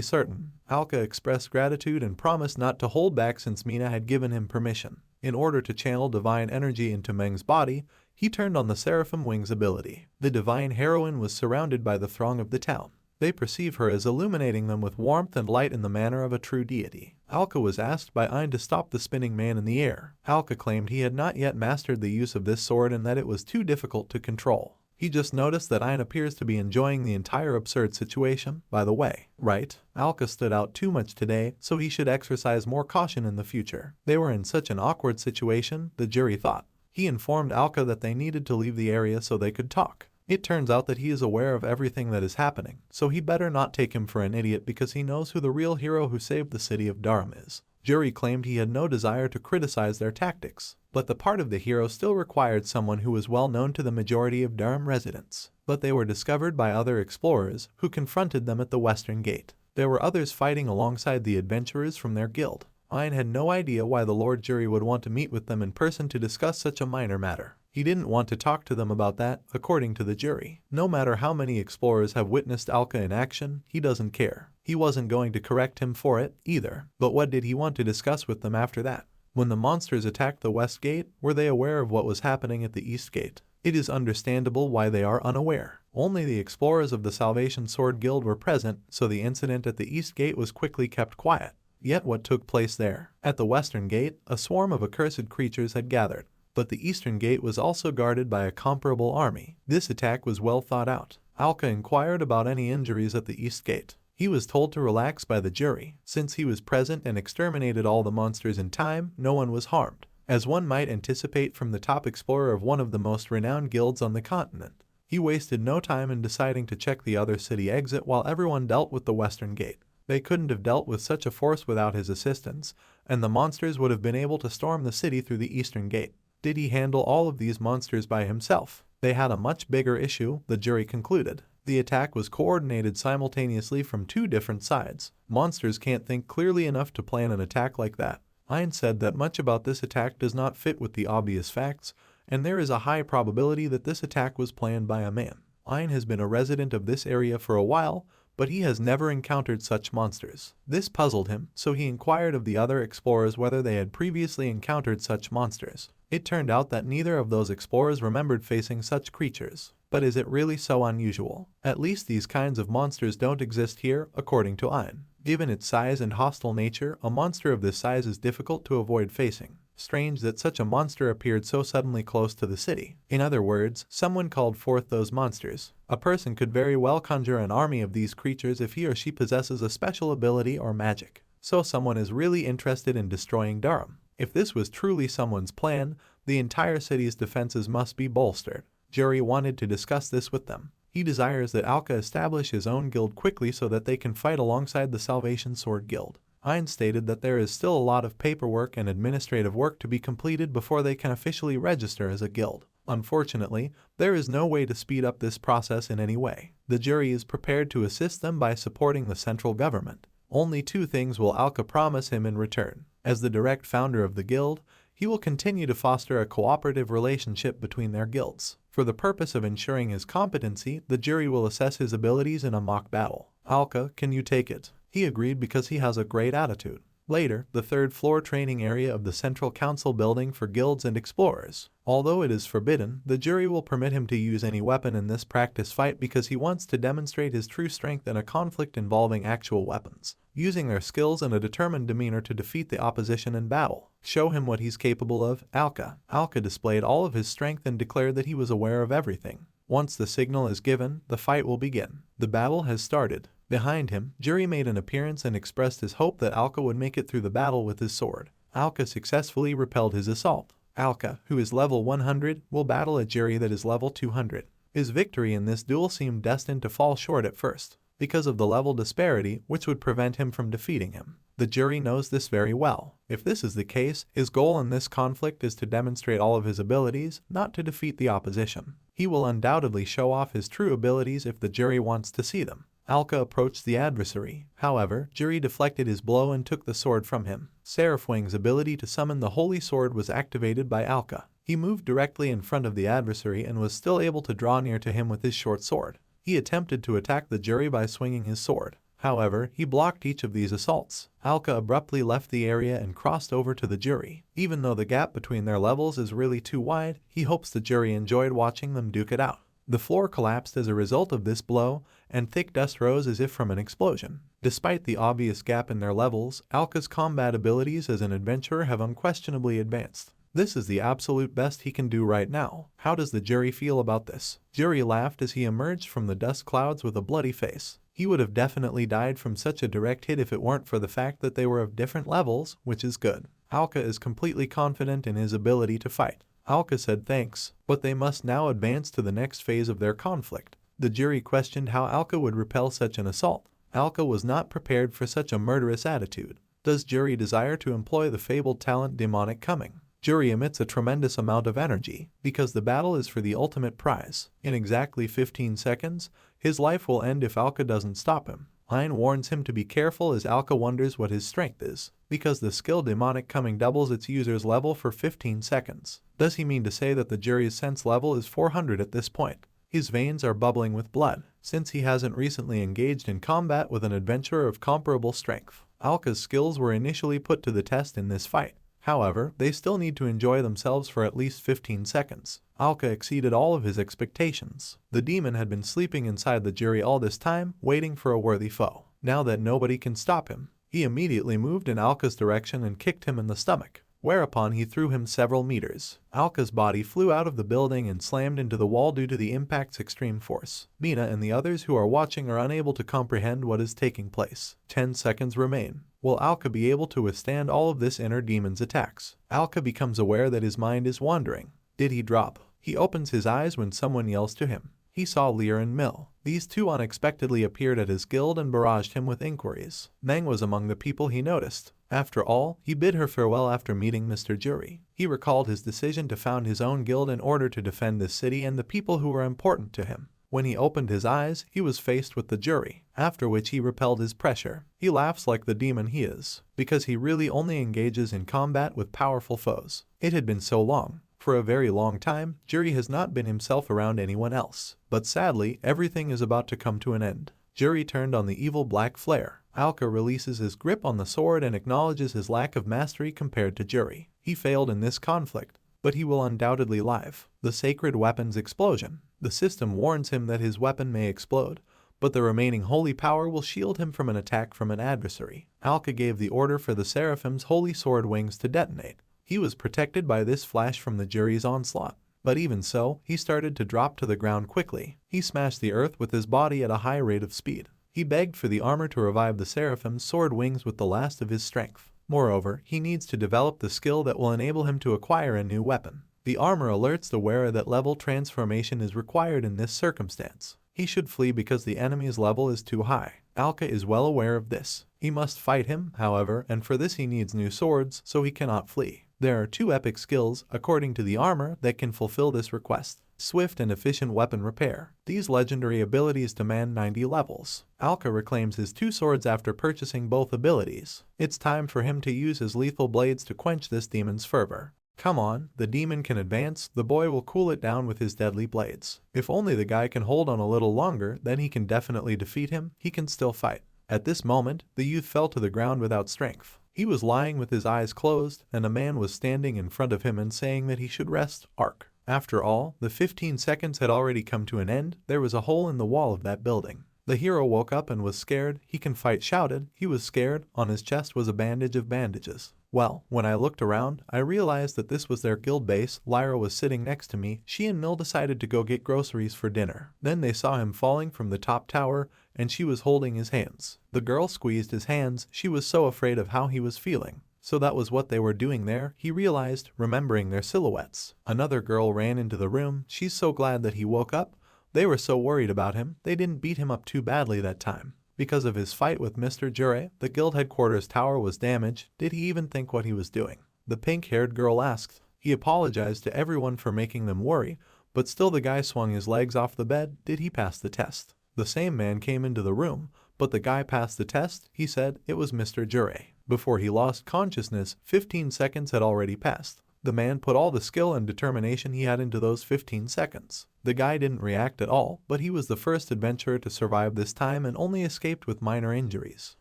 certain? Alca expressed gratitude and promised not to hold back since Mina had given him permission. In order to channel divine energy into Meng's body, he turned on the Seraphim Wings ability. The divine heroine was surrounded by the throng of the town. They perceive her as illuminating them with warmth and light in the manner of a true deity. Alca was asked by Ein to stop the spinning man in the air. Alca claimed he had not yet mastered the use of this sword and that it was too difficult to control. He just noticed that Ein appears to be enjoying the entire absurd situation. By the way, right? Alca stood out too much today, so he should exercise more caution in the future. They were in such an awkward situation, the jury thought. He informed Alca that they needed to leave the area so they could talk. It turns out that he is aware of everything that is happening, so he better not take him for an idiot because he knows who the real hero who saved the city of Darham is. Jury claimed he had no desire to criticize their tactics, but the part of the hero still required someone who was well known to the majority of Darham residents. But they were discovered by other explorers, who confronted them at the western gate. There were others fighting alongside the adventurers from their guild. Ein had no idea why the Lord Jury would want to meet with them in person to discuss such a minor matter. He didn't want to talk to them about that, according to the jury. No matter how many explorers have witnessed Alca in action, he doesn't care. He wasn't going to correct him for it, either. But what did he want to discuss with them after that? When the monsters attacked the west gate, were they aware of what was happening at the east gate? It is understandable why they are unaware. Only the explorers of the Salvation Sword Guild were present, so the incident at the east gate was quickly kept quiet. Yet what took place there? At the western gate, a swarm of accursed creatures had gathered. But the eastern gate was also guarded by a comparable army. This attack was well thought out. Alca inquired about any injuries at the east gate. He was told to relax by the jury. Since he was present and exterminated all the monsters in time, no one was harmed, as one might anticipate from the top explorer of one of the most renowned guilds on the continent. He wasted no time in deciding to check the other city exit while everyone dealt with the western gate. They couldn't have dealt with such a force without his assistance, and the monsters would have been able to storm the city through the eastern gate. Did he handle all of these monsters by himself? They had a much bigger issue, the jury concluded. The attack was coordinated simultaneously from two different sides. Monsters can't think clearly enough to plan an attack like that. Ein said that much about this attack does not fit with the obvious facts, and there is a high probability that this attack was planned by a man. Ein has been a resident of this area for a while, but he has never encountered such monsters. This puzzled him, so he inquired of the other explorers whether they had previously encountered such monsters. It turned out that neither of those explorers remembered facing such creatures. But is it really so unusual? At least these kinds of monsters don't exist here, according to Ein. Given its size and hostile nature, a monster of this size is difficult to avoid facing. Strange that such a monster appeared so suddenly close to the city. In other words, someone called forth those monsters. A person could very well conjure an army of these creatures if he or she possesses a special ability or magic. So someone is really interested in destroying Darham. If this was truly someone's plan, the entire city's defenses must be bolstered. Jury wanted to discuss this with them. He desires that Alca establish his own guild quickly so that they can fight alongside the Salvation Sword Guild. Ein stated that there is still a lot of paperwork and administrative work to be completed before they can officially register as a guild. Unfortunately, there is no way to speed up this process in any way. The jury is prepared to assist them by supporting the central government. Only two things will Alca promise him in return. As the direct founder of the guild, he will continue to foster a cooperative relationship between their guilds. For the purpose of ensuring his competency, the jury will assess his abilities in a mock battle. Alca, can you take it? He agreed because he has a great attitude. Later, the third-floor training area of the Central Council building for guilds and explorers. Although it is forbidden, the jury will permit him to use any weapon in this practice fight because he wants to demonstrate his true strength in a conflict involving actual weapons, using their skills and a determined demeanor to defeat the opposition in battle. Show him what he's capable of. Alca displayed all of his strength and declared that he was aware of everything. Once the signal is given, the fight will begin. The battle has started. Behind him, Jury made an appearance and expressed his hope that Alca would make it through the battle with his sword. Alca successfully repelled his assault. Alca, who is level 100, will battle a Jury that is level 200. His victory in this duel seemed destined to fall short at first, because of the level disparity which would prevent him from defeating him. The jury knows this very well. If this is the case, his goal in this conflict is to demonstrate all of his abilities, not to defeat the opposition. He will undoubtedly show off his true abilities if the jury wants to see them. Alca approached the adversary. However, Jury deflected his blow and took the sword from him. Seraphwing's ability to summon the holy sword was activated by Alca. He moved directly in front of the adversary and was still able to draw near to him with his short sword. He attempted to attack the jury by swinging his sword. However, he blocked each of these assaults. Alca abruptly left the area and crossed over to the jury. Even though the gap between their levels is really too wide, he hopes the jury enjoyed watching them duke it out. The floor collapsed as a result of this blow, and thick dust rose as if from an explosion. Despite the obvious gap in their levels, Alca's combat abilities as an adventurer have unquestionably advanced. This is the absolute best he can do right now. How does the jury feel about this? Jury laughed as he emerged from the dust clouds with a bloody face. He would have definitely died from such a direct hit if it weren't for the fact that they were of different levels, which is good. Alca is completely confident in his ability to fight. Alca said thanks, but they must now advance to the next phase of their conflict. The jury questioned how Alca would repel such an assault. Alca was not prepared for such a murderous attitude. Does Jury desire to employ the fabled talent demonic coming? Jury emits a tremendous amount of energy, because the battle is for the ultimate prize. In exactly 15 seconds, his life will end if Alca doesn't stop him. Hein warns him to be careful as Alca wonders what his strength is, because the skill demonic coming doubles its user's level for 15 seconds. Does he mean to say that the jury's sense level is 400 at this point? His veins are bubbling with blood, since he hasn't recently engaged in combat with an adventurer of comparable strength. Alca's skills were initially put to the test in this fight. However, they still need to enjoy themselves for at least 15 seconds. Alca exceeded all of his expectations. The demon had been sleeping inside the jury all this time, waiting for a worthy foe. Now that nobody can stop him, he immediately moved in Alca's direction and kicked him in the stomach, whereupon he threw him several meters. Alca's body flew out of the building and slammed into the wall due to the impact's extreme force. Mina and the others who are watching are unable to comprehend what is taking place. 10 seconds remain. Will Alca be able to withstand all of this inner demon's attacks? Alca becomes aware that his mind is wandering. Did he drop? He opens his eyes when someone yells to him. He saw Lear and Mill. These two unexpectedly appeared at his guild and barraged him with inquiries. Meng was among the people he noticed. After all, he bid her farewell after meeting Mr. Jury. He recalled his decision to found his own guild in order to defend this city and the people who were important to him. When he opened his eyes, he was faced with the jury, after which he repelled his pressure. He laughs like the demon he is, because he really only engages in combat with powerful foes. It had been so long. For a very long time, Jury has not been himself around anyone else. But sadly, everything is about to come to an end. Jury turned on the evil black flare. Alca releases his grip on the sword and acknowledges his lack of mastery compared to Jury. He failed in this conflict, but he will undoubtedly live. The sacred weapon's explosion. The system warns him that his weapon may explode, but the remaining holy power will shield him from an attack from an adversary. Alca gave the order for the Seraphim's holy sword wings to detonate. He was protected by this flash from the jury's onslaught. But even so, he started to drop to the ground quickly. He smashed the earth with his body at a high rate of speed. He begged for the armor to revive the Seraphim's sword wings with the last of his strength. Moreover, he needs to develop the skill that will enable him to acquire a new weapon. The armor alerts the wearer that level transformation is required in this circumstance. He should flee because the enemy's level is too high. Alca is well aware of this. He must fight him, however, and for this he needs new swords, so he cannot flee. There are 2 epic skills, according to the armor, that can fulfill this request. Swift and efficient weapon repair. These legendary abilities demand 90 levels. Alca reclaims his 2 swords after purchasing both abilities. It's time for him to use his lethal blades to quench this demon's fervor. Come on, the demon can advance, the boy will cool it down with his deadly blades. If only the guy can hold on a little longer, then he can definitely defeat him. He can still fight. At this moment, the youth fell to the ground without strength. He was lying with his eyes closed, and a man was standing in front of him and saying that he should rest. Arc. After all, the 15 seconds had already come to an end. There was a hole in the wall of that building. The hero woke up and was scared. He can fight, shouted. He was scared. On his chest was a bandage of bandages. Well, when I looked around, I realized that this was their guild base. Lyra was sitting next to me. She and Mill decided to go get groceries for dinner. Then they saw him falling from the top tower, and she was holding his hands. The girl squeezed his hands. She was so afraid of how he was feeling. So that was what they were doing there, he realized, remembering their silhouettes. Another girl ran into the room. She's so glad that he woke up. They were so worried about him. They didn't beat him up too badly that time. Because of his fight with Mr. Jure, the guild headquarters tower was damaged. Did he even think what he was doing? The pink-haired girl asked. He apologized to everyone for making them worry, but still the guy swung his legs off the bed. Did he pass the test? The same man came into the room, but the guy passed the test. He said it was Mr. Jure. Before he lost consciousness, 15 seconds had already passed. The man put all the skill and determination he had into those 15 seconds. The guy didn't react at all, but he was the first adventurer to survive this time and only escaped with minor injuries.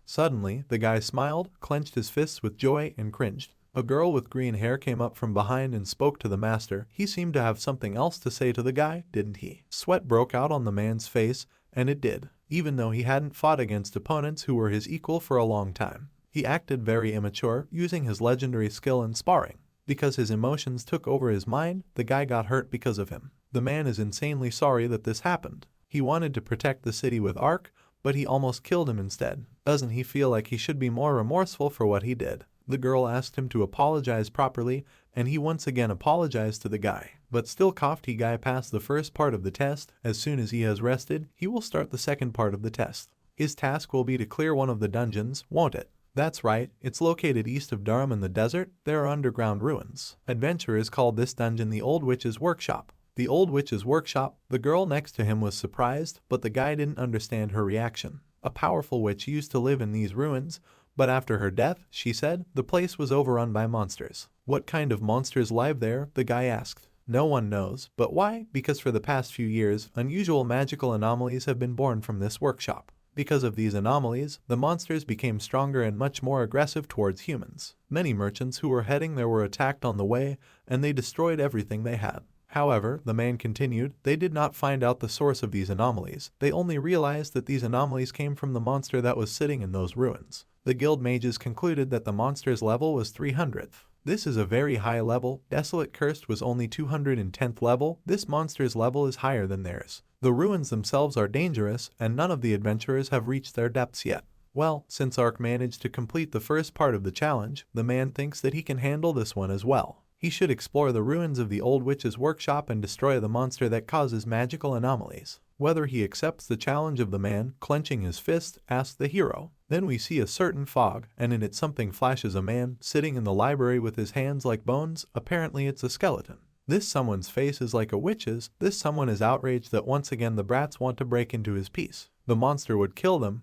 Suddenly, the guy smiled, clenched his fists with joy, and cringed. A girl with green hair came up from behind and spoke to the master. He seemed to have something else to say to the guy, didn't he? Sweat broke out on the man's face, and it did, even though he hadn't fought against opponents who were his equal for a long time. He acted very immature, using his legendary skill in sparring. Because his emotions took over his mind, the guy got hurt because of him. The man is insanely sorry that this happened. He wanted to protect the city with Arc, but he almost killed him instead. Doesn't he feel like he should be more remorseful for what he did? The girl asked him to apologize properly, and he once again apologized to the guy. But still coughed. He guy passed the first part of the test. As soon as he has rested, he will start the second part of the test. His task will be to clear one of the dungeons, won't it? That's right, it's located east of Darham in the desert. There are underground ruins. Adventurers called this dungeon the Old Witch's Workshop. The Old Witch's Workshop. The girl next to him was surprised, but the guy didn't understand her reaction. A powerful witch used to live in these ruins, but after her death, she said, the place was overrun by monsters. What kind of monsters live there? The guy asked. No one knows, but why? Because for the past few years, unusual magical anomalies have been born from this workshop. Because of these anomalies, the monsters became stronger and much more aggressive towards humans. Many merchants who were heading there were attacked on the way, and they destroyed everything they had. However, the man continued, they did not find out the source of these anomalies. They only realized that these anomalies came from the monster that was sitting in those ruins. The guild mages concluded that the monster's level was 300th. This is a very high level. Desolate Cursed was only 210th level. This monster's level is higher than theirs. The ruins themselves are dangerous, and none of the adventurers have reached their depths yet. Well, since Ark managed to complete the first part of the challenge, the man thinks that he can handle this one as well. He should explore the ruins of the Old Witch's Workshop and destroy the monster that causes magical anomalies. Whether he accepts the challenge of the man, clenching his fist, asks the hero. Then we see a certain fog, and in it something flashes. A man sitting in the library with his hands like bones. Apparently it's a skeleton. This someone's face is like a witch's. This someone is outraged that once again the brats want to break into his peace. The monster would kill them,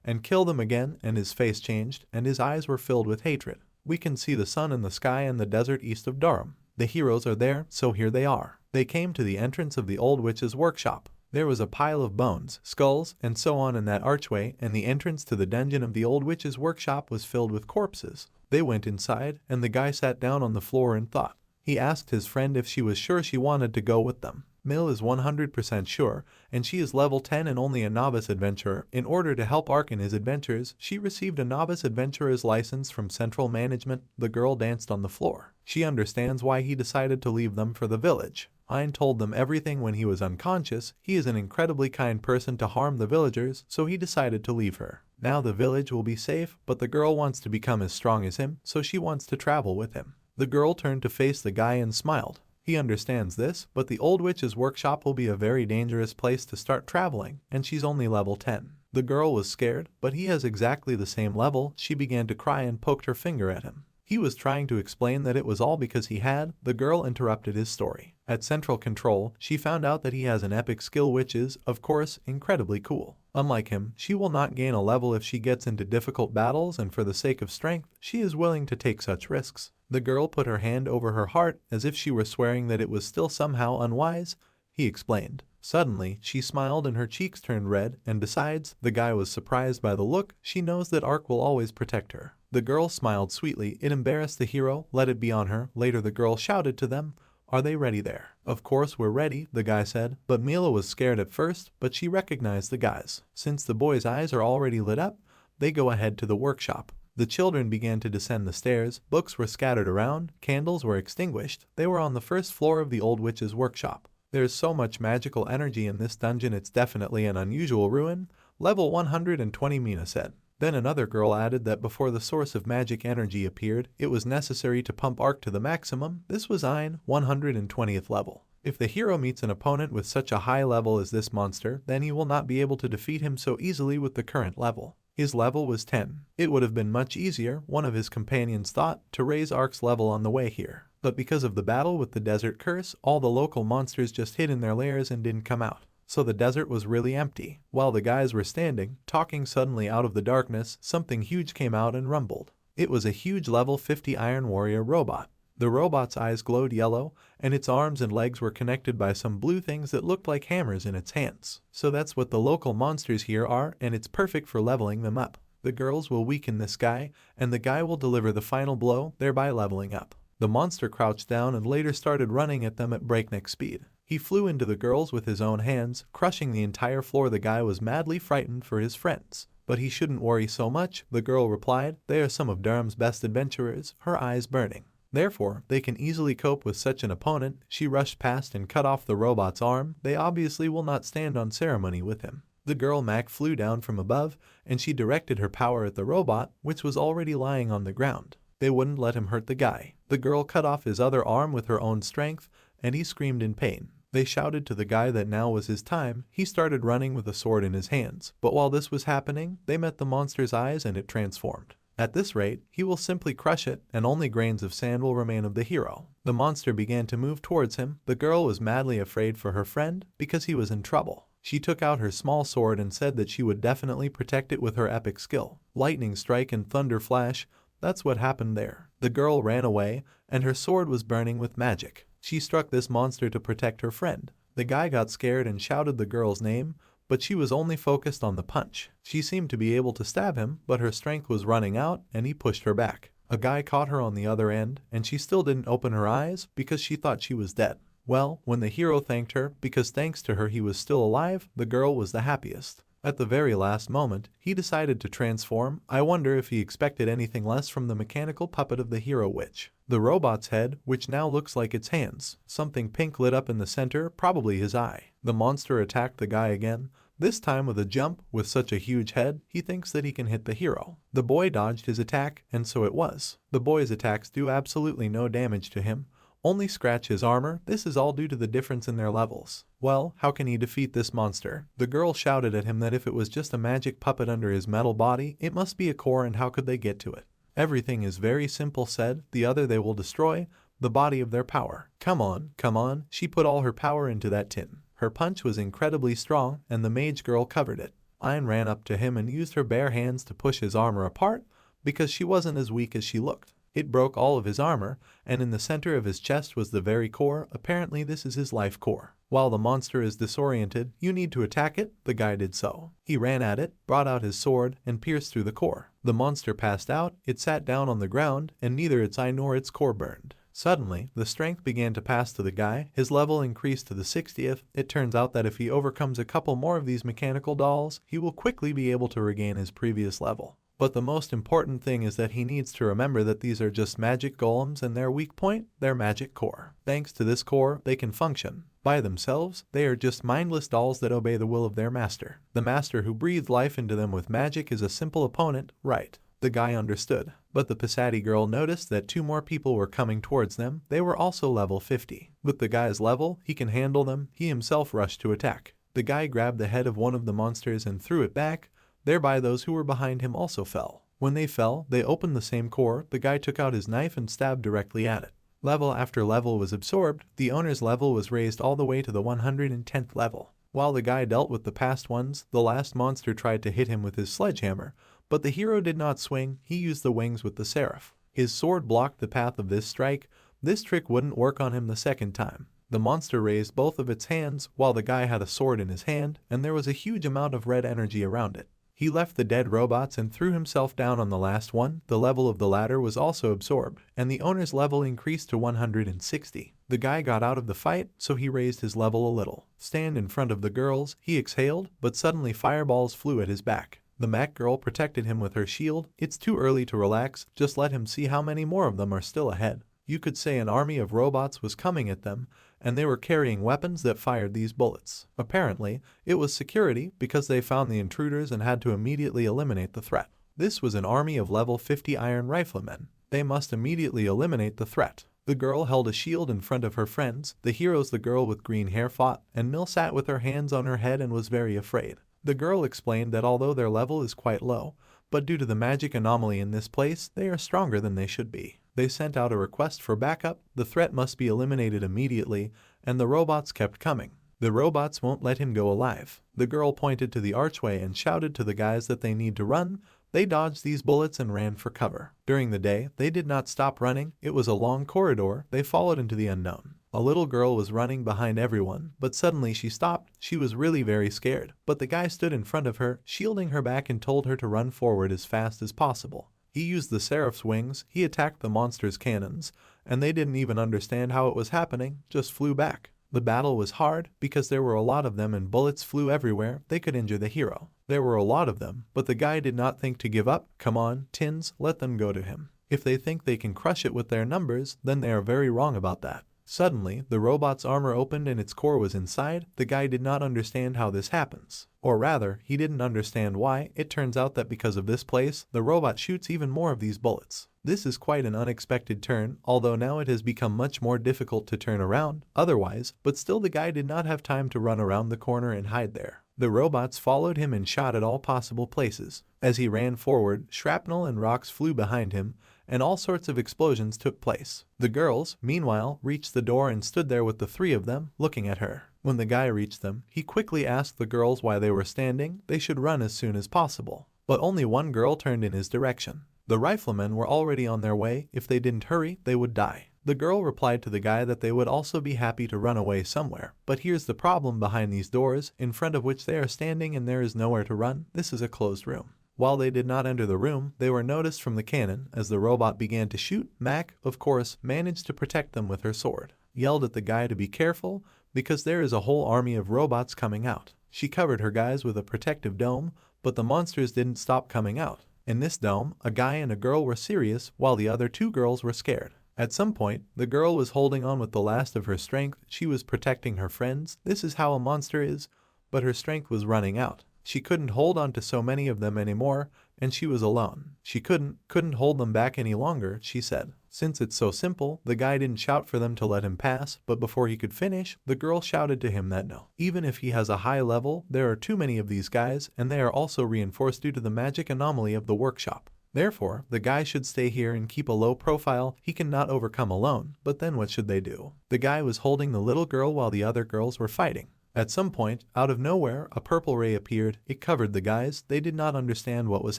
and kill them again, and his face changed, and his eyes were filled with hatred. We can see the sun in the sky and the desert east of Darham. The heroes are there, so here they are. They came to the entrance of the Old Witch's Workshop. There was a pile of bones, skulls, and so on in that archway, and the entrance to the dungeon of the Old Witch's Workshop was filled with corpses. They went inside, and the guy sat down on the floor and thought. He asked his friend if she was sure she wanted to go with them. Mill is 100% sure, and she is level 10 and only a novice adventurer. In order to help Ark in his adventures, she received a novice adventurer's license from central management. The girl danced on the floor. She understands why he decided to leave them for the village. Hein told them everything when he was unconscious. He is an incredibly kind person to harm the villagers, so he decided to leave her. Now the village will be safe, but the girl wants to become as strong as him, so she wants to travel with him. The girl turned to face the guy and smiled. He understands this, but the Old Witch's Workshop will be a very dangerous place to start traveling, and she's only level 10. The girl was scared, but he has exactly the same level. She began to cry and poked her finger at him. He was trying to explain that it was all because he had. The girl interrupted his story. At Central Control, she found out that he has an epic skill which is, of course, incredibly cool. Unlike him, she will not gain a level if she gets into difficult battles, and for the sake of strength, she is willing to take such risks. The girl put her hand over her heart as if she were swearing that it was still somehow unwise. He explained. Suddenly, she smiled and her cheeks turned red, and besides, the guy was surprised by the look. She knows that Ark will always protect her. The girl smiled sweetly. It embarrassed the hero. Let it be on her. Later the girl shouted to them, "Are they ready there?" "Of course we're ready," the guy said. But Mila was scared at first, but she recognized the guys. Since the boys' eyes are already lit up, they go ahead to the workshop. The children began to descend the stairs. Books were scattered around. Candles were extinguished. They were on the first floor of the old witch's workshop. There's so much magical energy in this dungeon, it's definitely an unusual ruin. Level 120, Mina said. Then another girl added that before the source of magic energy appeared, it was necessary to pump Ark to the maximum. This was Ein, 120th level. If the hero meets an opponent with such a high level as this monster, then he will not be able to defeat him so easily with the current level. His level was 10. It would have been much easier, one of his companions thought, to raise Ark's level on the way here. But because of the battle with the desert curse, all the local monsters just hid in their lairs and didn't come out. So the desert was really empty. While the guys were standing, talking, suddenly out of the darkness, something huge came out and rumbled. It was a huge level 50 Iron Warrior robot. The robot's eyes glowed yellow, and its arms and legs were connected by some blue things that looked like hammers in its hands. So that's what the local monsters here are, and it's perfect for leveling them up. The girls will weaken this guy, and the guy will deliver the final blow, thereby leveling up. The monster crouched down and later started running at them at breakneck speed. He flew into the girls with his own hands, crushing the entire floor. The guy was madly frightened for his friends. But he shouldn't worry so much, the girl replied. They are some of Darham's best adventurers, her eyes burning. Therefore, they can easily cope with such an opponent. She rushed past and cut off the robot's arm. They obviously will not stand on ceremony with him. The girl Mac flew down from above, and she directed her power at the robot, which was already lying on the ground. They wouldn't let him hurt the guy. The girl cut off his other arm with her own strength, and he screamed in pain. They shouted to the guy that now was his time. He started running with a sword in his hands. But while this was happening, they met the monster's eyes and it transformed. At this rate, he will simply crush it, and only grains of sand will remain of the hero. The monster began to move towards him. The girl was madly afraid for her friend, because he was in trouble. She took out her small sword and said that she would definitely protect it with her epic skill. Lightning strike and thunder flash, that's what happened there. The girl ran away, and her sword was burning with magic. She struck this monster to protect her friend. The guy got scared and shouted the girl's name, but she was only focused on the punch. She seemed to be able to stab him, but her strength was running out, and he pushed her back. A guy caught her on the other end, and she still didn't open her eyes because she thought she was dead. Well, when the hero thanked her, because thanks to her he was still alive, the girl was the happiest. At the very last moment, he decided to transform. I wonder if he expected anything less from the mechanical puppet of the hero witch. The robot's head, which now looks like its hands. Something pink lit up in the center, probably his eye. The monster attacked the guy again, this time with a jump. With such a huge head, he thinks that he can hit the hero. The boy dodged his attack, and so it was. The boy's attacks do absolutely no damage to him, only scratch his armor. This is all due to the difference in their levels. Well, how can he defeat this monster? The girl shouted at him that if it was just a magic puppet under his metal body, it must be a core, and how could they get to it? Everything is very simple, said the other. They will destroy the body of their power. Come on, come on. She put all her power into that tin. Her punch was incredibly strong, and the mage girl covered it. Ayn ran up to him and used her bare hands to push his armor apart, because she wasn't as weak as she looked. It broke all of his armor, and in the center of his chest was the very core. Apparently this is his life core. While the monster is disoriented, you need to attack it. The guy did so. He ran at it, brought out his sword, and pierced through the core. The monster passed out. It sat down on the ground, and neither its eye nor its core burned. Suddenly, the strength began to pass to the guy. His level increased to the 60th. It turns out that if he overcomes a couple more of these mechanical dolls, he will quickly be able to regain his previous level. But the most important thing is that he needs to remember that these are just magic golems, and their weak point, their magic core. Thanks to this core, they can function. By themselves, they are just mindless dolls that obey the will of their master. The master who breathed life into them with magic is a simple opponent, right? The guy understood. But the Passati girl noticed that 2 more people were coming towards them. They were also level 50. With the guy's level, he can handle them. He himself rushed to attack. The guy grabbed the head of one of the monsters and threw it back. Thereby those who were behind him also fell. When they fell, they opened the same core. The guy took out his knife and stabbed directly at it. Level after level was absorbed. The owner's level was raised all the way to the 110th level. While the guy dealt with the past ones, the last monster tried to hit him with his sledgehammer, but the hero did not swing. He used the wings with the seraph. His sword blocked the path of this strike. This trick wouldn't work on him the second time. The monster raised both of its hands while the guy had a sword in his hand, and there was a huge amount of red energy around it. He left the dead robots and threw himself down on the last one. The level of the ladder was also absorbed, and the owner's level increased to 160. The guy got out of the fight, so he raised his level a little. Stand in front of the girls, he exhaled, but suddenly fireballs flew at his back. The Mac girl protected him with her shield. It's too early to relax, just let him see how many more of them are still ahead. You could say an army of robots was coming at them, and they were carrying weapons that fired these bullets. Apparently, it was security because they found the intruders and had to immediately eliminate the threat. This was an army of level 50 iron riflemen. They must immediately eliminate the threat. The girl held a shield in front of her friends. The heroes, the girl with green hair, fought, and Mill sat with her hands on her head and was very afraid. The girl explained that although their level is quite low, but due to the magic anomaly in this place, they are stronger than they should be. They sent out a request for backup. The threat must be eliminated immediately, and the robots kept coming. The robots won't let him go alive. The girl pointed to the archway and shouted to the guys that they need to run. They dodged these bullets and ran for cover. During the day, they did not stop running. It was a long corridor. They followed into the unknown. A little girl was running behind everyone, but suddenly she stopped. She was really very scared, but the guy stood in front of her, shielding her back, and told her to run forward as fast as possible. He used the Seraph's wings. He attacked the monster's cannons, and they didn't even understand how it was happening, just flew back. The battle was hard because there were a lot of them and bullets flew everywhere. They could injure the hero. There were a lot of them, but the guy did not think to give up. Come on, Tins, let them go to him. If they think they can crush it with their numbers, then they are very wrong about that. Suddenly, the robot's armor opened and its core was inside. The guy did not understand how this happens. Or rather, he didn't understand why. It turns out that because of this place, the robot shoots even more of these bullets. This is quite an unexpected turn, although now it has become much more difficult to turn around otherwise, but still the guy did not have time to run around the corner and hide there. The robots followed him and shot at all possible places. As he ran forward, shrapnel and rocks flew behind him, and all sorts of explosions took place. The girls, meanwhile, reached the door and stood there with the three of them, looking at her. When the guy reached them, he quickly asked the girls why they were standing. They should run as soon as possible. But only one girl turned in his direction. The riflemen were already on their way. If they didn't hurry, they would die. The girl replied to the guy that they would also be happy to run away somewhere. But here's the problem behind these doors, in front of which they are standing, and there is nowhere to run. This is a closed room. While they did not enter the room, they were noticed from the cannon. As the robot began to shoot, Mac, of course, managed to protect them with her sword. Yelled at the guy to be careful, because there is a whole army of robots coming out. She covered her guys with a protective dome, but the monsters didn't stop coming out. In this dome, a guy and a girl were serious, while the other two girls were scared. At some point, the girl was holding on with the last of her strength. She was protecting her friends. This is how a monster is, but her strength was running out. She couldn't hold on to so many of them anymore, and she was alone. She couldn't hold them back any longer, she said. Since it's so simple, the guy didn't shout for them to let him pass, but before he could finish, the girl shouted to him that no. Even if he has a high level, there are too many of these guys, and they are also reinforced due to the magic anomaly of the workshop. Therefore, the guy should stay here and keep a low profile. He cannot overcome alone. But then what should they do? The guy was holding the little girl while the other girls were fighting. At some point, out of nowhere, a purple ray appeared. It covered the guys. They did not understand what was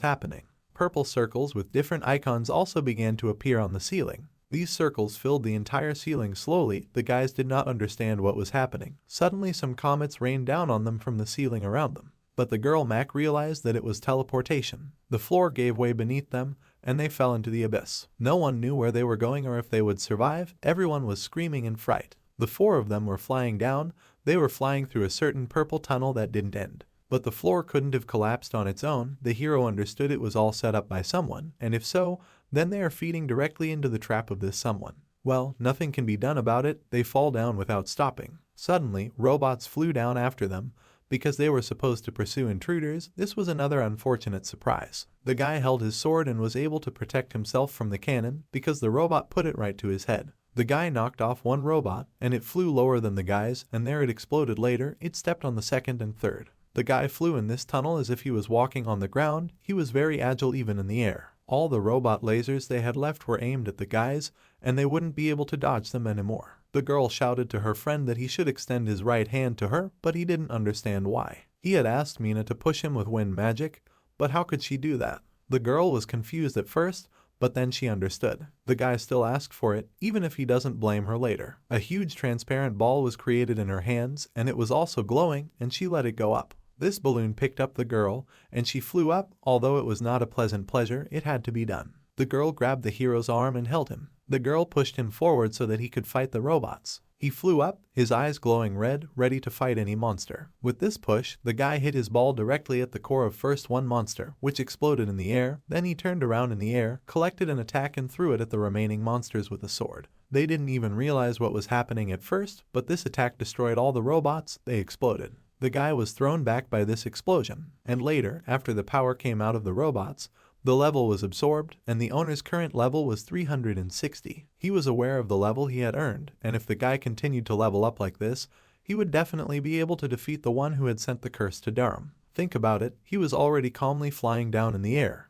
happening. Purple circles with different icons also began to appear on the ceiling. These circles filled the entire ceiling slowly. The guys did not understand what was happening. Suddenly, some comets rained down on them from the ceiling around them. But the girl Mac realized that it was teleportation. The floor gave way beneath them, and they fell into the abyss. No one knew where they were going or if they would survive. Everyone was screaming in fright. The four of them were flying down. They were flying through a certain purple tunnel that didn't end. But the floor couldn't have collapsed on its own. The hero understood it was all set up by someone, and if so, then they are feeding directly into the trap of this someone. Well, nothing can be done about it. They fall down without stopping. Suddenly, robots flew down after them, because they were supposed to pursue intruders. This was another unfortunate surprise. The guy held his sword and was able to protect himself from the cannon because the robot put it right to his head. The guy knocked off one robot, and it flew lower than the guys, and there it exploded later. It stepped on the second and third. The guy flew in this tunnel as if he was walking on the ground. He was very agile even in the air. All the robot lasers they had left were aimed at the guys, and they wouldn't be able to dodge them anymore. The girl shouted to her friend that he should extend his right hand to her, but he didn't understand why. He had asked Mina to push him with wind magic, but how could she do that? The girl was confused at first, but then she understood. The guy still asked for it, even if he doesn't blame her later. A huge transparent ball was created in her hands, and it was also glowing, and she let it go up. This balloon picked up the girl, and she flew up. Although it was not a pleasant pleasure, it had to be done. The girl grabbed the hero's arm and held him. The girl pushed him forward so that he could fight the robots. He flew up, his eyes glowing red, ready to fight any monster. With this push, the guy hit his ball directly at the core of first one monster, which exploded in the air. Then he turned around in the air, collected an attack and threw it at the remaining monsters with a sword. They didn't even realize what was happening at first, but this attack destroyed all the robots. They exploded. The guy was thrown back by this explosion, and later, after the power came out of the robots, the level was absorbed, and the owner's current level was 360. He was aware of the level he had earned, and if the guy continued to level up like this, he would definitely be able to defeat the one who had sent the curse to Darham. Think about it, he was already calmly flying down in the air,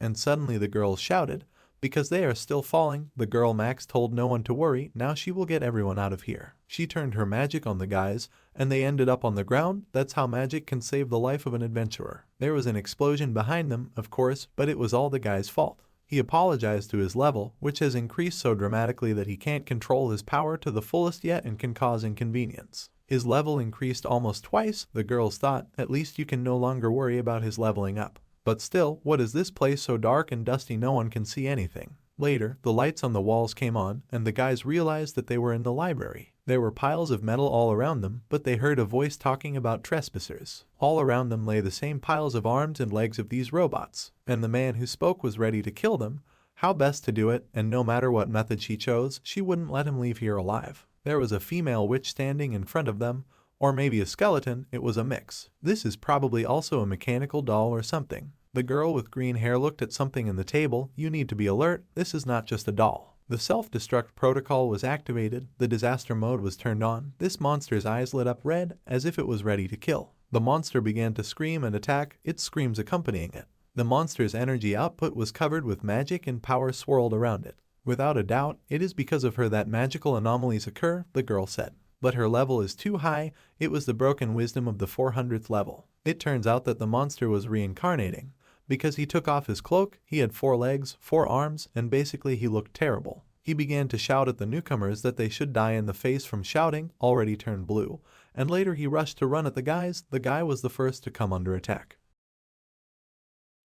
and suddenly the girls shouted, "Because they are still falling." The girl Max told no one to worry, now she will get everyone out of here. She turned her magic on the guys, and they ended up on the ground. That's how magic can save the life of an adventurer. There was an explosion behind them, of course, but it was all the guy's fault. He apologized to his level, which has increased so dramatically that he can't control his power to the fullest yet and can cause inconvenience. His level increased almost twice. The girls thought, at least you can no longer worry about his leveling up. But still, what is this place so dark and dusty no one can see anything? Later, the lights on the walls came on, and the guys realized that they were in the library. There were piles of metal all around them, but they heard a voice talking about trespassers. All around them lay the same piles of arms and legs of these robots, and the man who spoke was ready to kill them. How best to do it, and no matter what method she chose, she wouldn't let him leave here alive. There was a female witch standing in front of them, or maybe a skeleton. It was a mix. This is probably also a mechanical doll or something. The girl with green hair looked at something in the table. You need to be alert, this is not just a doll. The self-destruct protocol was activated, the disaster mode was turned on. This monster's eyes lit up red, as if it was ready to kill. The monster began to scream and attack, its screams accompanying it. The monster's energy output was covered with magic and power swirled around it. Without a doubt, it is because of her that magical anomalies occur, the girl said. But her level is too high. It was the broken wisdom of the 400th level. It turns out that the monster was reincarnating. Because he took off his cloak, he had 4 legs, 4 arms, and basically he looked terrible. He began to shout at the newcomers that they should die in the face from shouting, already turned blue, and later he rushed to run at the guys. The guy was the first to come under attack.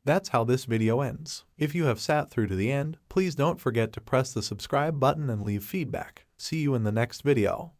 That's how this video ends. If you have sat through to the end, please don't forget to press the subscribe button and leave feedback. See you in the next video.